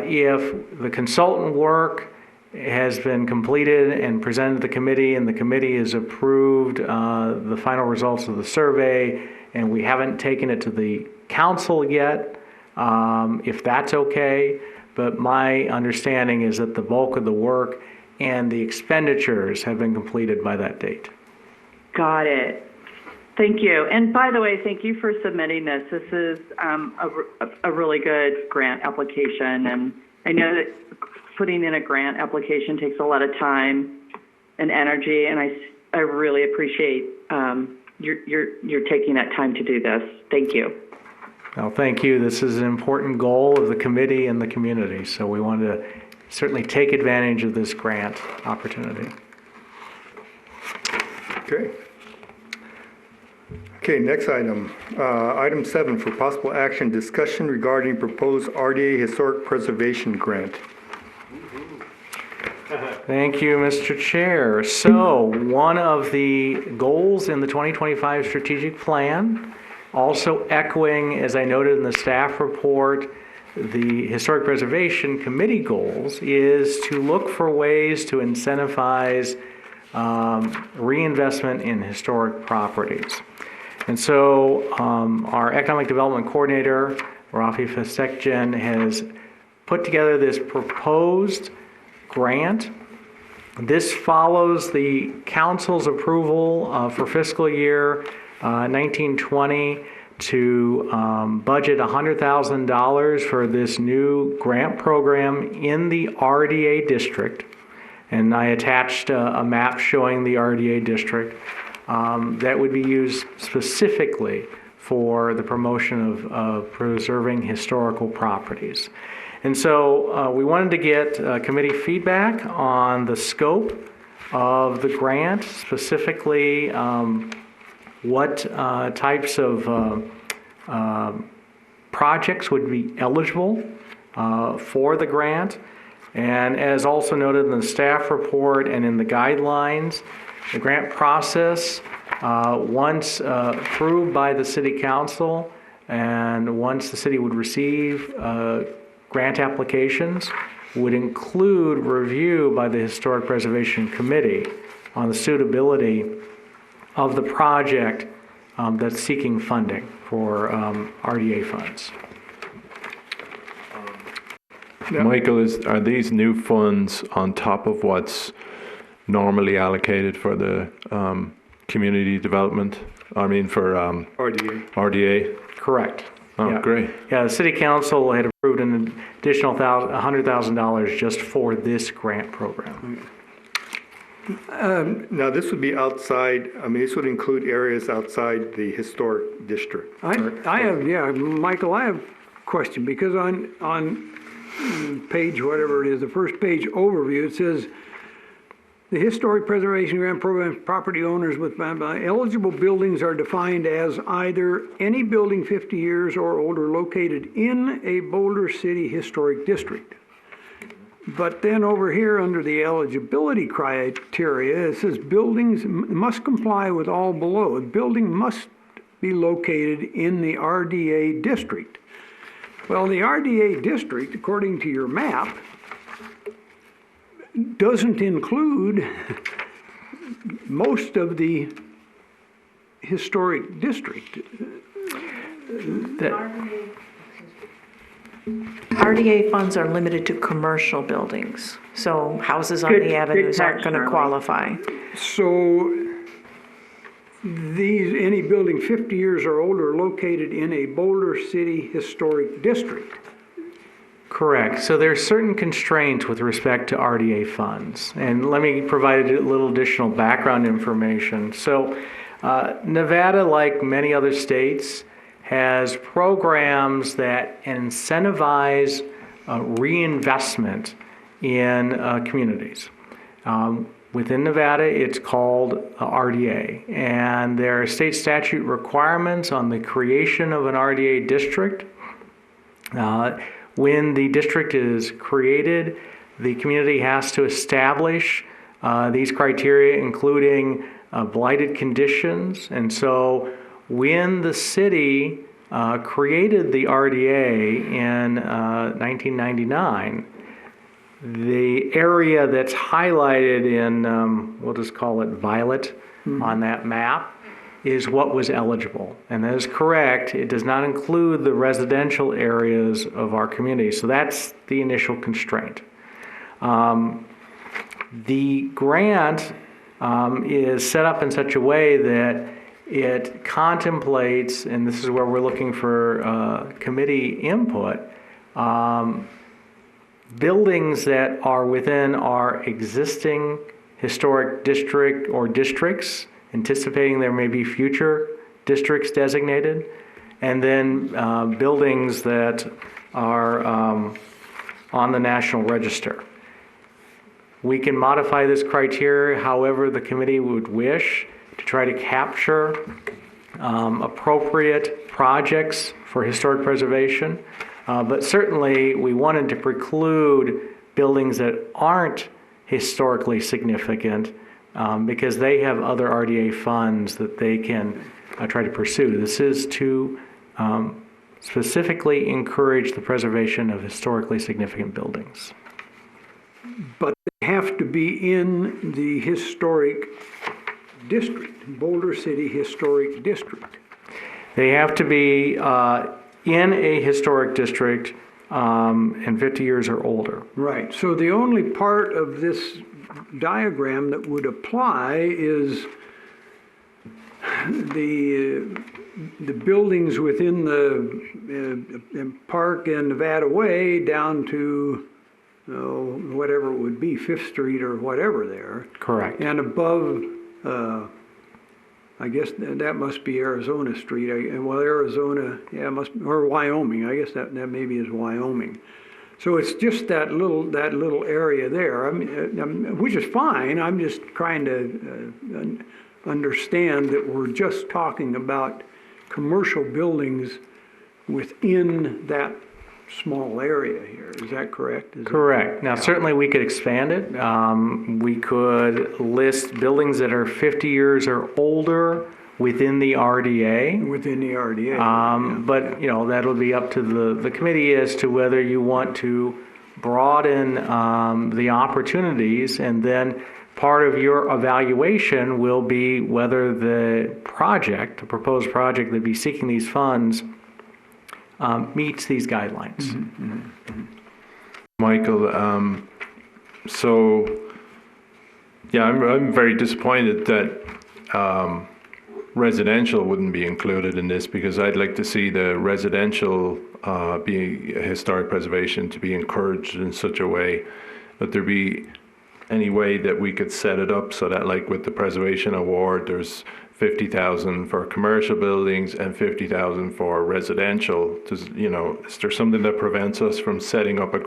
Speaker 3: if the consultant work has been completed and presented to the committee and the committee has approved the final results of the survey and we haven't taken it to the council yet, if that's okay. But my understanding is that the bulk of the work and the expenditures have been completed by that date.
Speaker 6: Got it. Thank you. And by the way, thank you for submitting this. This is a really good grant application. And I know that putting in a grant application takes a lot of time and energy. And I really appreciate you're taking that time to do this. Thank you.
Speaker 3: Well, thank you. This is an important goal of the committee and the community. So we wanted to certainly take advantage of this grant opportunity.
Speaker 1: Okay. Okay, next item. Item 7 for possible action, discussion regarding proposed RDA Historic Preservation Grant.
Speaker 3: Thank you, Mr. Chair. So one of the goals in the 2025 strategic plan, also echoing, as I noted in the staff report, the Historic Preservation Committee goals, is to look for ways to incentivize reinvestment in historic properties. And so our Economic Development Coordinator, Rafi Fastekjan, has put together this proposed grant. This follows the council's approval for fiscal year 1920 to budget $100,000 for this new grant program in the RDA district. And I attached a map showing the RDA district that would be used specifically for the promotion of preserving historical properties. And so we wanted to get committee feedback on the scope of the grant, specifically what types of projects would be eligible for the grant. And as also noted in the staff report and in the guidelines, the grant process, once approved by the City Council and once the city would receive grant applications, would include review by the Historic Preservation Committee on the suitability of the project that's seeking funding for RDA funds.
Speaker 7: Michael, are these new funds on top of what's normally allocated for the community development? I mean, for
Speaker 1: RDA.
Speaker 7: RDA?
Speaker 3: Correct.
Speaker 7: Oh,
Speaker 3: yeah.
Speaker 7: Great.
Speaker 3: Yeah, the City Council had approved an additional $100,000 just for this grant program.
Speaker 1: Now, this would be outside, I mean, this would include areas outside the historic district.
Speaker 8: I have, yeah, Michael, I have a question, because on page, whatever it is, the first page overview, it says, the Historic Preservation Grant Program property owners with eligible buildings are defined as either any building 50 years or older located in a Boulder City Historic District. But then over here under the eligibility criteria, it says buildings must comply with all below. The building must be located in the RDA district. Well, the RDA district, according to your map, doesn't include most of the historic district.
Speaker 5: RDA funds are limited to commercial buildings, so houses on the avenues aren't going to qualify.
Speaker 8: So these, any building 50 years or older located in a Boulder City Historic District.
Speaker 3: Correct. So there are certain constraints with respect to RDA funds. And let me provide a little additional background information. So Nevada, like many other states, has programs that incentivize reinvestment in communities. Within Nevada, it's called RDA. And there are state statute requirements on the creation of an RDA district. When the district is created, the community has to establish these criteria, including blighted conditions. And so when the city created the RDA in 1999, the area that's highlighted in, we'll just call it violet on that map, is what was eligible. And that is correct. It does not include the residential areas of our community. So that's the initial constraint. The grant is set up in such a way that it contemplates, and this is where we're looking for committee input, buildings that are within our existing historic district or districts, anticipating there may be future districts designated, and then buildings that are on the National Register. We can modify this criteria however the committee would wish to try to capture appropriate projects for historic preservation. But certainly, we wanted to preclude buildings that aren't historically significant because they have other RDA funds that they can try to pursue. This is to specifically encourage the preservation of historically significant buildings.
Speaker 8: But they have to be in the historic district, Boulder City Historic District.
Speaker 3: They have to be in a historic district and 50 years or older.
Speaker 8: Right. So the only part of this diagram that would apply is the buildings within the park and Nevada Way down to whatever it would be, 5th Street or whatever there.
Speaker 3: Correct.
Speaker 8: And above, I guess that must be Arizona Street. Well, Arizona, yeah, or Wyoming. I guess that maybe is Wyoming. So it's just that little area there. I mean, which is fine. I'm just trying to understand that we're just talking about commercial buildings within that small area here. Is that correct?
Speaker 3: Correct. Now, certainly we could expand it. We could list buildings that are 50 years or older within the RDA.
Speaker 8: Within the RDA.
Speaker 3: But, that'll be up to the committee as to whether you want to broaden the opportunities, and then part of your evaluation will be whether the proposed project that'd be seeking these funds meets these guidelines.
Speaker 8: Mm-hmm. Mm-hmm.
Speaker 7: Michael, I'm very disappointed that residential wouldn't be included in this, because I'd like to see the residential historic preservation to be encouraged in such a way that there be any way that we could set it up so that, like with the preservation award, there's 50,000 for commercial buildings and 50,000 for residential. Is there something that prevents us from setting up a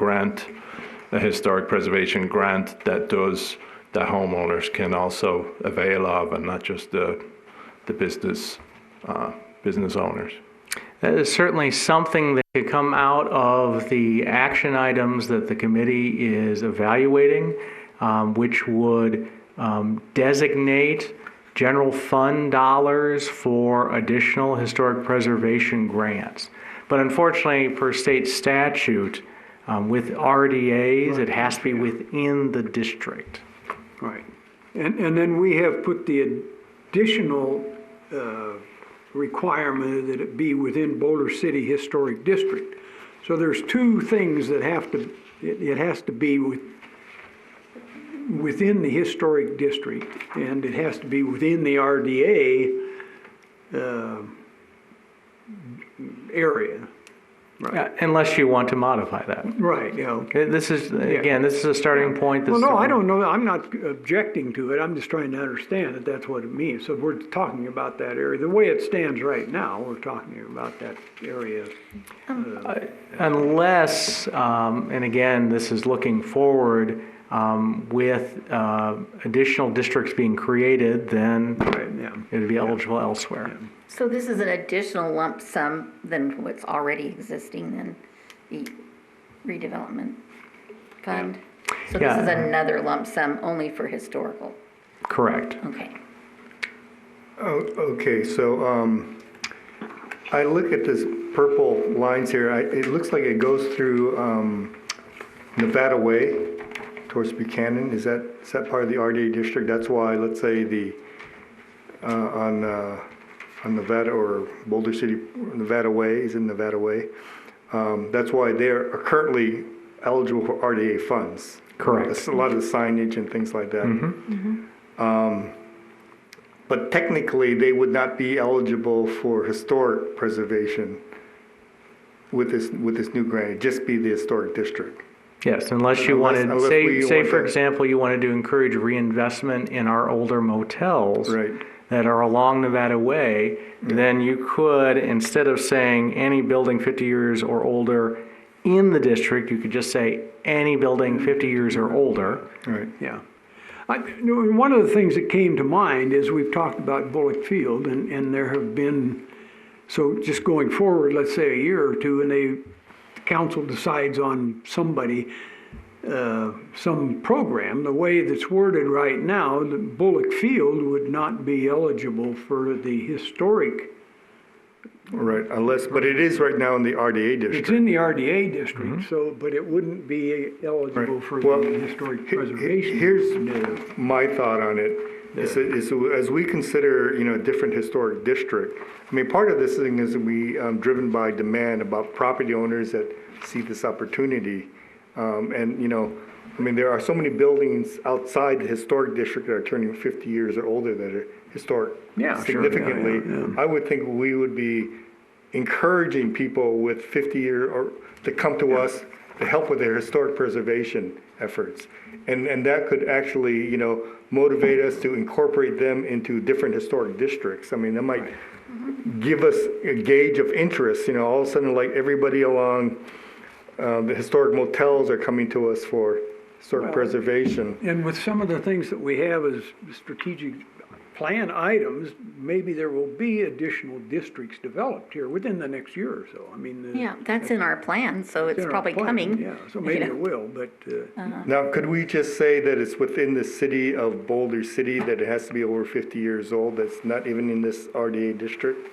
Speaker 7: historic preservation grant that homeowners can also avail of, and not just the business owners?
Speaker 3: That is certainly something that could come out of the action items that the committee is evaluating, which would designate general fund dollars for additional historic preservation grants. But unfortunately, per state statute, with RDAs, it has to be within the district.
Speaker 8: Right. And then we have put the additional requirement that it be within Boulder City Historic District. So there's two things that it has to be within the historic district, and it has to be within the RDA area. Right.
Speaker 3: Unless you want to modify that.
Speaker 8: Right,
Speaker 3: This is, again, this is a starting point.
Speaker 8: Well, no, I don't know. I'm not objecting to it. I'm just trying to understand that that's what it means. So we're talking about that area. The way it stands right now, we're talking about that area.
Speaker 3: Unless, and again, this is looking forward, with additional districts being created, then it would be eligible elsewhere.
Speaker 8: Yeah.
Speaker 4: So this is an additional lump sum than what's already existing in the redevelopment fund? So this is another lump sum only for historical?
Speaker 3: Correct.
Speaker 4: Okay.
Speaker 1: Oh, okay, so I look at this purple lines here. It looks like it goes through Nevada Way towards Buchanan. Is that part of the RDA district? That's why, let's say on Nevada or Boulder City, Nevada Way is in Nevada Way. That's why they are currently eligible for RDA funds.
Speaker 3: Correct.
Speaker 1: That's a lot of the signage and things like that.
Speaker 3: Mm-hmm. Mm-hmm.
Speaker 1: But technically, they would not be eligible for historic preservation with this new grant. It'd just be the historic district.
Speaker 3: Yes, unless you wanted, say for example, you wanted to encourage reinvestment in our older motels.
Speaker 1: Right.
Speaker 3: That are along Nevada Way, then you could, instead of saying any building 50 years or older in the district, you could just say any building 50 years or older.
Speaker 1: Right.
Speaker 8: Yeah. One of the things that came to mind is we've talked about Bullock Field, and there have been, so just going forward, let's say a year or two, and the council decides on somebody, some program, the way that's worded right now, the Bullock Field would not be eligible for the historic.
Speaker 1: Right, but it is right now in the RDA district.
Speaker 8: It's in the RDA district, so, but it wouldn't be eligible
Speaker 1: Right.
Speaker 8: for
Speaker 1: Well,
Speaker 8: the historic preservation.
Speaker 1: Here's my thought on it. Is as we consider, a different historic district, I mean, part of this thing is driven by demand about property owners that see this opportunity. I mean, there are so many buildings outside the historic district that are turning 50 years or older that are historic.
Speaker 8: Yeah, sure.
Speaker 1: Significantly.
Speaker 8: Yeah.
Speaker 1: I would think we would be encouraging people with 50-year or to come to us to help with their historic preservation efforts. And that could actually, motivate us to incorporate them into different historic districts. I mean, that might give us a gauge of interest, all of a sudden, like everybody along the historic motels are coming to us for historic preservation.
Speaker 8: And with some of the things that we have as strategic plan items, maybe there will be additional districts developed here within the next year or so. I mean.
Speaker 4: Yeah, that's in our plan, so it's
Speaker 8: in our
Speaker 4: probably
Speaker 8: plan,
Speaker 4: coming.
Speaker 8: Yeah, so maybe it will, but.
Speaker 1: Now, could we just say that it's within the city of Boulder City, that it has to be over 50 years old, that's not even in this RDA district,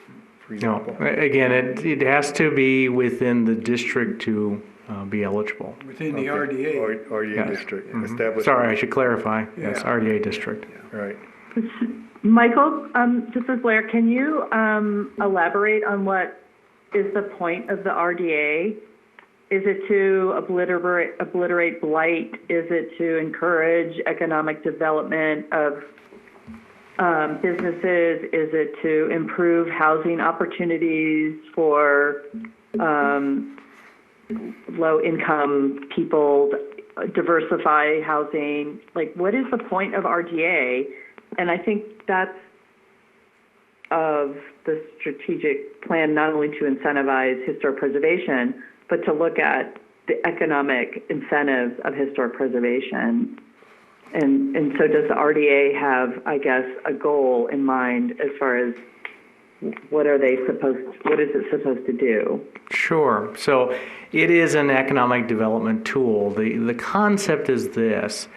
Speaker 1: for
Speaker 3: No,
Speaker 1: example?
Speaker 3: again, it has to be within the district to be eligible.
Speaker 8: Within the RDA.
Speaker 1: RDA
Speaker 3: Yes.
Speaker 1: district,
Speaker 3: Mhm.
Speaker 1: established.
Speaker 3: Sorry, I should clarify. Yes,
Speaker 8: Yeah.
Speaker 3: RDA district.
Speaker 1: Right.
Speaker 6: Michael, this is Blair. Can you elaborate on what is the point of the RDA? Is it to obliterate blight? Is it to encourage economic development of businesses? Is it to improve housing opportunities for low-income people, diversify housing? Like, what is the point of RDA? And I think that's of the strategic plan, not only to incentivize historic preservation, but to look at the economic incentives of historic preservation. And so does the RDA have, I guess, a goal in mind as far as what is it supposed to do?
Speaker 3: Sure. So it is an economic development tool. The concept is this.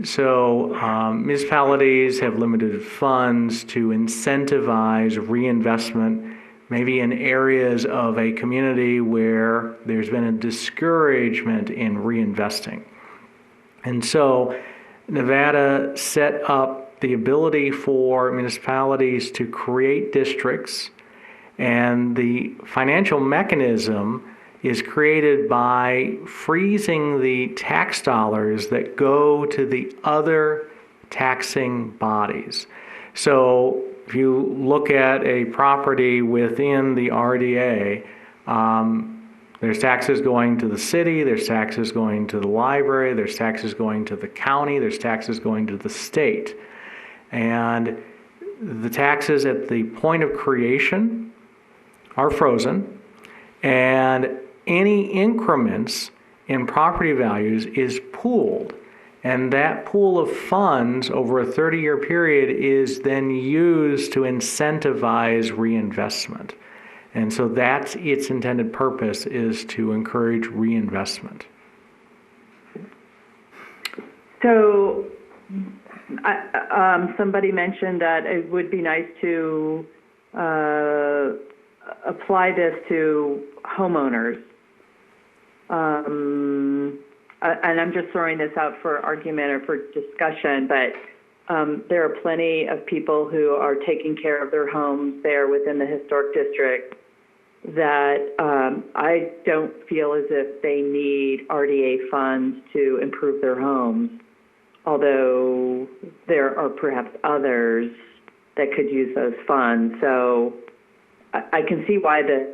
Speaker 3: So municipalities have limited funds to incentivize reinvestment, maybe in areas of a community where there's been a discouragement in reinvesting. And so Nevada set up the ability for municipalities to create districts, and the financial mechanism is created by freezing the tax dollars that go to the other taxing bodies. So if you look at a property within the RDA, there's taxes going to the city, there's taxes going to the library, there's taxes going to the county, there's taxes going to the state. And the taxes at the point of creation are frozen, and any increments in property values is pooled. And that pool of funds over a 30-year period is then used to incentivize reinvestment. And so that's its intended purpose, is to encourage reinvestment.
Speaker 6: So somebody mentioned that it would be nice to apply this to homeowners. And I'm just throwing this out for argument or for discussion, but there are plenty of people who are taking care of their homes there within the historic district that I don't feel as if they need RDA funds to improve their homes, although there are perhaps others that could use those funds. So I can see why the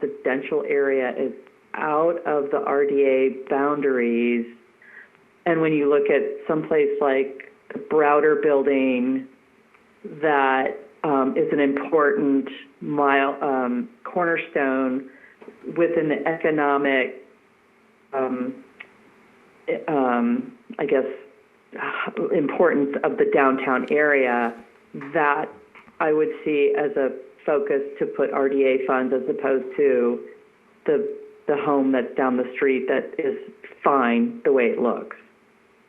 Speaker 6: residential area is out of the RDA boundaries. And when you look at someplace like the Browder building, that is an important cornerstone within the economic I guess, importance of the downtown area, that I would see as a focus to put RDA funds as opposed to the home that's down the street that is fine the way it looks.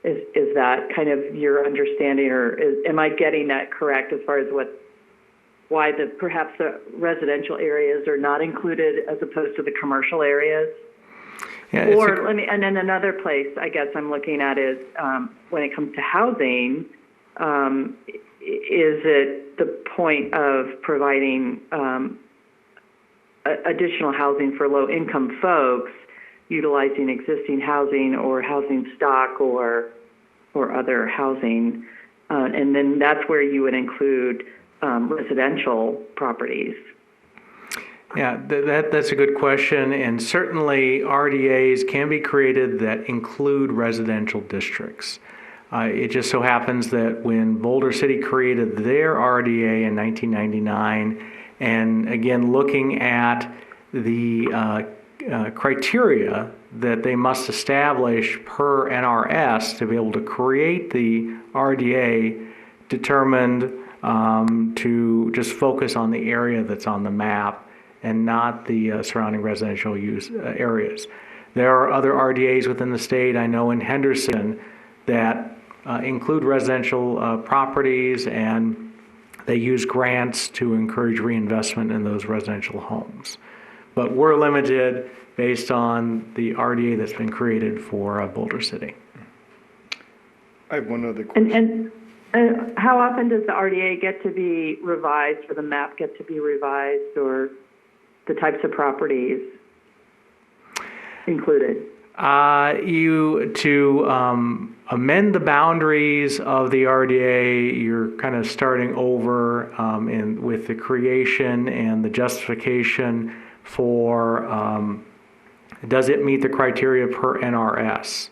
Speaker 6: Is that kind of your understanding, or am I getting that correct as far as why perhaps the residential areas are not included as opposed to the commercial areas?
Speaker 3: Yeah,
Speaker 6: Or and then another place I guess I'm looking at is when it comes to housing, is it the point of providing additional housing for low-income folks, utilizing existing housing or housing stock or other housing, and then that's where you would include residential properties?
Speaker 3: Yeah, that's a good question, and certainly RDAs can be created that include residential districts. It just so happens that when Boulder City created their RDA in 1999, and again looking at the criteria that they must establish per NRS to be able to create the RDA, determined to just focus on the area that's on the map and not the surrounding residential use areas. There are other RDAs within the state, I know in Henderson, that include residential properties, and they use grants to encourage reinvestment in those residential homes. But we're limited based on the RDA that's been created for Boulder City.
Speaker 1: I have one other question.
Speaker 6: And how often does the RDA get to be revised, or the map get to be revised, or the types of properties included? Amend the boundaries of the RDA, you're kind of starting over with the creation and the justification for does it meet the criteria per NRS?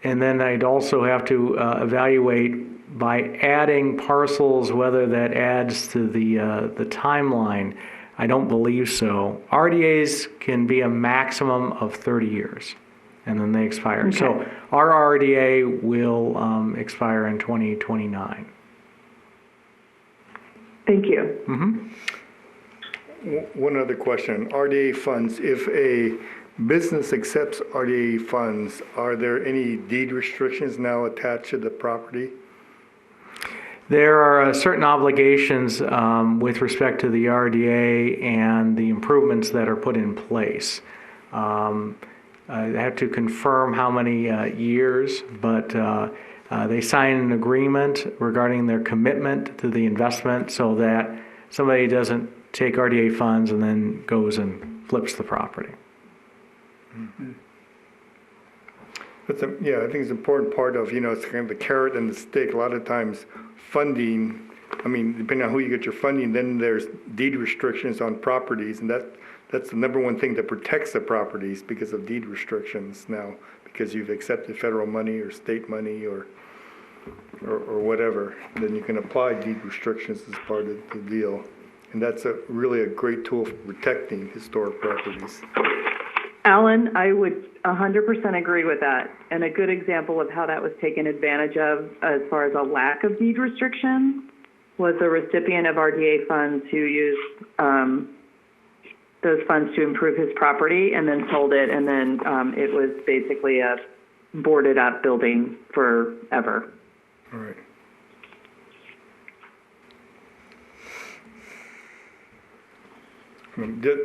Speaker 6: And then I'd also have to evaluate by adding parcels whether that adds to the timeline. I don't believe so. RDAs can be a maximum of 30 years, and then they expire. Okay.
Speaker 3: So our RDA will expire in 2029.
Speaker 6: Thank you.
Speaker 3: Mm-hmm.
Speaker 1: One other question. RDA funds, if a business accepts RDA funds, are there any deed restrictions now attached to the property?
Speaker 3: There are certain obligations with respect to the RDA and the improvements that are put in place. I have to confirm how many years, but they sign an agreement regarding their commitment to the investment so that somebody doesn't take RDA funds and then goes and flips the property.
Speaker 1: Mm-hmm. But yeah, I think it's an important part of, it's kind of the carrot and the stick. A lot of times funding, depending on who you get your funding, then there's deed restrictions on properties, and that's the number one thing that protects the properties because of deed restrictions now, because you've accepted federal money or state money or whatever, then you can apply deed restrictions as part of the deal. And that's really a great tool for protecting historic properties.
Speaker 6: Alan, I would 100% agree with that. And a good example of how that was taken advantage of as far as a lack of deed restriction was a recipient of RDA funds who used those funds to improve his property and then sold it. And then it was basically a boarded up building forever.
Speaker 1: All right.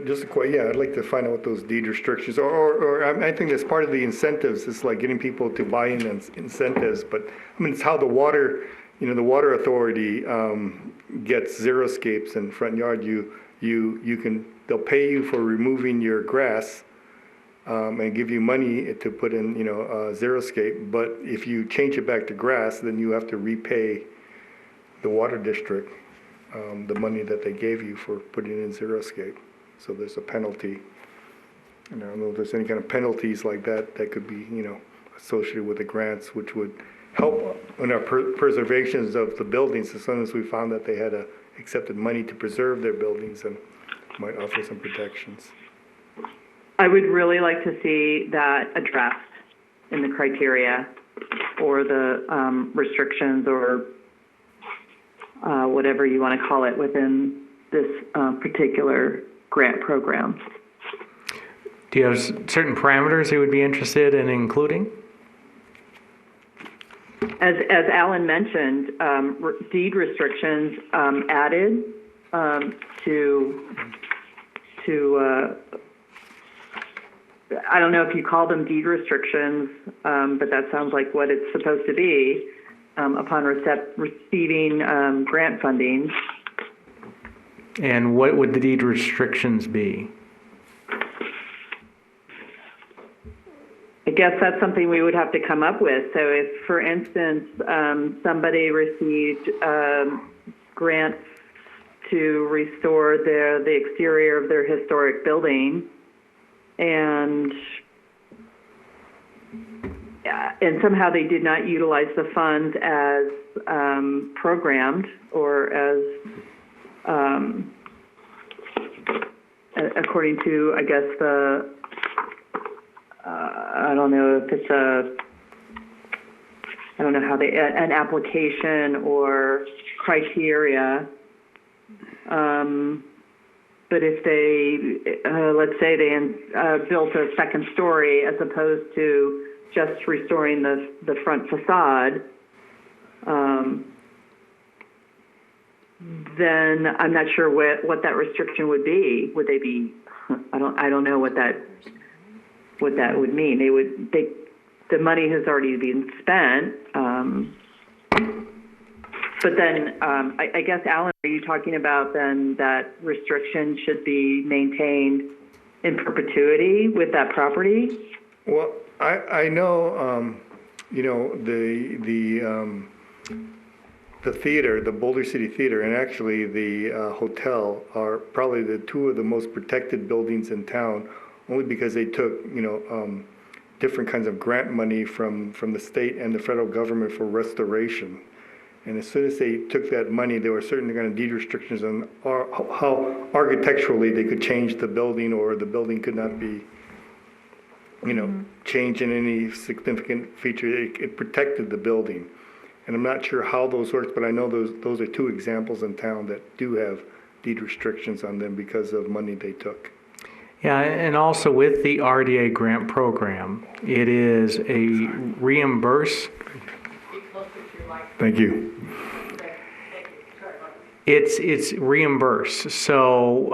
Speaker 1: Just a question, yeah, I'd like to find out what those deed restrictions are, or I think that's part of the incentives. It's like getting people to buy in on incentives, but it's how the water, the water authority gets xeriscapes in front yard. They'll pay you for removing your grass and give you money to put in, xeriscape. But if you change it back to grass, then you have to repay the water district the money that they gave you for putting in xeriscape. So there's a penalty. And I don't know if there's any kind of penalties like that could be, associated with the grants, which would help in our preservations of the buildings as soon as we found that they had accepted money to preserve their buildings and might offer some protections.
Speaker 6: I would really like to see that addressed in the criteria or the restrictions or whatever you want to call it within this particular grant program.
Speaker 3: Do you have certain parameters you would be interested in including?
Speaker 6: As Alan mentioned, deed restrictions added to I don't know if you call them deed restrictions, but that sounds like what it's supposed to be upon receiving grant funding.
Speaker 3: And what would the deed restrictions be?
Speaker 6: I guess that's something we would have to come up with. So if, for instance, somebody received grants to restore the exterior of their historic building, and somehow they did not utilize the funds as programmed or as according to, I guess, the I don't know if it's I don't know how an application or criteria. But if they, let's say they built a second story as opposed to just restoring the front facade, then I'm not sure what that restriction would be. Would they be? I don't know what that would mean. The money has already been spent. But then, I guess, Alan, are you talking about then that restriction should be maintained in perpetuity with that property?
Speaker 1: Well, I know, the theater, the Boulder City Theater, and actually the hotel are probably the two of the most protected buildings in town, only because they took, different kinds of grant money from the state and the federal government for restoration. And as soon as they took that money, there were certain kind of deed restrictions on how architecturally they could change the building, or the building could not be, changed in any significant feature. It protected the building. And I'm not sure how those work, but I know those are two examples in town that do have deed restrictions on them because of money they took.
Speaker 3: Yeah, and also with the RDA grant program, it is a reimburse.
Speaker 1: Thank you.
Speaker 3: It's reimbursed. So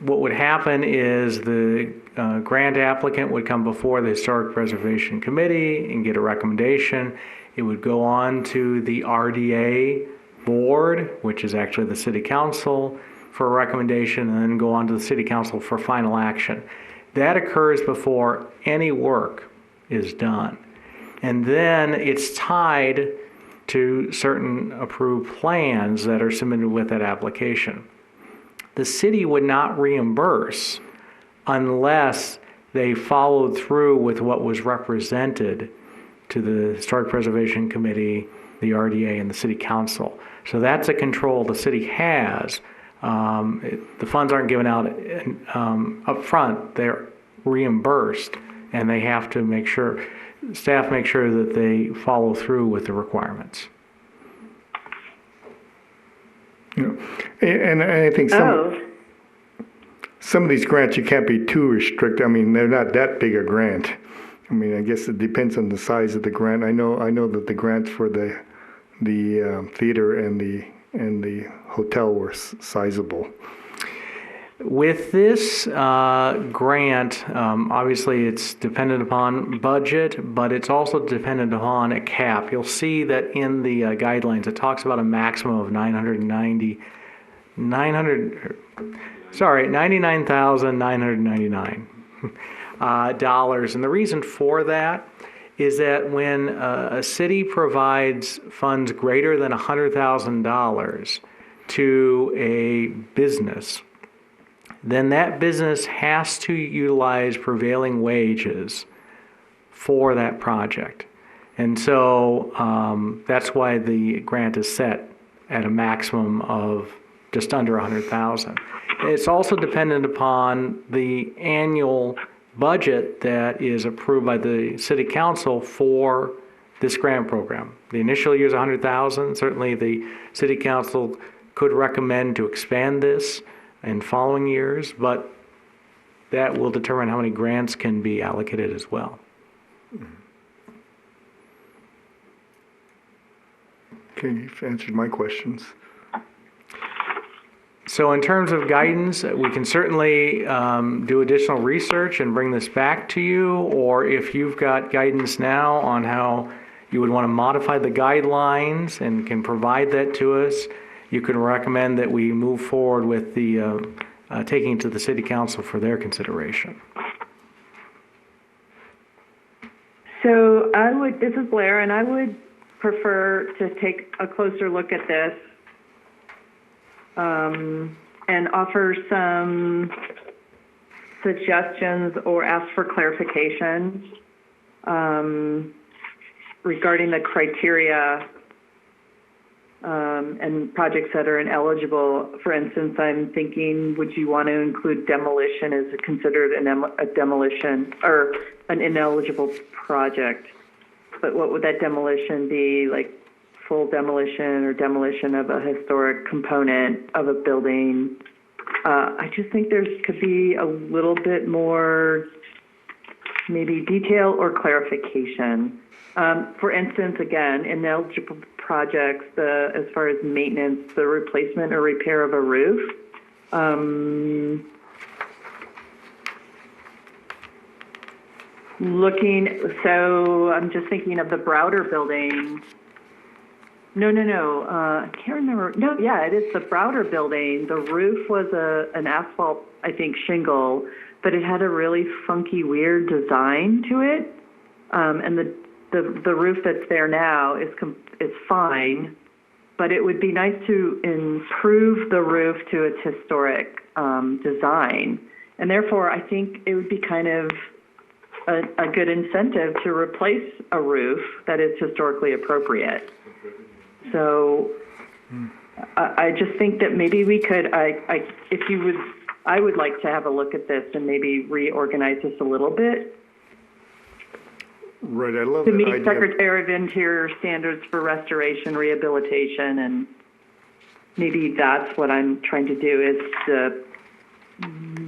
Speaker 3: what would happen is the grant applicant would come before the Historic Preservation Committee and get a recommendation. It would go on to the RDA board, which is actually the city council, for a recommendation, and then go on to the city council for final action. That occurs before any work is done. And then it's tied to certain approved plans that are submitted with that application. The city would not reimburse unless they followed through with what was represented to the Historic Preservation Committee, the RDA, and the City Council. So that's a control the city has. The funds aren't given out up front, they're reimbursed, and they have to make sure, staff make sure that they follow through with the requirements.
Speaker 1: And I think some of these grants, you can't be too restricted. I mean, they're not that big a grant. I mean, I guess it depends on the size of the grant. I know that the grants for the theater and the hotel were sizable.
Speaker 3: With this grant, obviously it's dependent upon budget, but it's also dependent upon a cap. You'll see that in the guidelines, it talks about a maximum of $99,999 dollars. And the reason for that is that when a city provides funds greater than $100,000 to a business, then that business has to utilize prevailing wages for that project. And so that's why the grant is set at a maximum of just under $100,000. It's also dependent upon the annual budget that is approved by the city council for this grant program. The initial year is 100,000. Certainly the city council could recommend to expand this in following years, but that will determine how many grants can be allocated as well.
Speaker 1: Okay, you've answered my questions.
Speaker 3: So in terms of guidance, we can certainly do additional research and bring this back to you, or if you've got guidance now on how you would want to modify the guidelines and can provide that to us, you can recommend that we move forward with the taking it to the city council for their consideration.
Speaker 6: So this is Blair, and I would prefer to take a closer look at this and offer some suggestions or ask for clarification regarding the criteria and projects that are ineligible. For instance, I'm thinking, would you want to include demolition as considered a demolition or an ineligible project? But what would that demolition be, like full demolition or demolition of a historic component of a building? I just think could be a little bit more maybe detail or clarification. For instance, again, ineligible projects, as far as maintenance, the replacement or repair of a roof. So I'm just thinking of the Browder building. No, I can't remember. No, yeah, it is the Browder building. The roof was an asphalt, I think, shingle, but it had a really funky, weird design to it. And the roof that's there now is fine, but it would be nice to improve the roof to its historic design. And therefore, I think it would be kind of a good incentive to replace a roof that is historically appropriate. So I just think that maybe we could, I would like to have a look at this and maybe reorganize this a little bit.
Speaker 1: Right, I love
Speaker 6: To
Speaker 1: that
Speaker 6: meet
Speaker 1: idea.
Speaker 6: Secretary of Interior standards for restoration, rehabilitation, and maybe that's what I'm trying to do is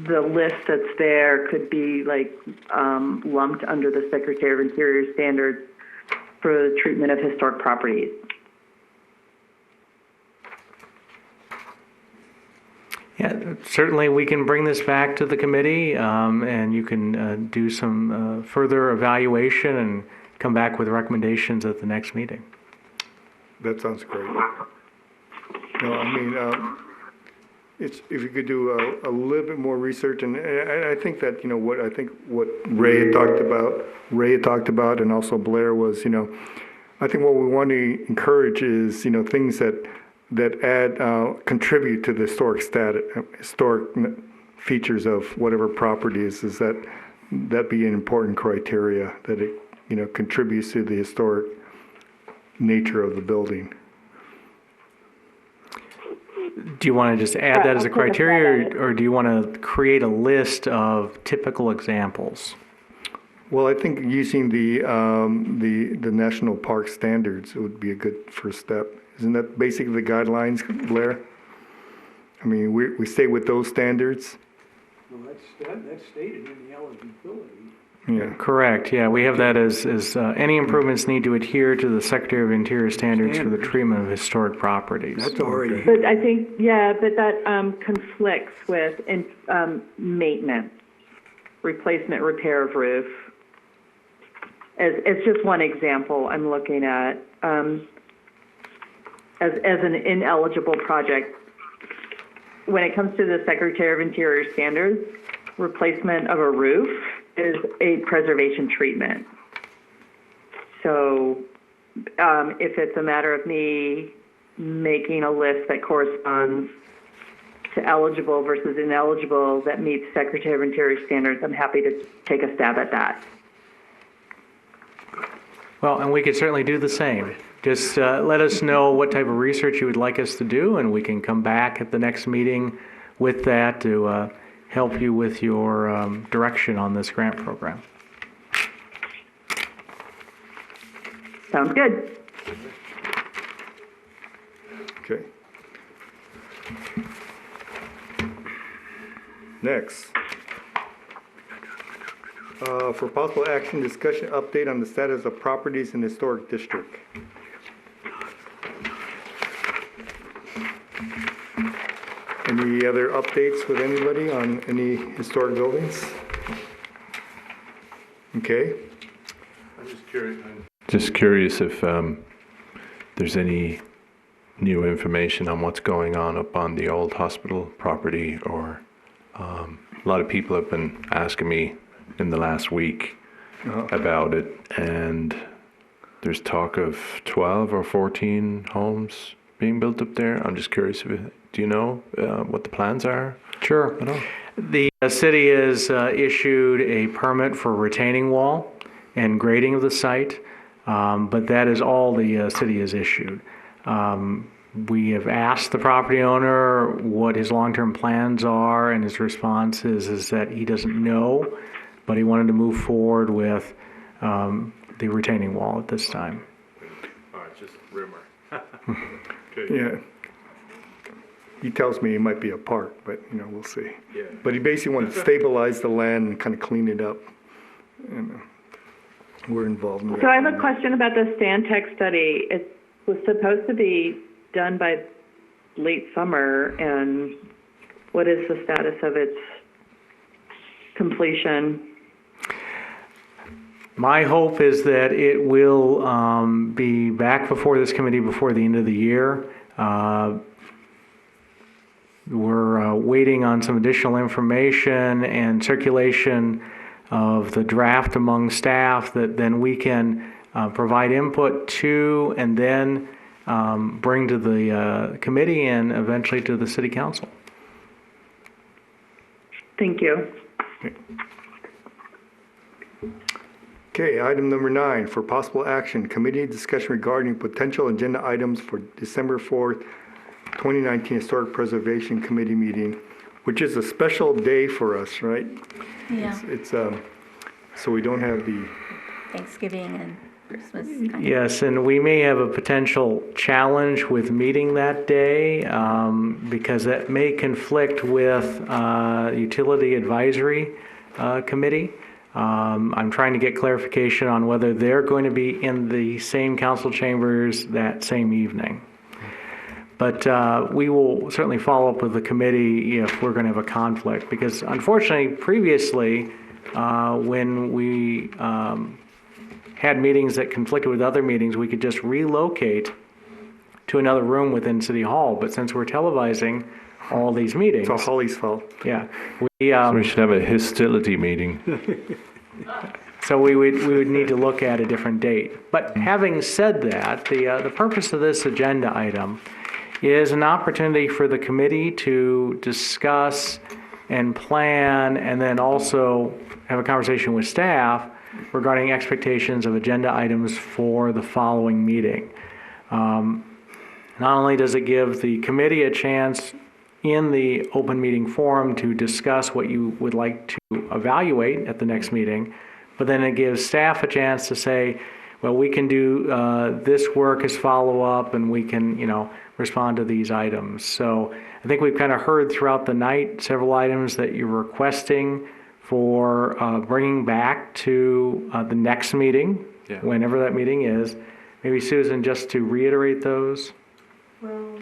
Speaker 6: the list that's there could be like lumped under the Secretary of Interior standards for the treatment of historic properties.
Speaker 3: Yeah, certainly we can bring this back to the committee and you can do some further evaluation and come back with recommendations at the next meeting.
Speaker 1: That sounds great. No, I mean, if you could do a little bit more research, and I think that, what Ray had talked about, and also Blair was, I think what we want to encourage is, things that add, contribute to the historic features of whatever property is that be an important criteria, that it, contributes to the historic nature of the building.
Speaker 3: Do you want to just add that as a criteria, or do you want to create a list of typical examples?
Speaker 1: Well, I think using the national park standards would be a good first step. Isn't that basically the guidelines, Blair? I mean, we stay with those standards.
Speaker 8: Well, that's stated in the eligibility.
Speaker 1: Yeah.
Speaker 3: Correct, yeah, we have that as any improvements need to adhere to the Secretary of Interior standards for the treatment of historic properties.
Speaker 8: That's already.
Speaker 6: But I think, but that conflicts with maintenance, replacement, repair of roof. As just one example I'm looking at, as an ineligible project, when it comes to the Secretary of Interior standards, replacement of a roof is a preservation treatment. So if it's a matter of me making a list that corresponds to eligible versus ineligible that meets Secretary of Interior standards, I'm happy to take a stab at that.
Speaker 3: Well, and we could certainly do the same. Just let us know what type of research you would like us to do, and we can come back at the next meeting with that to help you with your direction on this grant program.
Speaker 6: Sounds good.
Speaker 1: Okay. Next. For possible action, discussion, update on the status of properties in the historic district. Any other updates with anybody on any historic buildings? Okay.
Speaker 7: Just curious if there's any new information on what's going on up on the old hospital property, or a lot of people have been asking me in the last week about it, and there's talk of 12 or 14 homes being built up there. I'm just curious, do you know what the plans are?
Speaker 3: Sure. The city has issued a permit for retaining wall and grading of the site, but that is all the city has issued. We have asked the property owner what his long-term plans are, and his response is that he doesn't know, but he wanted to move forward with the retaining wall at this time.
Speaker 7: Oh, it's just rumor.
Speaker 1: Yeah. He tells me it might be a park, but, we'll see.
Speaker 7: Yeah.
Speaker 1: But he basically wanted to stabilize the land and kind of clean it up. And we're involved in that.
Speaker 6: So I have a question about the Stantec study. It was supposed to be done by late summer, and what is the status of its completion?
Speaker 3: My hope is that it will be back before this committee before the end of the year. We're waiting on some additional information and circulation of the draft among staff that then we can provide input to, and then bring to the committee and eventually to the city council.
Speaker 6: Thank you.
Speaker 1: Okay, item number 9, for possible action, committee discussion regarding potential agenda items for December 4th, 2019 Historic Preservation Committee meeting, which is a special day for us, right?
Speaker 4: Yeah.
Speaker 1: It's so we don't have the...
Speaker 4: Thanksgiving and Christmas.
Speaker 3: Yes, and we may have a potential challenge with meeting that day because that may conflict with Utility Advisory Committee. I'm trying to get clarification on whether they're going to be in the same council chambers that same evening. But we will certainly follow up with the committee if we're going to have a conflict, because unfortunately, previously, when we had meetings that conflicted with other meetings, we could just relocate to another room within City Hall. But since we're televising all these meetings...
Speaker 1: It's all Holly's fault.
Speaker 3: Yeah.
Speaker 7: So we should have a hostility meeting.
Speaker 3: So we would need to look at a different date. But having said that, the purpose of this agenda item is an opportunity for the committee to discuss and plan, and then also have a conversation with staff regarding expectations of agenda items for the following meeting. Not only does it give the committee a chance in the open meeting forum to discuss what you would like to evaluate at the next meeting, but then it gives staff a chance to say, well, we can do this work as follow-up, and we can, respond to these items. So I think we've kind of heard throughout the night several items that you're requesting for bringing back to the next meeting, whenever that meeting is. Maybe Susan, just to reiterate those.
Speaker 5: Well,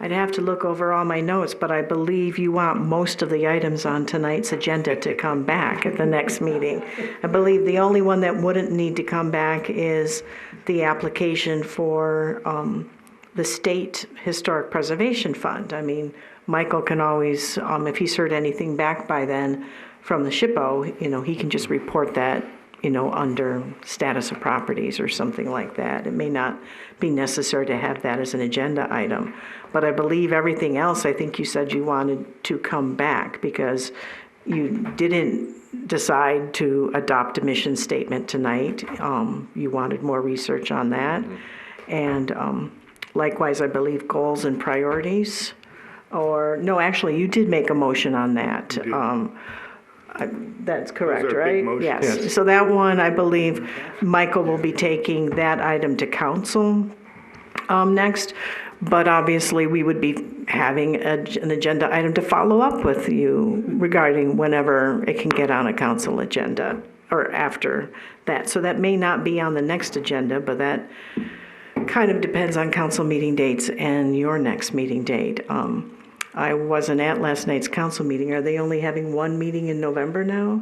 Speaker 5: I'd have to look over all my notes, but I believe you want most of the items on tonight's agenda to come back at the next meeting. I believe the only one that wouldn't need to come back is the application for the State Historic Preservation Fund. I mean, Michael can always, if he's heard anything back by then from the SHPO, he can just report that, under status of properties or something like that. It may not be necessary to have that as an agenda item. But I believe everything else, I think you said you wanted to come back because you didn't decide to adopt a mission statement tonight. You wanted more research on that. And likewise, I believe, goals and priorities. Or, no, actually, you did make a motion on that. That's correct,
Speaker 1: are
Speaker 5: right?
Speaker 1: big motions.
Speaker 5: Yes.
Speaker 3: Yes.
Speaker 5: So that one, I believe, Michael will be taking that item to council next. But obviously, we would be having an agenda item to follow up with you regarding whenever it can get on a council agenda or after that. So that may not be on the next agenda, but that kind of depends on council meeting dates and your next meeting date. I wasn't at last night's council meeting. Are they only having one meeting in November now?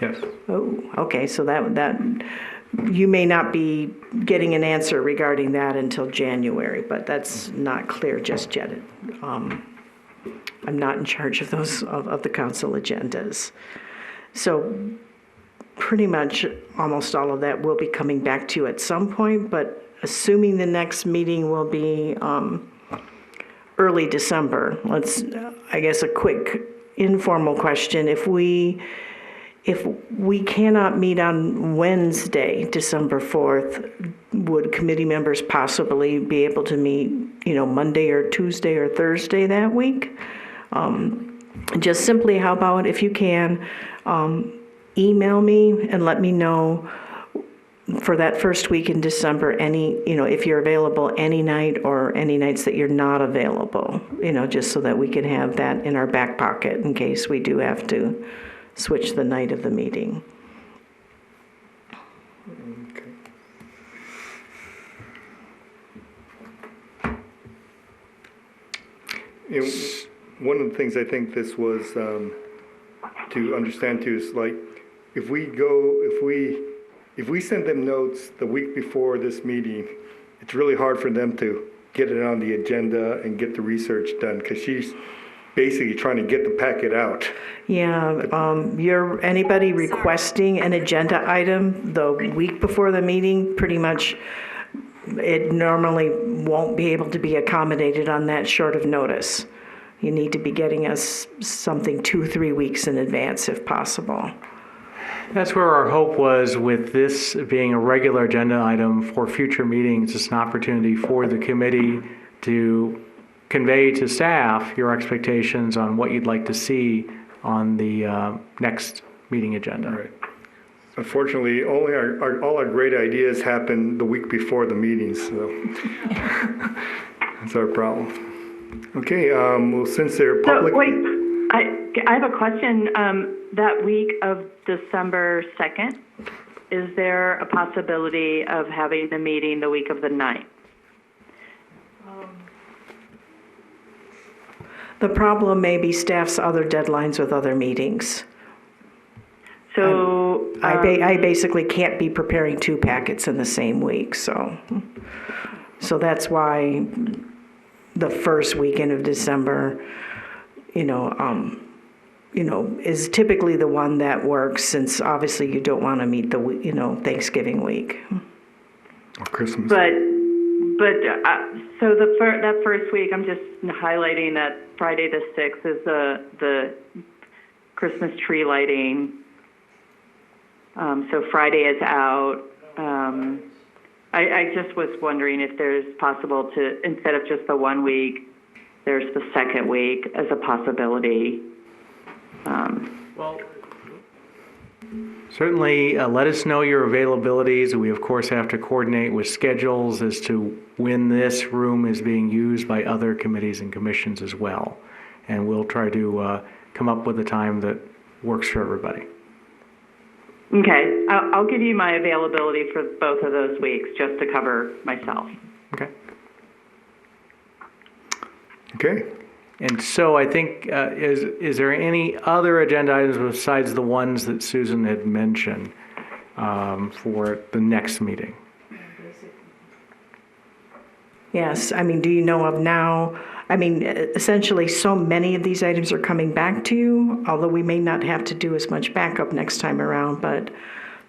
Speaker 3: Yes.
Speaker 5: Oh, okay, so that you may not be getting an answer regarding that until January, but that's not clear just yet. I'm not in charge of those, of the council agendas. So pretty much almost all of that will be coming back to you at some point, but assuming the next meeting will be early December, I guess a quick informal question. If we cannot meet on Wednesday, December 4th, would committee members possibly be able to meet, Monday or Tuesday or Thursday that week? Just simply, how about if you can, email me and let me know for that first week in December, if you're available any night or any nights that you're not available, just so that we can have that in our back pocket in case we do have to switch the night of the meeting.
Speaker 1: One of the things I think this was to understand too is like, if we send them notes the week before this meeting, it's really hard for them to get it on the agenda and get the research done, because she's basically trying to get the packet out.
Speaker 5: Yeah, anybody requesting an agenda item the week before the meeting, pretty much, it normally won't be able to be accommodated on that short of notice. You need to be getting us something 2-3 weeks in advance if possible.
Speaker 3: That's where our hope was with this being a regular agenda item for future meetings. It's an opportunity for the committee to convey to staff your expectations on what you'd like to see on the next meeting agenda.
Speaker 1: Right. Unfortunately, only all our great ideas happen the week before the meetings, so that's our problem. Okay, well, since they're public.
Speaker 6: So, wait, I have a question. That week of December 2nd, is there a possibility of having the meeting the week of the 9th?
Speaker 5: The problem may be staff's other deadlines with other meetings.
Speaker 6: So
Speaker 5: I basically can't be preparing 2 packets in the same week, so that's why the first weekend of December, is typically the one that works, since obviously you don't want to meet the Thanksgiving week
Speaker 1: or Christmas.
Speaker 6: But so that first week, I'm just highlighting that Friday the 6th is the Christmas tree lighting. So Friday is out. I just was wondering if there's possible to, instead of just the 1 week, there's the second week as a possibility.
Speaker 3: Well, certainly let us know your availabilities. We, of course, have to coordinate with schedules as to when this room is being used by other committees and commissions as well. And we'll try to come up with a time that works for everybody.
Speaker 6: Okay, I'll give you my availability for both of those weeks just to cover myself.
Speaker 3: Okay.
Speaker 1: Okay.
Speaker 3: And so I think, is there any other agenda items besides the ones that Susan had mentioned for the next meeting?
Speaker 5: Yes, do you know of now? Essentially, so many of these items are coming back to you, although we may not have to do as much backup next time around, but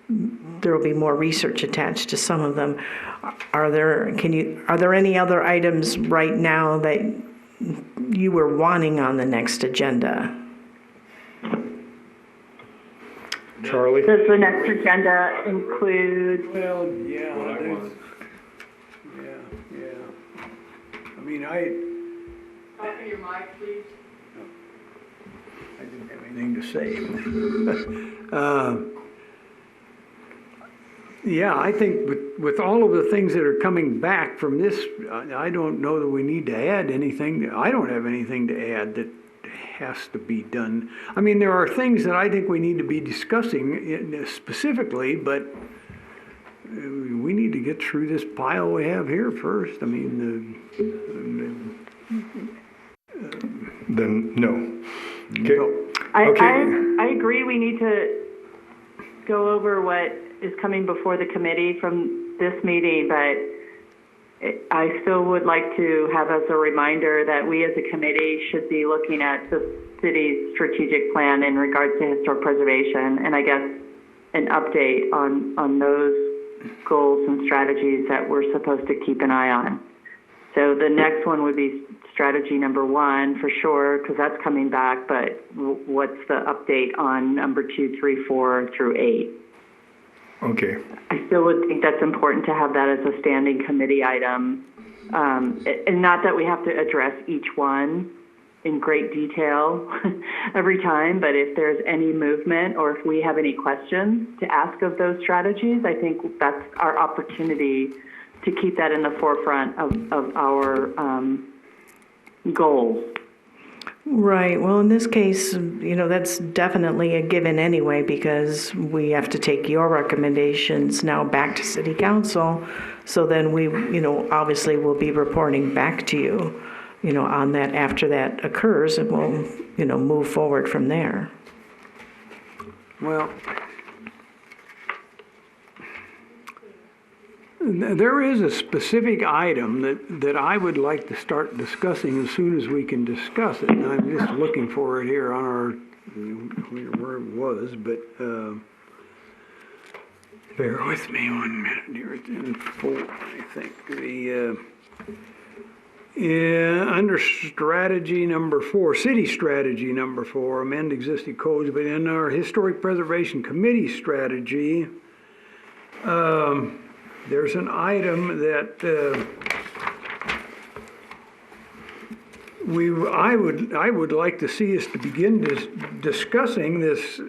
Speaker 5: there will be more research attached to some of them. Are there any other items right now that you were wanting on the next agenda?
Speaker 1: Charlie?
Speaker 6: Does the next agenda include?
Speaker 8: Well, yeah. mean,
Speaker 2: Open your mic, please.
Speaker 8: I didn't have anything to say. Yeah, I think with all of the things that are coming back from this, I don't know that we need to add anything. I don't have anything to add that has to be done. I mean, there are things that I think we need to be discussing specifically, but we need to get through this pile we have here first. I mean,
Speaker 1: Then no. Okay.
Speaker 8: no.
Speaker 6: I agree we need to go over what is coming before the committee from this meeting, but I still would like to have as a reminder that we as a committee should be looking at the city's strategic plan in regards to historic preservation, and I guess an update on those goals and strategies that we're supposed to keep an eye on. So the next one would be strategy number 1 for sure, because that's coming back, but what's the update on number 2, 3, 4 through 8?
Speaker 1: Okay.
Speaker 6: I still would think that's important to have that as a standing committee item. And not that we have to address each one in great detail every time, but if there's any movement or if we have any questions to ask of those strategies, I think that's our opportunity to keep that in the forefront of our goals.
Speaker 5: Right. Well, in this case, that's definitely a given anyway, because we have to take your recommendations now back to City Council. So then we, obviously will be reporting back to you, on that after that occurs, and we'll, move forward from there.
Speaker 8: Well, there is a specific item that I would like to start discussing as soon as we can discuss it. And I'm just looking for it here on our, where it was, but bear with me 1 minute here. It's in 4, I think. Under strategy number 4, city strategy number 4, amend existing codes, but in our historic preservation committee strategy, there's an item that I would like to see us to begin discussing this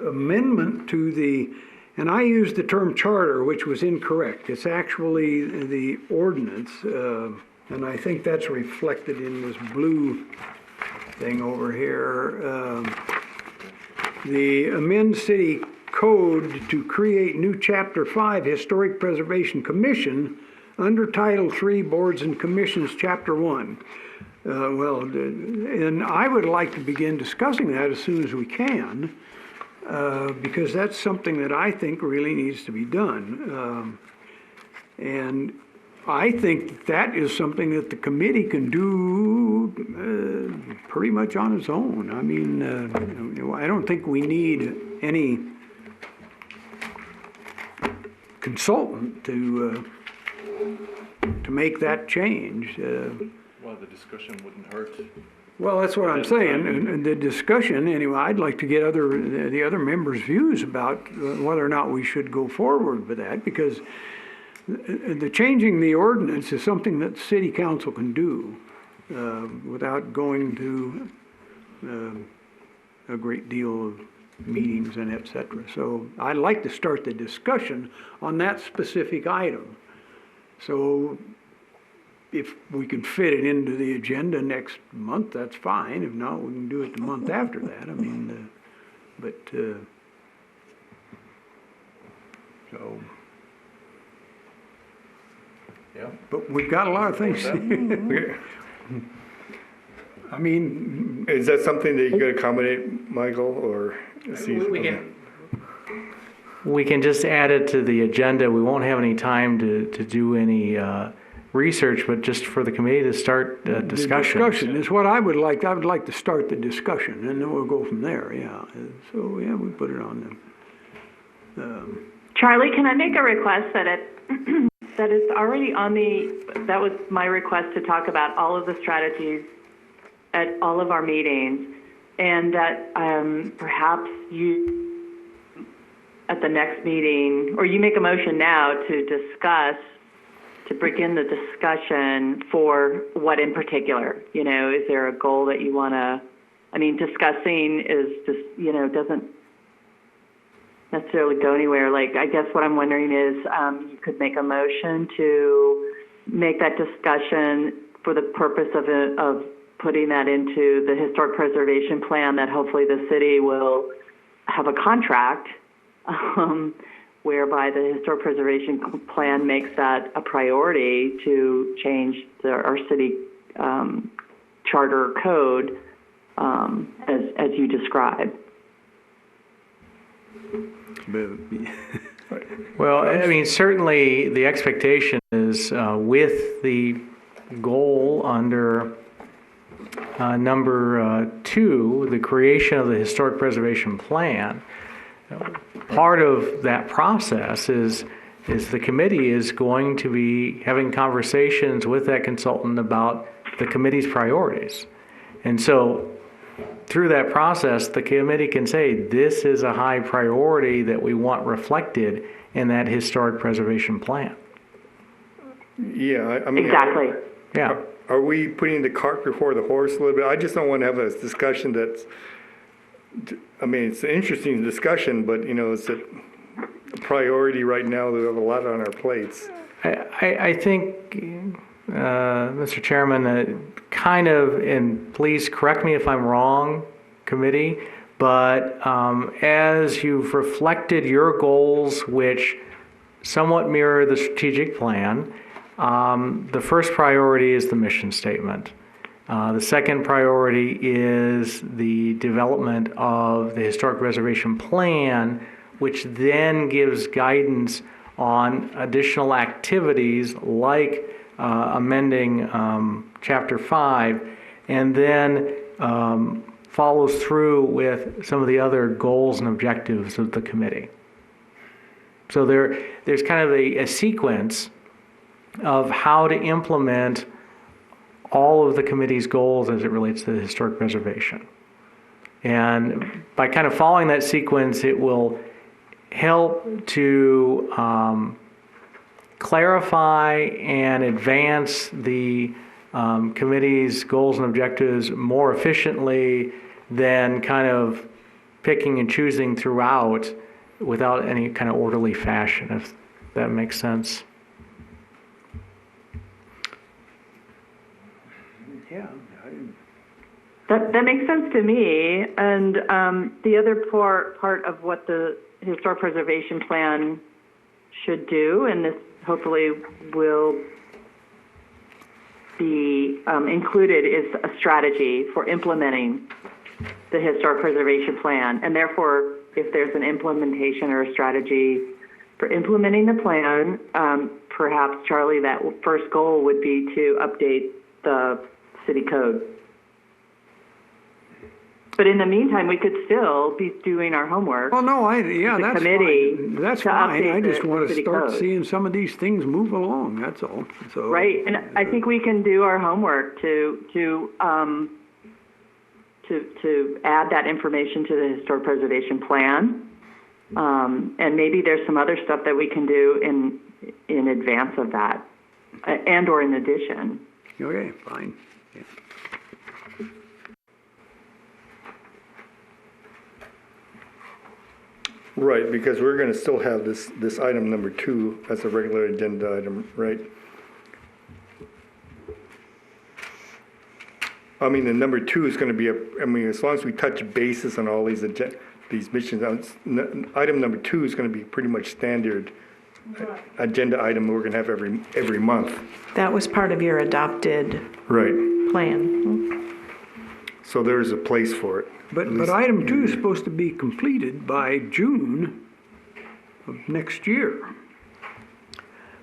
Speaker 8: amendment to the, and I used the term charter, which was incorrect. It's actually the ordinance, and I think that's reflected in this blue thing over here. The amend city code to create new Chapter 5 Historic Preservation Commission under Title 3 Boards and Commissions, Chapter 1. And I would like to begin discussing that as soon as we can, because that's something that I think really needs to be done. And I think that is something that the committee can do pretty much on its own. I mean, I don't think we need any consultant to make that change.
Speaker 7: Well, the discussion wouldn't hurt.
Speaker 8: Well, that's what I'm saying, and the discussion, anyway, I'd like to get the other members' views about whether or not we should go forward with that, because the changing the ordinance is something that the city council can do without going to a great deal of meetings and et cetera. So I'd like to start the discussion on that specific item. So if we can fit it into the agenda next month, that's fine. If not, we can do it the month after that. I mean, so.
Speaker 7: Yeah.
Speaker 8: But we've got a lot of things. I mean,
Speaker 1: Is that something that you could accommodate, Michael, or?
Speaker 3: We can just add it to the agenda. We won't have any time to do any research, but just for the committee to start discussion.
Speaker 8: The discussion is what I would like. I would like to start the discussion, and then we'll go from there, yeah. So, yeah, we put it on them.
Speaker 6: Charlie, can I make a request that that it's already on that was my request to talk about all of the strategies at all of our meetings, and that perhaps you, at the next meeting, or you make a motion now to to begin the discussion for what in particular? You know, is there a goal that you want to, I mean, discussing is just, you know, doesn't necessarily go anywhere. Like, I guess what I'm wondering is you could make a motion to make that discussion for the purpose of putting that into the historic preservation plan, that hopefully the city will have a contract whereby the historic preservation plan makes that a priority to change our city charter code as you described.
Speaker 3: Well, I mean, certainly the expectation is with the goal under number 2, the creation of the historic preservation plan. Part of that process is the committee is going to be having conversations with that consultant about the committee's priorities. And so through that process, the committee can say, this is a high priority that we want reflected in that historic preservation plan.
Speaker 1: Yeah, I mean.
Speaker 6: Exactly.
Speaker 3: Yeah.
Speaker 1: Are we putting the cart before the horse a little bit? I just don't want to have a discussion that's, I mean, it's an interesting discussion, but, you know, it's a priority right now. We have a lot on our plates.
Speaker 3: I think, Mr. Chairman, kind of, and please correct me if I'm wrong, committee, but as you've reflected your goals, which somewhat mirror the strategic plan, the first priority is the mission statement. The second priority is the development of the historic preservation plan, which then gives guidance on additional activities like amending Chapter 5, and then follows through with some of the other goals and objectives of the committee. So there's kind of a sequence of how to implement all of the committee's goals as it relates to the historic preservation. And by kind of following that sequence, it will help to clarify and advance the committee's goals and objectives more efficiently than kind of picking and choosing throughout without any kind of orderly fashion, if that makes sense.
Speaker 8: Yeah.
Speaker 6: That makes sense to me. And the other part of what the historic preservation plan should do, and this hopefully will be included, is a strategy for implementing the historic preservation plan. And therefore, if there's an implementation or a strategy for implementing the plan, perhaps, Charlie, that first goal would be to update the city code. But in the meantime, we could still be doing our homework.
Speaker 8: Well, no, that's
Speaker 6: committee
Speaker 8: fine. That's
Speaker 6: to
Speaker 8: fine.
Speaker 6: update
Speaker 8: I just
Speaker 6: the
Speaker 8: want to
Speaker 6: city
Speaker 8: start
Speaker 6: code.
Speaker 8: seeing some of these things move along, that's all. So.
Speaker 6: Right, and I think we can do our homework to add that information to the historic preservation plan. And maybe there's some other stuff that we can do in advance of that, and or in addition.
Speaker 8: Okay, fine. Yeah.
Speaker 1: Right, because we're going to still have this item number 2 as a regular agenda item, right? I mean, the number 2 is going to be, as long as we touch bases on all these missions, item number 2 is going to be pretty much standard agenda item we're going to have every month.
Speaker 5: That was part of your adopted
Speaker 1: Right.
Speaker 5: plan.
Speaker 1: So there is a place for it.
Speaker 8: But item 2 is supposed to be completed by June of next year.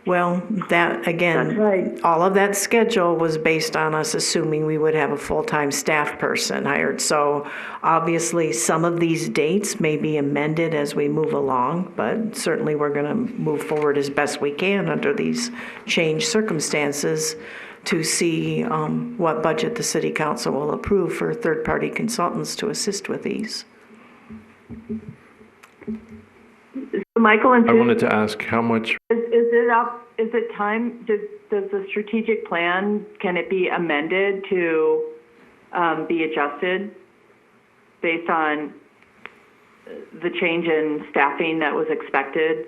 Speaker 5: Well, that, again,
Speaker 6: That's right.
Speaker 5: all of that schedule was based on us assuming we would have a full-time staff person hired. So obviously, some of these dates may be amended as we move along, but certainly we're going to move forward as best we can under these changed circumstances to see what budget the city council will approve for third-party consultants to assist with these.
Speaker 6: Michael and
Speaker 7: I
Speaker 6: Susan,
Speaker 7: wanted to ask how much,
Speaker 6: is it time, does the strategic plan, can it be amended to be adjusted based on the change in staffing that was expected?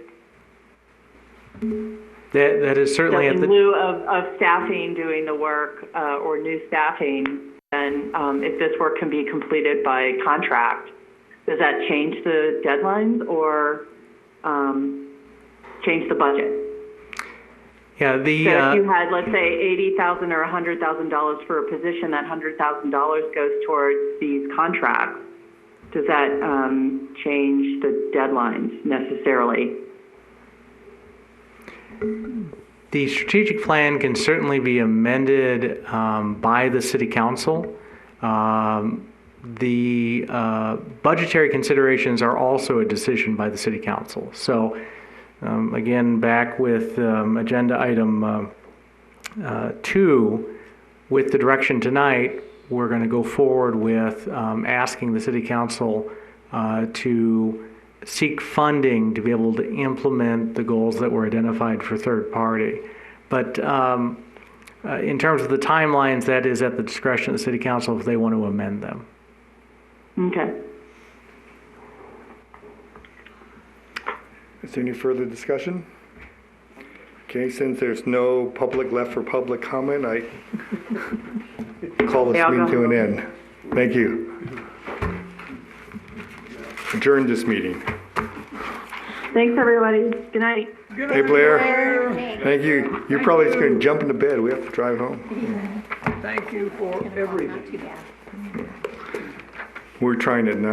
Speaker 3: That is certainly
Speaker 6: So
Speaker 3: at
Speaker 6: in
Speaker 3: the,
Speaker 6: lieu of staffing doing the work or new staffing, and if this work can be completed by contract, does that change the deadlines or change the budget?
Speaker 3: yeah,
Speaker 6: So if you had, let's say, $80,000 or $100,000 for a position, that $100,000 goes towards these contracts. Does that change the deadlines necessarily?
Speaker 3: the strategic plan can certainly be amended by the city council. The budgetary considerations are also a decision by the city council. So again, back with agenda item 2, with the direction tonight, we're going to go forward with asking the city council to seek funding to be able to implement the goals that were identified for third party. But in terms of the timelines, that is at the discretion of the city council if they want to amend them.
Speaker 6: Okay.
Speaker 1: Is there any further discussion? Okay, since there's no public left for public comment, I call this
Speaker 6: Yeah, I'll
Speaker 1: meeting
Speaker 6: go.
Speaker 1: to an end. Thank you. Adjourn this meeting.
Speaker 6: Thanks, everybody. Good night.
Speaker 1: Hey, Blair. Thank you. You're probably just going to jump into bed. We have to drive home.
Speaker 8: Thank you for everything.
Speaker 1: We're trying at 9.